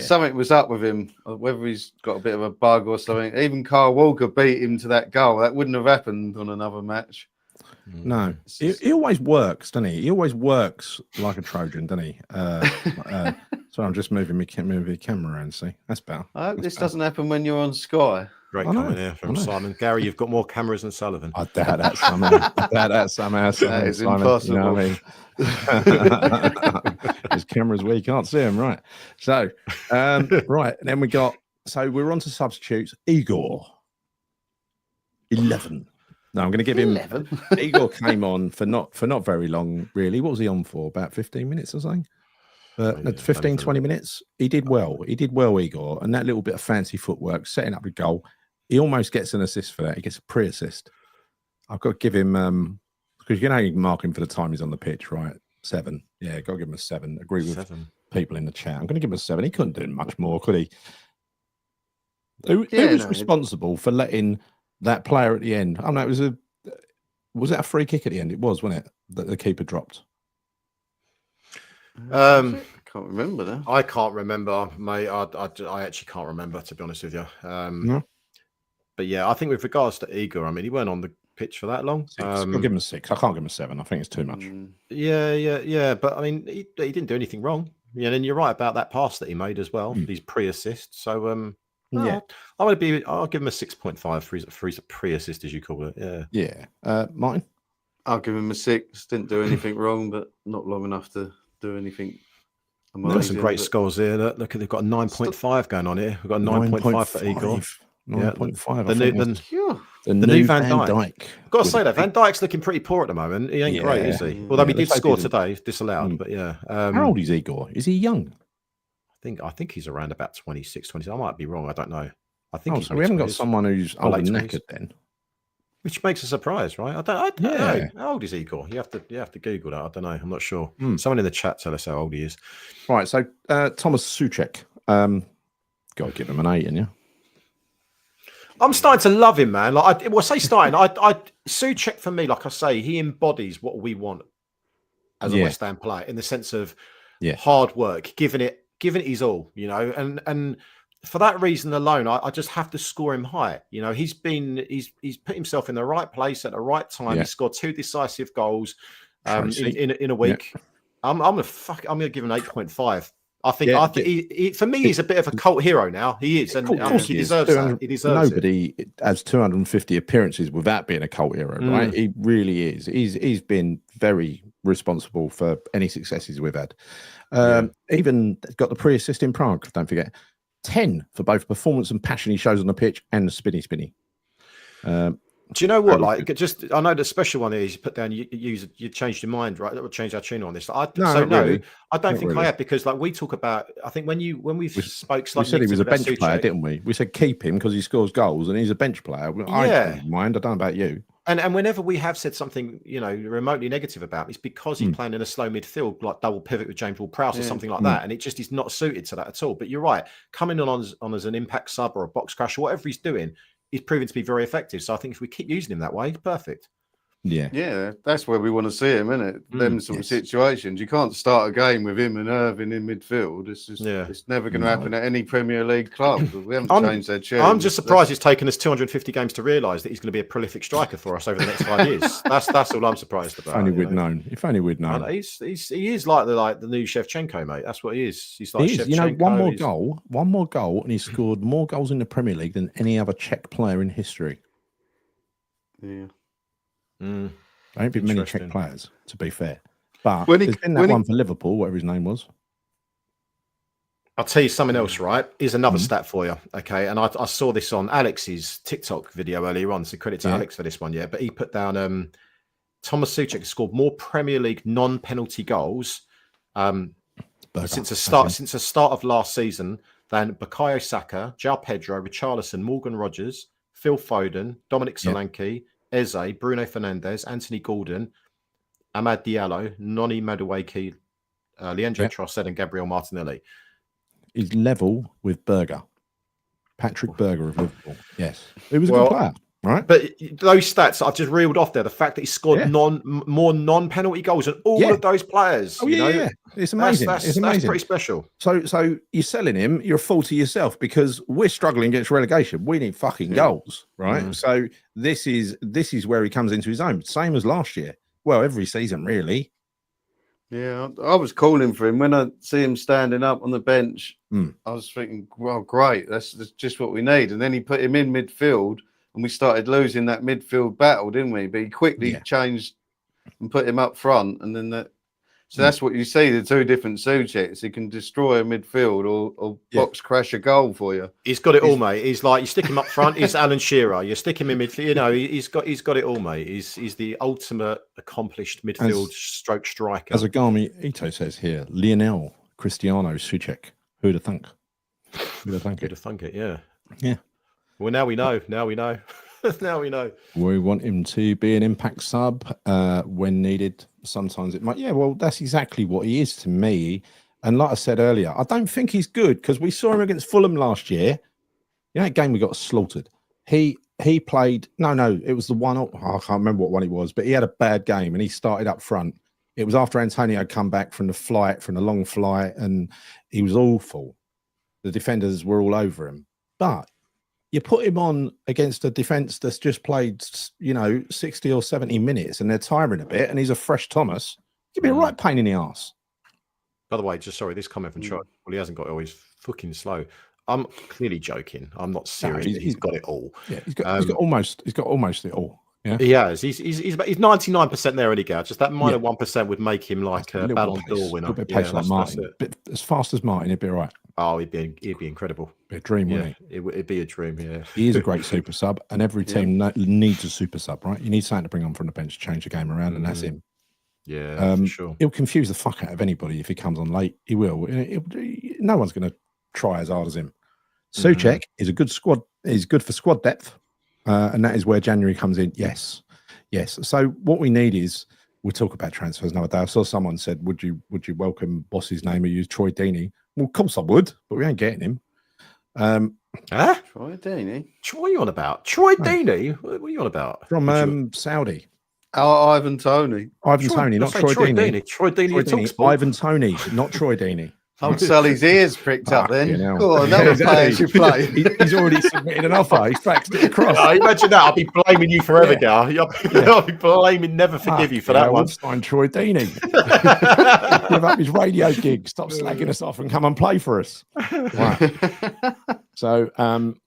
Speaker 5: something was up with him, whether he's got a bit of a bug or something. Even Carl Walker beat him to that goal. That wouldn't have happened on another match.
Speaker 1: No, he always works, doesn't he? He always works like a Trojan, doesn't he? So I'm just moving the camera around. See, that's better.
Speaker 5: I hope this doesn't happen when you're on Sky.
Speaker 6: Great comment here from Simon. Gary, you've got more cameras than Sullivan.
Speaker 1: I doubt that somehow.
Speaker 5: That is impossible.
Speaker 1: You know what I mean? There's cameras where you can't see them, right? So, right, and then we're on to substitutes. Igor, 11. No, I'm going to give him 11. Igor came on for not very long, really. What was he on for? About 15 minutes or something? 15, 20 minutes. He did well. Igor. And that little bit of fancy footwork, setting up the goal. He almost gets an assist for that. He gets a pre-assist. I've got to give him, because you can only mark him for the time he's on the pitch, right? 7. Yeah, got to give him a 7. Agree with 7. People in the chat. I'm going to give him a 7. He couldn't do much more, could he? Who was responsible for letting that player at the end? Oh no, was that a free kick at the end? It was, wasn't it? That the keeper dropped.
Speaker 5: I can't remember that.
Speaker 6: I can't remember, mate. I actually can't remember, to be honest with you.
Speaker 1: No.
Speaker 6: But yeah, I think with regards to Igor, I mean, he weren't on the pitch for that long.
Speaker 1: I'll give him a 6. I can't give him a 7. I think it's too much.
Speaker 6: Yeah. But I mean, he didn't do anything wrong. Yeah, and you're right about that pass that he made as well. These pre-assists. So I'll give him a 6.5 for his pre-assist, as you call it.
Speaker 1: Yeah. Martin?
Speaker 5: I'll give him a 6. Didn't do anything wrong, but not long enough to do anything amazing.
Speaker 6: There's some great scores here. Look, they've got a 9.5 going on here. We've got a 9.5 for Igor.
Speaker 1: 9.5.
Speaker 6: The new Van Dijk. I've got to say that Van Dijk's looking pretty poor at the moment. He ain't great, is he? Although he did score today, disallowed. But yeah.
Speaker 1: How old is Igor? Is he young?
Speaker 6: I think he's around about 26, 27. I might be wrong. I don't know. I think
Speaker 1: Oh, so we haven't got someone who's old and knackered then.
Speaker 6: Which makes a surprise, right? I don't know. How old is Igor? You have to Google that. I don't know. I'm not sure. Someone in the chat tell us how old he is.
Speaker 1: Right. So Thomas Sućek. Got to give him an 8, in you.
Speaker 6: I'm starting to love him, man. Like, Sućek for me, like I say, he embodies what we want as a West Ham player in the sense of hard work, giving it his all, you know, and for that reason alone, I just have to score him high. You know, he's put himself in the right place at the right time. He scored 2 decisive goals in a week.
Speaker 1: Yeah.
Speaker 6: I'm gonna give him 8.5. I think he, for me, he's a bit of a cult hero now. He is, and
Speaker 1: of course
Speaker 6: he deserves that. He deserves
Speaker 1: Nobody has 250 appearances without being a cult hero, right? He really is. He's been very responsible for any successes we've had. Even got the pre-assist in Prague. Don't forget, 10 for both performance and passion he shows on the pitch and the spinny.
Speaker 6: Do you know what? Like, I know the special one is you put down. You changed your mind, right? That would change our tune on this. I don't think I have, because like we talk about. I think when we spoke,
Speaker 1: we said he was a bench player, didn't we? We said keep him because he scores goals and he's a bench player. I don't mind. I don't know about you.
Speaker 6: And whenever we have said something, you know, remotely negative about him, it's because he's playing in a slow midfield, like double pivot with James Ward-Prowse or something like that, and it just is not suited to that at all. But you're right, coming on as an impact sub or a box crasher, whatever he's doing, he's proven to be very effective. So I think if we keep using him that way, perfect.
Speaker 5: Yeah, that's where we want to see him, isn't it? Them sort of situations. You can't start a game with him and Irving in midfield. It's just it's never going to happen at any Premier League club. We haven't changed their tune.
Speaker 6: I'm just surprised it's taken us 250 games to realise that he's going to be a prolific striker for us over the next 5 years. That's all I'm surprised about.
Speaker 1: If only we'd known. If only we'd known.
Speaker 6: He is like the new Shevchenko, mate. That's what he is. He's like Shevchenko.
Speaker 1: You know, one more goal, and he scored more goals in the Premier League than any other Czech player in history.
Speaker 5: Yeah.
Speaker 1: There ain't been many Czech players, to be fair. But there's been that one for Liverpool, whatever his name was.
Speaker 6: I'll tell you something else, right? Here's another stat for you, okay? And I saw this on Alex's TikTok video earlier on, so credit to Alex for this one, But he put down Thomas Sućek scored more Premier League non-penalty goals since the start of last season than Bukayo Saka, João Pedro, Richarlison, Morgan Rogers, Phil Foden, Dominic Solanke, Eze, Bruno Fernandez, Anthony Gordon, Amad Diallo, Noni Madueke, Leandro Trossard, and Gabriel Martinelli.
Speaker 1: He's level with Berger. Patrick Berger of Liverpool. Yes. He was a good player, right?
Speaker 6: But those stats I've just reeled off there, the fact that he scored more non-penalty goals than all of those players.
Speaker 1: It's amazing. It's amazing.
Speaker 6: That's pretty special.
Speaker 1: So you're selling him, you're a fool to yourself, because we're struggling against relegation. We need fucking goals, right? So this is where he comes into his own. Same as last year. Well, every season, really.
Speaker 5: Yeah, I was calling for him when I see him standing up on the bench. I was thinking, well, great, that's just what we need. And then he put him in midfield, and we started losing that midfield battle, didn't we? But he quickly changed and put him up front, and then that's what you see, the two different Sućeks. He can destroy a midfield or box crash a goal for you.
Speaker 6: He's got it all, mate. He's like, you stick him up front, he's Alan Shearer. You stick him in midfield, you know, he's got it all, mate. He's the ultimate accomplished midfield stroke striker.
Speaker 1: As Agami Ito says here, Lionel Cristiano Sućek. Who'd have thunk? Who'd have thunk it? Yeah.
Speaker 6: Well, now we know. Now we know.
Speaker 1: We want him to be an impact sub when needed. Sometimes it might. Yeah, well, that's exactly what he is to me. And like I said earlier, I don't think he's good, because we saw him against Fulham last year. You know, that game we got slaughtered. He played. No, it was the one. I can't remember what one it was, but he had a bad game and he started up front. It was after Antonio had come back from the long flight, and he was awful. The defenders were all over him. But you put him on against a defence that's just played, 60 or 70 minutes, and they're tiring a bit, and he's a fresh Thomas. He'd be a right pain in the arse.
Speaker 6: By the way, this comment from Charlie. Well, he hasn't got it all. He's fucking slow. I'm clearly joking. I'm not serious. No, he's got it all.
Speaker 1: Yeah, he's got almost it all. Yeah,
Speaker 6: he has. He's 99% there, any guy. Just that minor 1% would make him like a Ballon d'Or winner.
Speaker 1: A bit pace like Martyn. As fast as Martyn, he'd be all right.
Speaker 6: Oh, he'd be incredible.
Speaker 1: Be a dream, wouldn't
Speaker 6: he? It'd be a dream. Yeah,
Speaker 1: he is a great super sub, and every team needs a super sub, right? You need something to bring on from the bench to change the game around, and that's him.
Speaker 6: Yeah, for sure.
Speaker 1: He'll confuse the fuck out of anybody if he comes on late. He will. No one's going to try as hard as him. Sućek is a good squad. He's good for squad depth, and that is where January comes in. Yes. So what we need is, we'll talk about transfers another day. I saw someone said, "Would you welcome Boss's name or use Troy Deeney?" Well, of course I would, but we ain't getting him.
Speaker 5: Troy Deeney.
Speaker 6: What are you on about? Troy Deeney? What are you on about?
Speaker 1: From Saudi.
Speaker 5: Ivan Toney.
Speaker 1: Ivan Toney, not Troy Deeney.
Speaker 6: Troy Deeney.
Speaker 1: Ivan Toney, not Troy Deeney.
Speaker 5: I'll sell his ears pricked up then. Go on,
Speaker 1: Yeah,
Speaker 5: that players you play.
Speaker 1: He's already submitted an offer. He's faxed it across.
Speaker 6: Imagine that. I'll be blaming you forever, Gar. I'll be blaming, never forgive you for that one.
Speaker 1: Find Troy Deeney. Give up his radio gig. Stop slagging us off and come and play for us. Right. So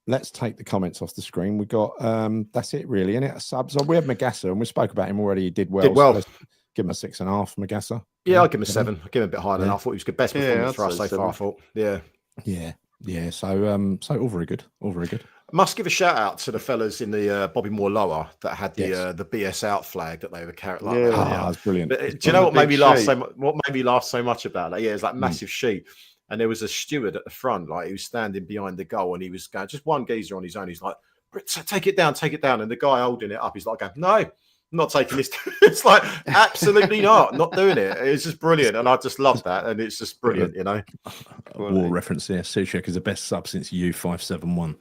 Speaker 1: let's take the comments off the screen. We got that's it really, innit? Subs. So we have Magassa, and we spoke about him already. He did well. So let's give him a 6.5, Magassa.
Speaker 6: Yeah, I'll give him a 7. I'll give him a bit higher than I thought. He was the best performance for us so far. I thought. Yeah. So all very good. I must give a shout out to the fellas in the Bobby Moore lower that had the BS out flag that they were carrying. Like,
Speaker 1: that's brilliant.
Speaker 6: But, do you know what made me laugh so much? What made me laugh so much about that? Yeah, it's like massive sheet. And there was a steward at the front, like he was standing behind the goal, and he was going, just one geezer on his own. He's like, take it down. And the guy holding it up, he's like, going, no, I'm not taking this. It's like, absolutely not doing it. It's just brilliant. And I just love that. And it's just brilliant, you know.
Speaker 1: War reference there. Sućek is the best sub since U571.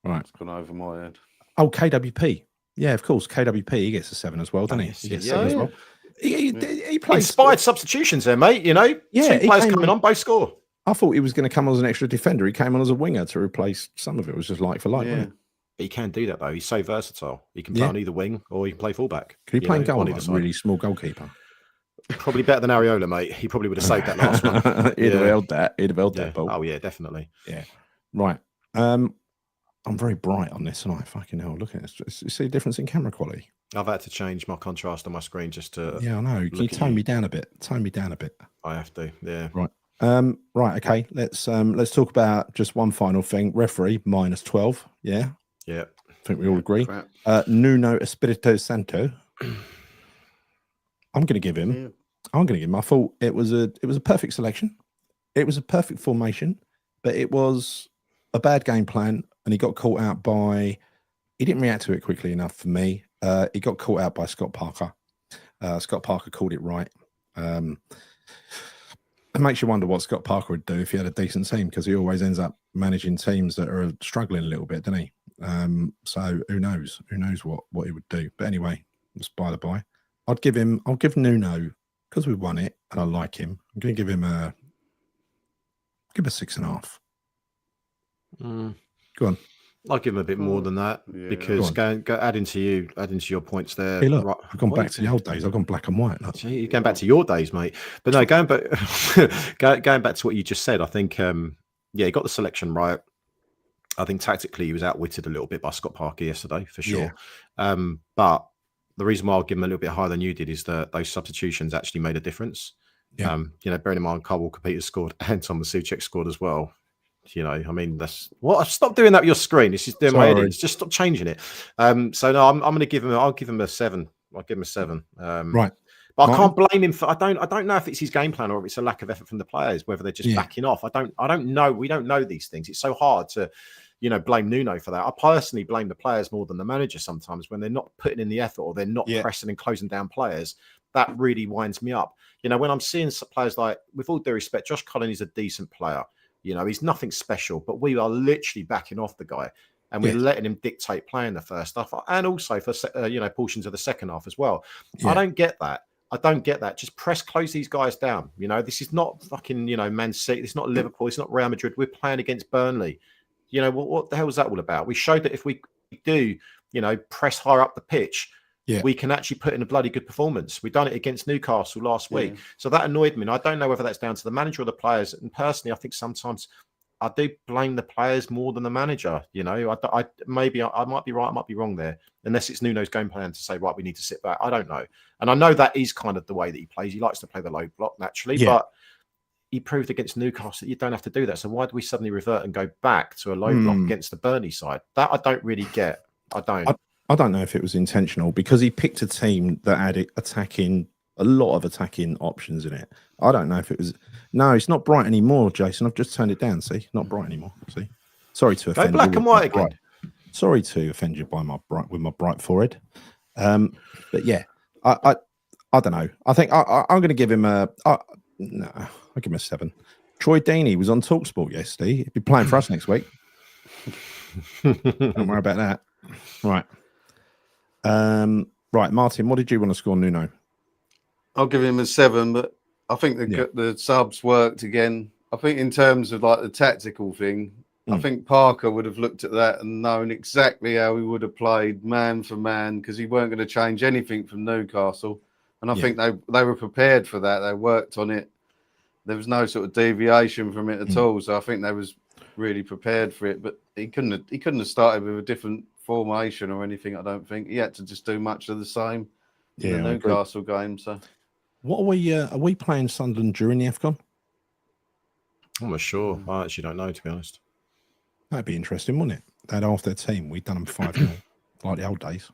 Speaker 1: Right.
Speaker 5: It's gone over my head.
Speaker 1: Oh, KWP. Yeah, of course. KWP, he gets a 7 as well, doesn't he? He gets 7 as well. He plays
Speaker 6: inspired substitutions there, mate. You know, two players coming on, both score.
Speaker 1: I thought he was going to come on as an extra defender. He came on as a winger to replace some of it. It was just like for like. Yeah.
Speaker 6: But he can do that though. He's so versatile. He can play on either wing or he can play fullback.
Speaker 1: Could he play in goal like a really small goalkeeper?
Speaker 6: Probably better than Areola, mate. He probably would have saved that last one.
Speaker 1: He'd have held that. He'd have held that ball.
Speaker 6: Oh yeah, definitely.
Speaker 1: Yeah. Right. I'm very bright on this, and I fucking hell. Look at this. You see a difference in camera quality?
Speaker 6: I've had to change my contrast on my screen just to.
Speaker 1: Yeah, I know. Can you tone me down a bit? Tone me down a bit.
Speaker 6: I have to. Yeah.
Speaker 1: Right. Right. Okay. Let's talk about just one final thing. Referee -12. Yeah.
Speaker 6: Yeah.
Speaker 1: I think we all agree. Nuno Espirito Santo. I'm going to give him. Yeah. I'm going to give him. I thought it was a perfect selection. It was a perfect formation, but it was a bad game plan, and he got caught out by. He didn't react to it quickly enough for me. He got caught out by Scott Parker. Scott Parker called it right. It makes you wonder what Scott Parker would do if he had a decent team, because he always ends up managing teams that are struggling a little bit, doesn't he? So who knows? Who knows what he would do? But anyway, just by the by, I'll give Nuno, because we won it and I like him. I'm going to give him a 6.5. Go on.
Speaker 6: I'll give him a bit more than that because go adding to your points there.
Speaker 1: Hey, look, I've gone back to the old days. I've gone black and white.
Speaker 6: You're going back to your days, mate. But no, going back to what you just said, I think he got the selection right. I think tactically he was outwitted a little bit by Scott Parker yesterday for sure. Yeah. But the reason why I'll give him a little bit higher than you did is that those substitutions actually made a difference. Yeah. Bearing in mind Carl Walker-Peters scored and Thomas Sućek scored as well. You know, I mean, that's what. Stop doing that with your screen. This is doing my edits. Just stop changing it. So no, I'm going to give him. I'll give him a 7. I'll give him a 7.
Speaker 1: Right.
Speaker 6: But I can't blame him for. I don't know if it's his game plan or if it's a lack of effort from the players. Whether they're just backing off. I don't know. We don't know these things. It's so hard to, blame Nuno for that. I personally blame the players more than the manager sometimes when they're not putting in the effort or they're not pressing and closing down players. That really winds me up. When I'm seeing players like, with all due respect, Josh Cullen is a decent player. He's nothing special, but we are literally backing off the guy and we're letting him dictate playing the first half and also for, portions of the second half as well. Yeah. I don't get that. Just close these guys down. This is not fucking, Man City. It's not Liverpool. It's not Real Madrid. We're playing against Burnley. What the hell is that all about? We showed that if we do, press higher up the pitch, we can actually put in a bloody good performance. We've done it against Newcastle last week. So that annoyed me. And I don't know whether that's down to the manager or the players. And personally, I think sometimes I do blame the players more than the manager. I might be right, I might be wrong there. Unless it's Nuno's game plan to say, right, we need to sit back. I don't know. And I know that is kind of the way that he plays. He likes to play the low block naturally. Yeah. But he proved against Newcastle that you don't have to do that. So why do we suddenly revert and go back to a low block against the Burnley side? That I don't really get. I don't.
Speaker 1: I don't know if it was intentional because he picked a team that had a lot of attacking options in it. I don't know if it was. No, it's not bright anymore, Jason. I've just turned it down. See, not bright anymore. See, sorry to offend you.
Speaker 6: Black and white again.
Speaker 1: Sorry to offend you by my bright forehead. But yeah, I don't know. I think I'm going to give him no, I'll give him a 7. Troy Deeney was on TalkSport yesterday. He'll be playing for us next week. Don't worry about that. Right. Right, Martyn, what did you want to score Nuno?
Speaker 5: I'll give him a 7, but I think the subs worked again. I think in terms of like the tactical thing, I think Parker would have looked at that and known exactly how he would have played man for man because he weren't going to change anything from Newcastle. And I think they were prepared for that. They worked on it. There was no sort of deviation from it at all. So I think they was really prepared for it. But he couldn't have started with a different formation or anything. I don't think he had to just do much of the same in the Newcastle game. So,
Speaker 1: what are we playing Sunderland during the AFCON?
Speaker 6: I'm not sure. I actually don't know, to be honest.
Speaker 1: That'd be interesting, wouldn't it? They'd half their team. We'd done them 5-0, like the old days.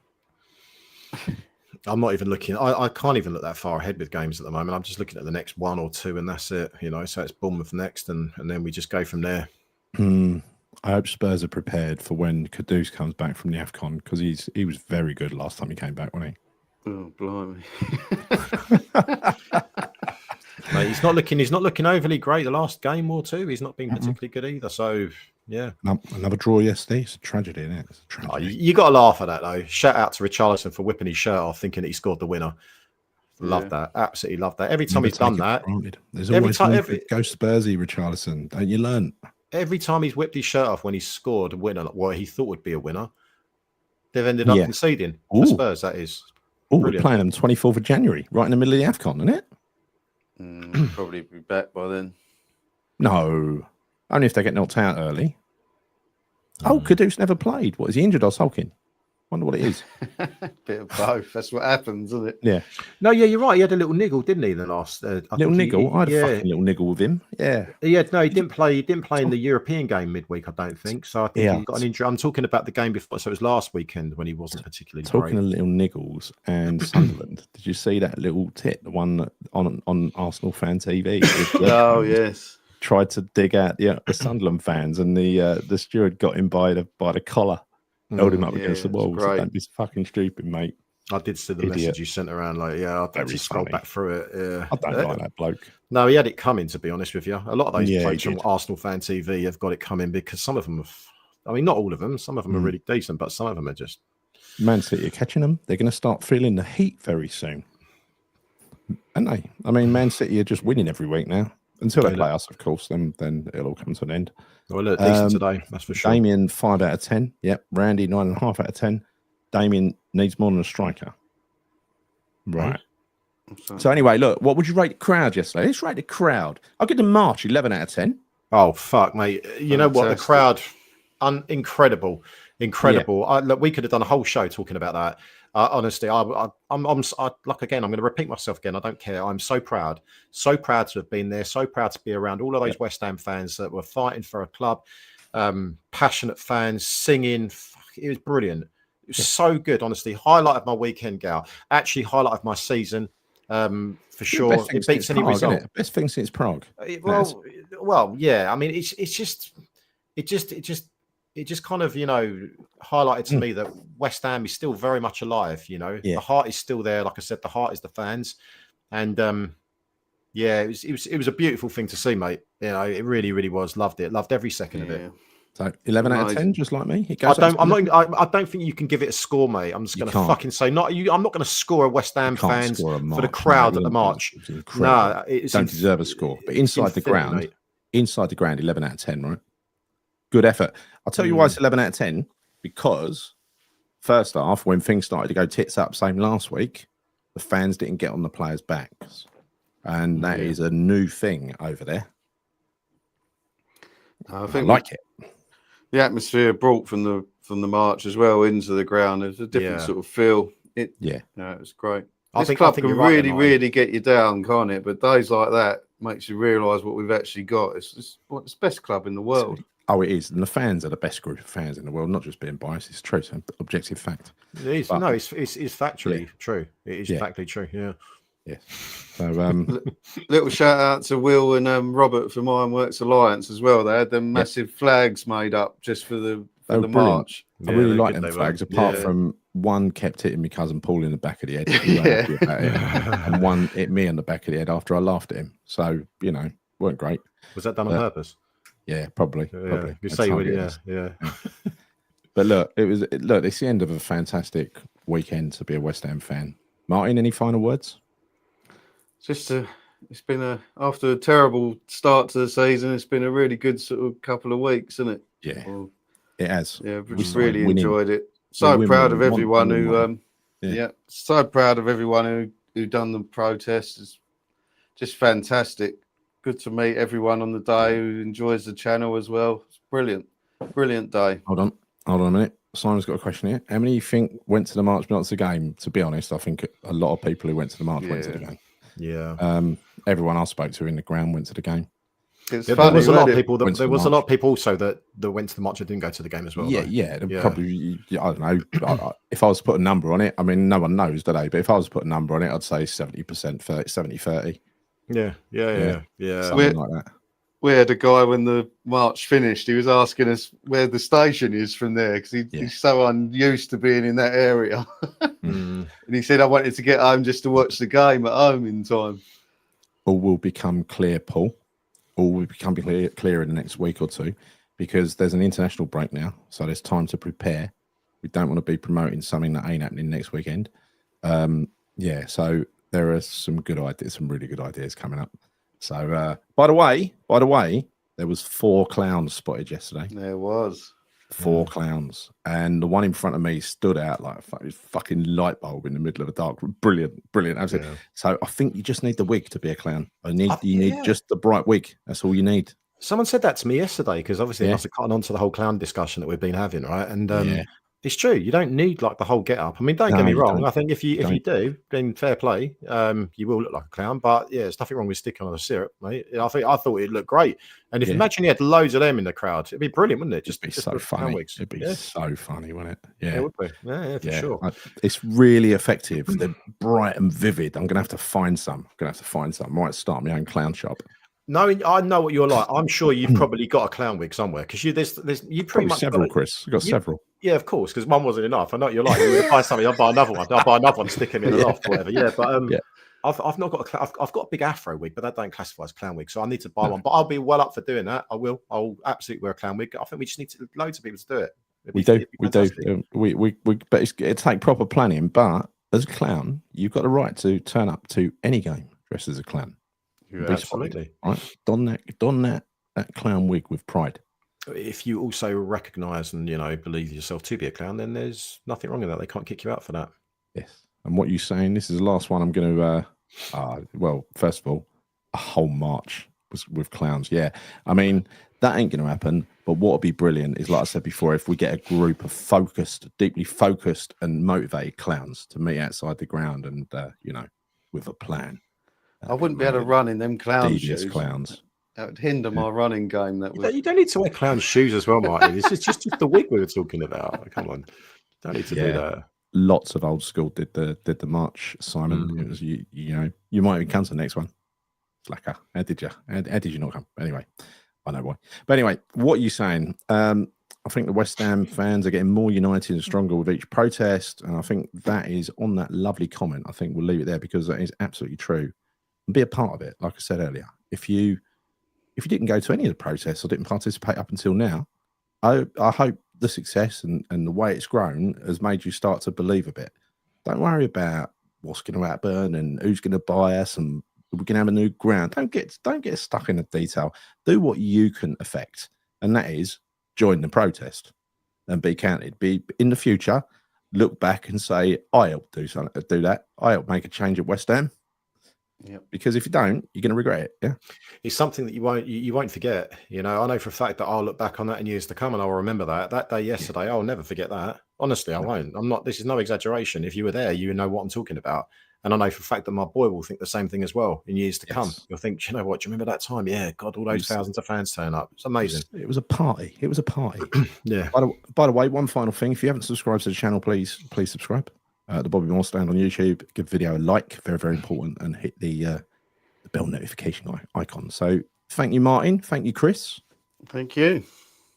Speaker 6: I'm not even looking. I can't even look that far ahead with games at the moment. I'm just looking at the next 1 or 2, and that's it. So it's Bournemouth next, and then we just go from there.
Speaker 1: I hope Spurs are prepared for when Kudus comes back from the AFCON because he was very good last time he came back, wasn't he?
Speaker 5: Oh, blimey!
Speaker 6: Mate, he's not looking overly great. The last game or 2, he's not been particularly good either. So yeah,
Speaker 1: another draw yesterday. It's a tragedy, isn't it? It's a tragedy.
Speaker 6: You got to laugh at that though. Shout out to Richarlison for whipping his shirt off, thinking that he scored the winner. Love that. Absolutely love that. Every time he's done that,
Speaker 1: there's always go Spursy, Richarlison. Don't you learn?
Speaker 6: Every time he's whipped his shirt off when he scored a winner, what he thought would be a winner, they've ended up conceding. For Spurs, that is.
Speaker 1: Oh, we're playing them 24th of January, right in the middle of the AFCON, isn't it?
Speaker 5: Probably be back by then.
Speaker 1: No, only if they get knocked out early. Oh, Kudus never played. What, is he injured or sulking? Wonder what it is.
Speaker 5: Bit of both. That's what happens, isn't it?
Speaker 1: Yeah.
Speaker 6: No, yeah, you're right. He had a little niggle, didn't he? The last
Speaker 1: little niggle. I had a fucking little niggle with him. Yeah.
Speaker 6: Yeah. No, he didn't play. He didn't play in the European game midweek. I don't think so. I think he got an injury. I'm talking about the game before. So it was last weekend when he wasn't particularly
Speaker 1: talking of little niggles and Sunderland. Did you see that little tit, the one on Arsenal fan TV?
Speaker 5: Oh yes.
Speaker 1: Tried to dig out the Sunderland fans, and the steward got him by the collar. Held him up against the wall. So don't be fucking stupid, mate.
Speaker 6: I did see the message you sent around. Like, I'll actually scroll back through it. Yeah.
Speaker 1: I don't like that bloke.
Speaker 6: No, he had it coming, to be honest with you. A lot of those blokes from Arsenal fan TV have got it coming because some of them, not all of them, some of them are really decent, but some of them are just.
Speaker 1: Man City are catching them. They're going to start feeling the heat very soon. Aren't they? I mean, Man City are just winning every week now. Until they play us, of course, then it'll all come to an end.
Speaker 6: Well, look, decent today, that's for sure.
Speaker 1: Damien, 5 out of 10. Yep. Randy, 9.5 out of 10. Damien needs more than a striker. Right. So anyway, look, what would you rate the crowd yesterday? Let's rate the crowd. I'll give them March, 11 out of 10.
Speaker 6: Oh, fuck, mate. You know what? The crowd, incredible. Yeah. Look, we could have done a whole show talking about that. Honestly, I'm going to repeat myself again. I don't care. I'm so proud to have been there. So proud to be around all of those West Ham fans that were fighting for a club, passionate fans singing. It was brilliant. It was so good. Honestly, highlight of my weekend, Gal. Actually, highlight of my season. For sure, it beats any result.
Speaker 1: Best thing since Prague.
Speaker 6: Well, yeah. I mean, it just kind of, highlighted to me that West Ham is still very much alive, The heart is still there. Like I said, the heart is the fans. And it was a beautiful thing to see, mate. It really, really was. Loved it. Loved every second of it.
Speaker 1: So 11 out of 10, just like me.
Speaker 6: I don't think you can give it a score, mate. I'm just going to fucking say I'm not going to score a West Ham fans for the crowd at the March.
Speaker 1: No, it don't deserve a score. But inside the ground, 11 out of 10, right? Good effort. I'll tell you why it's 11 out of 10. Because first half, when things started to go tits up, same last week, the fans didn't get on the players' backs. And that is a new thing over there.
Speaker 5: I
Speaker 1: like it.
Speaker 5: The atmosphere brought from the march as well into the ground. There's a different sort of feel. It was great. This club can really get you down, can't it? But days like that makes you realise what we've actually got. It's the best club in the world.
Speaker 1: Oh, it is. And the fans are the best group of fans in the world, not just being biased. It's true. It's an objective fact.
Speaker 6: It is.
Speaker 1: But-
Speaker 6: No, it's factually true. It is factually true. Yeah.
Speaker 1: Yes. So,
Speaker 5: Little shout out to Will and Robert from Ironworks Alliance as well. They had them massive flags made up just for the
Speaker 1: brilliant.
Speaker 5: march.
Speaker 1: I really
Speaker 6: they're
Speaker 1: like
Speaker 6: good,
Speaker 1: them
Speaker 6: they
Speaker 1: flags,
Speaker 6: were.
Speaker 1: apart
Speaker 6: Yeah.
Speaker 1: from one kept hitting my cousin Paul in the back of the head. We weren't happy about it. And one hit me in the back of the head after I laughed at him. So, weren't great.
Speaker 6: Was that done on purpose?
Speaker 1: Yeah, probably.
Speaker 6: Yeah.
Speaker 1: Probably.
Speaker 6: You
Speaker 1: That's
Speaker 6: say
Speaker 1: how
Speaker 6: you
Speaker 1: it
Speaker 6: would,
Speaker 1: is.
Speaker 6: yeah.
Speaker 1: But look, it's the end of a fantastic weekend to be a West Ham fan. Martyn, any final words?
Speaker 5: It's been after a terrible start to the season, it's been a really good sort of couple of weeks, isn't it?
Speaker 1: Yeah,
Speaker 5: Well,
Speaker 1: it has.
Speaker 5: yeah,
Speaker 1: We
Speaker 5: just
Speaker 1: started
Speaker 5: really
Speaker 1: winning.
Speaker 5: enjoyed it. So
Speaker 1: We're
Speaker 5: proud of
Speaker 1: winning.
Speaker 5: everyone
Speaker 1: One.
Speaker 5: who,
Speaker 1: Yeah.
Speaker 5: so proud of everyone who done the protests. It's just fantastic. Good to meet everyone on the day who enjoys the channel as well. It's brilliant day.
Speaker 1: Hold on a minute. Simon's got a question here. How many you think went to the march but not to the game? To be honest, I think a lot of people who went to the march went to the game.
Speaker 6: Yeah.
Speaker 1: Everyone I spoke to in the ground went to the game.
Speaker 5: It's
Speaker 6: There
Speaker 5: funny,
Speaker 6: was a lot
Speaker 5: wasn't
Speaker 6: of
Speaker 5: it?
Speaker 6: people.
Speaker 1: Went to
Speaker 6: There
Speaker 1: the
Speaker 6: was a
Speaker 1: march.
Speaker 6: lot of people also that went to the march and didn't go to the game as well.
Speaker 1: Yeah,
Speaker 6: though.
Speaker 1: yeah. Probably. I don't know. If I was to put a number on it, I mean, no one knows, do they? But if I was to put a number on it, I'd say 70%, 70-30.
Speaker 6: Yeah.
Speaker 1: Something like that.
Speaker 5: We had a guy when the march finished. He was asking us where the station is from there because he's so unused to being in that area.
Speaker 6: Mm.
Speaker 5: And he said, I wanted to get home just to watch the game at home in time.
Speaker 1: All will become clear, Paul. All will become clear in the next week or two, because there's an international break now, so there's time to prepare. We don't want to be promoting something that ain't happening next weekend. So there are some good ideas, some really good ideas coming up. So, by the way, there was 4 clowns spotted yesterday.
Speaker 5: There was
Speaker 1: 4 clowns, and the one in front of me stood out like a fucking light bulb in the middle of the dark. Brilliant, absolutely.
Speaker 6: Yeah.
Speaker 1: So I think you just need the wig to be a clown. You need just the bright wig. That's all you need.
Speaker 6: Someone said that to me yesterday because obviously it must have gotten onto the whole clown discussion that we've been having, right? And it's true. You don't need like the whole get up. I mean, don't get me wrong. I think if you do, then fair play. You will look like a clown. But yeah, there's nothing wrong with sticking on a syrup, mate. I thought it'd look great. And if imagine you had loads of them in the crowd, it'd be brilliant, wouldn't it?
Speaker 1: It'd be so funny. It'd be so funny, wouldn't it? Yeah,
Speaker 6: it would be. Yeah, for sure.
Speaker 1: It's really effective. They're bright and vivid. I'm gonna have to find some. Might start my own clown shop.
Speaker 6: No, I know what you're like. I'm sure you've probably got a clown wig somewhere because you pretty much
Speaker 1: several, Chris. You've got several.
Speaker 6: Yeah, of course, because one wasn't enough. I know what you're like. You buy something, I'll buy another one, stick him in the loft, or whatever. Yeah, but I've not got I've got a big afro wig, but that don't classify as clown wig, so I need to buy one. But I'll be well up for doing that. I'll absolutely wear a clown wig. I think we just need loads of people to do it.
Speaker 1: We do. But it's take proper planning. But as a clown, you've got the right to turn up to any game dressed as a clown.
Speaker 6: Yeah, absolutely.
Speaker 1: Right? Don that clown wig with pride.
Speaker 6: If you also recognise and believe yourself to be a clown, then there's nothing wrong with that. They can't kick you out for that.
Speaker 1: Yes. And what you're saying, this is the last one I'm going to. Well, first of all, a whole march with clowns. Yeah, I mean that ain't going to happen. But what would be brilliant is, like I said before, if we get a group of deeply focused and motivated clowns to meet outside the ground and with a plan.
Speaker 5: I wouldn't be able to run in them clown shoes.
Speaker 1: Clowns.
Speaker 5: That would hinder my running game.
Speaker 6: You don't need to wear clown shoes as well, Martyn. It's just the wig we were talking about. Come on, don't need to do that. Lots
Speaker 1: of old school did the march, Simon. It was you might even come to the next one. Slacker. How did you? How did you not come? Anyway, I know why. But anyway, what are you saying? I think the West Ham fans are getting more united and stronger with each protest, and I think that is on that lovely comment. I think we'll leave it there because that is absolutely true. And be a part of it, like I said earlier. If you didn't go to any of the protests or didn't participate up until now, I hope the success and the way it's grown has made you start to believe a bit. Don't worry about what's going to happen and who's going to buy us and we're going to have a new ground. Don't get stuck in the detail. Do what you can affect, and that is join the protest and be counted. Be in the future, look back and say, I helped do that. I helped make a change at West Ham.
Speaker 5: Yep.
Speaker 1: Because if you don't, you're going to regret it. Yeah,
Speaker 6: it's something that you won't forget. I know for a fact that I'll look back on that in years to come, and I'll remember that day yesterday. I'll never forget that. Honestly, I won't. I'm not. This is no exaggeration. If you were there, you know what I'm talking about. And I know for a fact that my boy will think the same thing as well in years to come.
Speaker 1: Yes.
Speaker 6: You'll think, "Do you know what? Do you remember that time? Yeah, God, all those thousands of fans turn up. It's amazing."
Speaker 1: It was a party. It was a party.
Speaker 6: Yeah.
Speaker 1: By the way, one final thing. If you haven't subscribed to the channel, please subscribe. The Bobby Moore Stand on YouTube. Give the video a like. Very, very important. And hit the bell notification icon. So thank you, Martyn. Thank you, Chris.
Speaker 5: Thank you.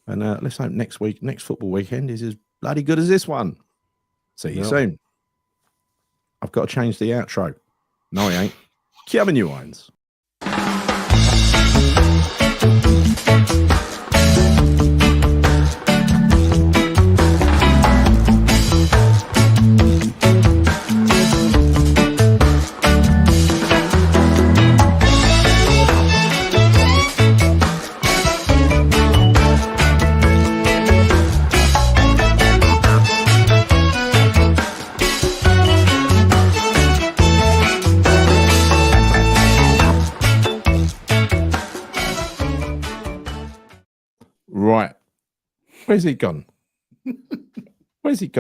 Speaker 1: And let's hope next football weekend is as bloody good as this one. See you soon. I've got to change the outro. No, I ain't. Kevin New Wines. Right. Where's he gone? Where's he gone?